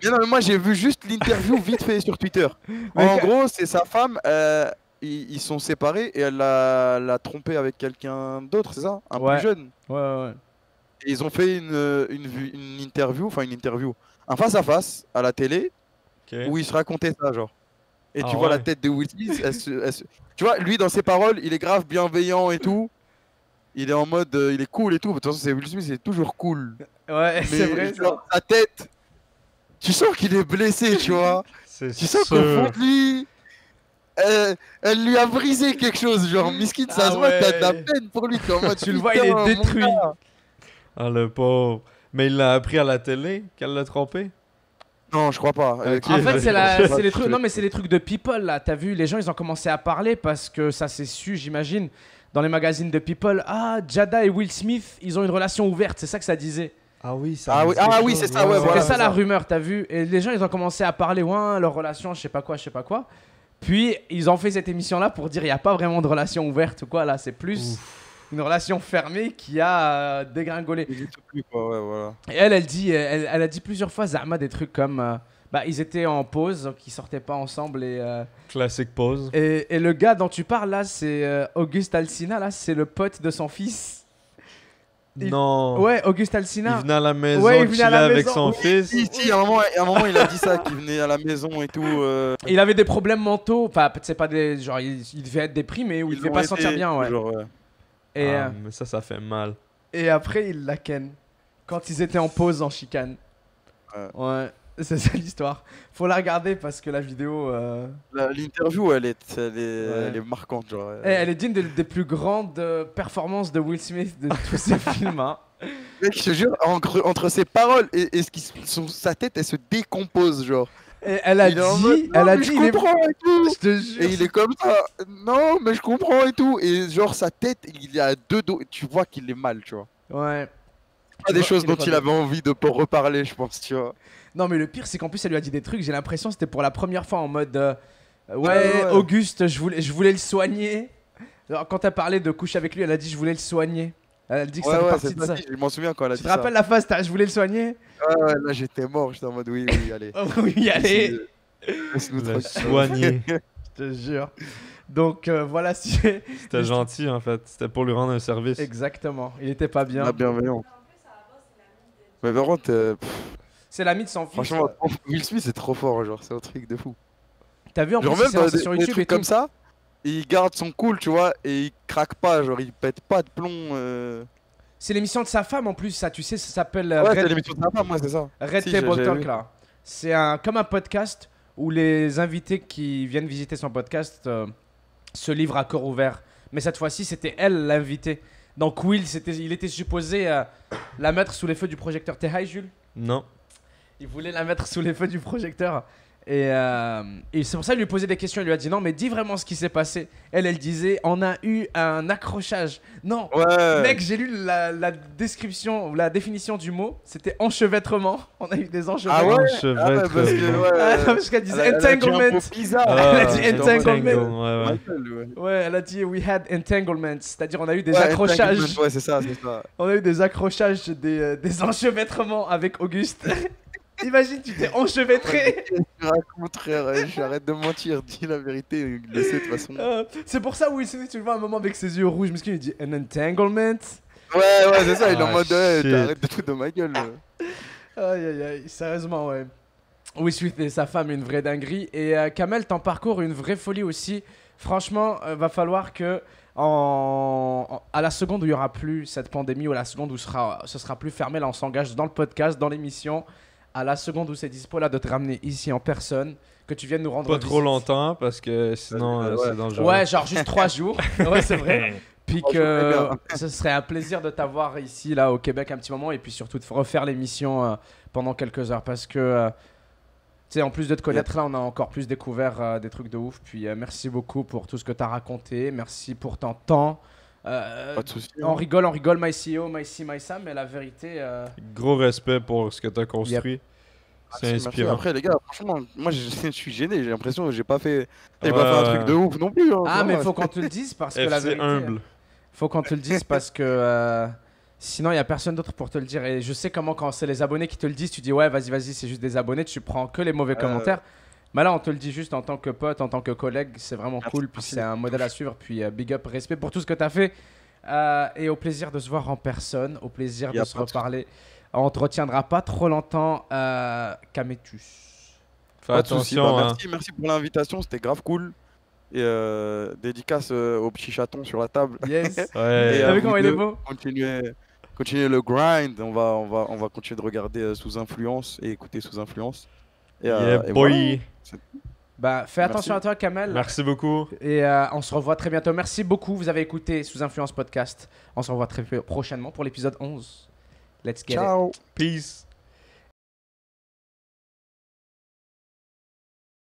Mais non, mais moi j'ai vu juste l'interview vite fait sur Twitter. Mais En que- gros, c'est sa femme, ils sont séparés et elle l'a trompé avec quelqu'un d'autre, c'est ça? Un Ouais. plus jeune. Ouais. Et ils ont fait une interview, un face-à-face à la télé Ok. où ils se racontaient ça, genre. Et Ah tu vois la ouais. tête de Will Smith, tu vois, lui dans ses paroles, il est grave bienveillant et tout. Il est en mode, il est cool et tout. De toute façon, c'est Will Smith, il est toujours cool. Ouais, c'est Mais vrai. ça. genre, sa tête, tu sens qu'il est blessé, tu vois. C'est Tu sens qu'au fond de lui, elle lui a brisé quelque chose. Genre, Miskin, ça Ah se voit, t'as de la ouais. peine pour lui. T'es en mode, Tu le vois, il est putain, mon détruit. gars. Ah, le pauvre. Mais il l'a appris à la télé qu'elle l'a trompé? Non, je crois pas. Ok. En fait, Je c'est les trucs. Non, mais c'est les trucs de people là. T'as vu, les gens, ils ont commencé à parler parce que ça s'est su, j'imagine, dans les magazines de people. Ah, Jada et Will Smith, ils ont une relation ouverte. C'est ça que ça disait. Ah oui, ça. Ah me oui, dit quelque oui, chose, c'est ça, ouais, C'était voilà, ça c'est la ça. rumeur, t'as vu. Et les gens, ils ont commencé à parler, ouais, leur relation, je sais pas quoi, je sais pas quoi. Puis ils ont fait cette émission là pour dire, il y a pas vraiment de relation ouverte ou quoi là. C'est plus une relation fermée qui a dégringolé. Il existe plus, quoi, ouais, voilà. Et elle a dit plusieurs fois, Zahma, des trucs comme. Bah, ils étaient en pause, donc ils sortaient pas ensemble. Classique pause. Et le gars dont tu parles là, c'est Auguste Alsina, là, c'est le pote de son fils. Non. Ouais, Auguste Il Alsina. venait à la maison, Ouais, il venait à chiller la avec maison. son Oui, fils. Si, à un moment, il a dit ça, qu'il venait à la maison et tout. Il avait des problèmes mentaux, enfin, c'est pas des. Genre, il devait être déprimé ou il ils devait l'ont pas se été, sentir bien, ouais. genre, ouais. Et, Ah, mais ça fait mal. et après, il la ken. Quand ils étaient en pause en chicane. Ouais, c'est ça l'histoire. Faut la regarder parce que la vidéo. L'interview, elle est marquante, genre. Elle est digne des plus grandes performances de Will Smith de tous ses films. Hein. Mec, je te jure, entre ses paroles et sa tête, elle se décompose, genre. Et elle a Il est en dit, mode, elle non, a mais dit, je comprends et tout. je te jure. Et il est comme ça, non, mais je comprends et tout. Et genre, sa tête, il a deux dos, tu vois qu'il est mal, tu vois. Ouais. Pas des vois choses qu'il est dont pas il bien. avait envie de pas reparler, je pense, tu vois. Non, mais le pire, c'est qu'en plus, elle lui a dit des trucs. J'ai l'impression que c'était pour la première fois en mode ouais, ouais. Auguste, je voulais le soigner. Alors, quand t'as parlé de coucher avec lui, elle a dit, je voulais le soigner. Elle a dit que ça fait partie c'est de ça. ça. Je m'en souviens quand elle a Tu dit te rappelles la phase, je voulais le soigner. Ouais, là, j'étais mort, j'étais en mode oui, allez. Oh, oui, allez, Laisse-nous Le tranquille. soigner. je te jure. Donc voilà, si C'était gentil en fait. C'était pour lui rendre un service. exactement. Il était pas bien. Ah, bienveillant. Mais par contre, C'est l'ami de son fils. franchement, Will Smith, c'est trop fort, genre, c'est un truc de fou. T'as vu en Genre, plus, même il s'est dans lancé des, sur des YouTube et trucs tout. comme ça, il garde son cool, tu vois, et il craque pas, genre, il pète pas de plomb. C'est l'émission de sa femme en plus, ça, tu sais, ça s'appelle Ouais, c'est Red, l'émission de sa femme, moi, c'est ça. Red Si, Table j'ai Talk vu. là. C'est comme un podcast où les invités qui viennent visiter son podcast se livrent à corps ouvert. Mais cette fois-ci, c'était elle l'invitée. Donc Will, il était supposé la mettre sous les feux du projecteur. T'es high, Jules? Non. Il voulait la mettre sous les feux du projecteur. Et c'est pour ça qu'il lui posait des questions. Il lui a dit non, mais dis vraiment ce qui s'est passé. Elle disait on a eu un accrochage. Non, Ouais. mec, j'ai lu la description, la définition du mot. C'était enchevêtrement. On a eu des enchevêtrements. Ah ouais. Cheveux Ah ouais, parce que, ouais. Parce qu'elle disait Elle a dit un entanglement. mot bizarre. Elle a dit Ah, entanglement. Ouais, ouais. Michael, ouais. Ouais, elle a dit we had entanglements. C'est-à-dire on a eu des Ouais, accrochages. entanglement, ouais, c'est ça, c'est ça. On a eu des accrochages, des enchevêtrements avec Auguste. Imagine, tu t'es enchevêtré. Tu racontes, frère, j'arrête de mentir, dis la vérité, il le sait de toute façon. C'est pour ça, Will Smith, tu le vois un moment avec ses yeux rouges, mais il dit an entanglement. Ouais, c'est ça, il est en Ah, mode, ouais, shit. t'arrêtes de foutre de ma gueule. Aïe aïe aïe, sérieusement, ouais. Will Smith et sa femme, une vraie dinguerie. Et Kamel, t'en parcours une vraie folie aussi. Franchement, va falloir que à la seconde où il y aura plus cette pandémie, ou à la seconde où ce sera plus fermé, là on s'engage dans le podcast, dans l'émission. À la seconde où c'est dispo là de te ramener ici en personne, que tu viennes nous rendre Pas trop visite. longtemps parce que sinon Ouais. c'est dangereux. Ouais, genre juste 3 jours. Ouais, c'est vrai. Puis 3 jours, que très bien. ce serait un plaisir de t'avoir ici, là, au Québec, un petit moment, et puis surtout de refaire l'émission pendant quelques heures, parce que, tu sais, en plus de te connaître, là, on a encore plus découvert des trucs de ouf. Puis merci beaucoup pour tout ce que t'as raconté, merci pour ton temps. Pas de soucis. On rigole, my CEO, my C, my Sam, mais la vérité, Gros respect pour ce que t'as construit. C'est Merci. inspirant. Après, les gars, franchement, moi je suis gêné, j'ai l'impression que j'ai pas fait un Ouais. truc de ouf non plus. Hein, ah, tu mais vois. faut qu'on te le dise, parce que la FC vérité, humble. faut qu'on te le dise, parce que sinon, il y a personne d'autre pour te le dire. Et je sais comment, quand c'est les abonnés qui te le disent, tu dis ouais, vas-y, c'est juste des abonnés, tu prends que les mauvais commentaires. Mais là, on te le dit juste en tant que pote, en tant que collègue, c'est vraiment cool. Puis c'est un modèle à suivre. Puis big up, respect pour tout ce que tu as fait. Et au plaisir de se voir en personne, au plaisir Y a de se pas de reparler. On te retiendra pas trop longtemps, Kametus. Fais Pas de soucis. attention. Bah, hein. merci pour l'invitation, c'était grave cool. Et dédicace au petit chaton sur la table. Yes. Ouais. Et, T'as vu vous comment il est deux, beau? continuez le grind. On va continuer de regarder Sous Influence et écouter Sous Influence. Et, Yeah, et boy. voilà. Bah, fais attention Merci. à toi, Kamel. Merci beaucoup. Et on se revoit très bientôt. Merci beaucoup. Vous avez écouté Sous Influence Podcast. On se revoit très prochainement pour l'épisode 11. Let's get it. Ciao. Peace.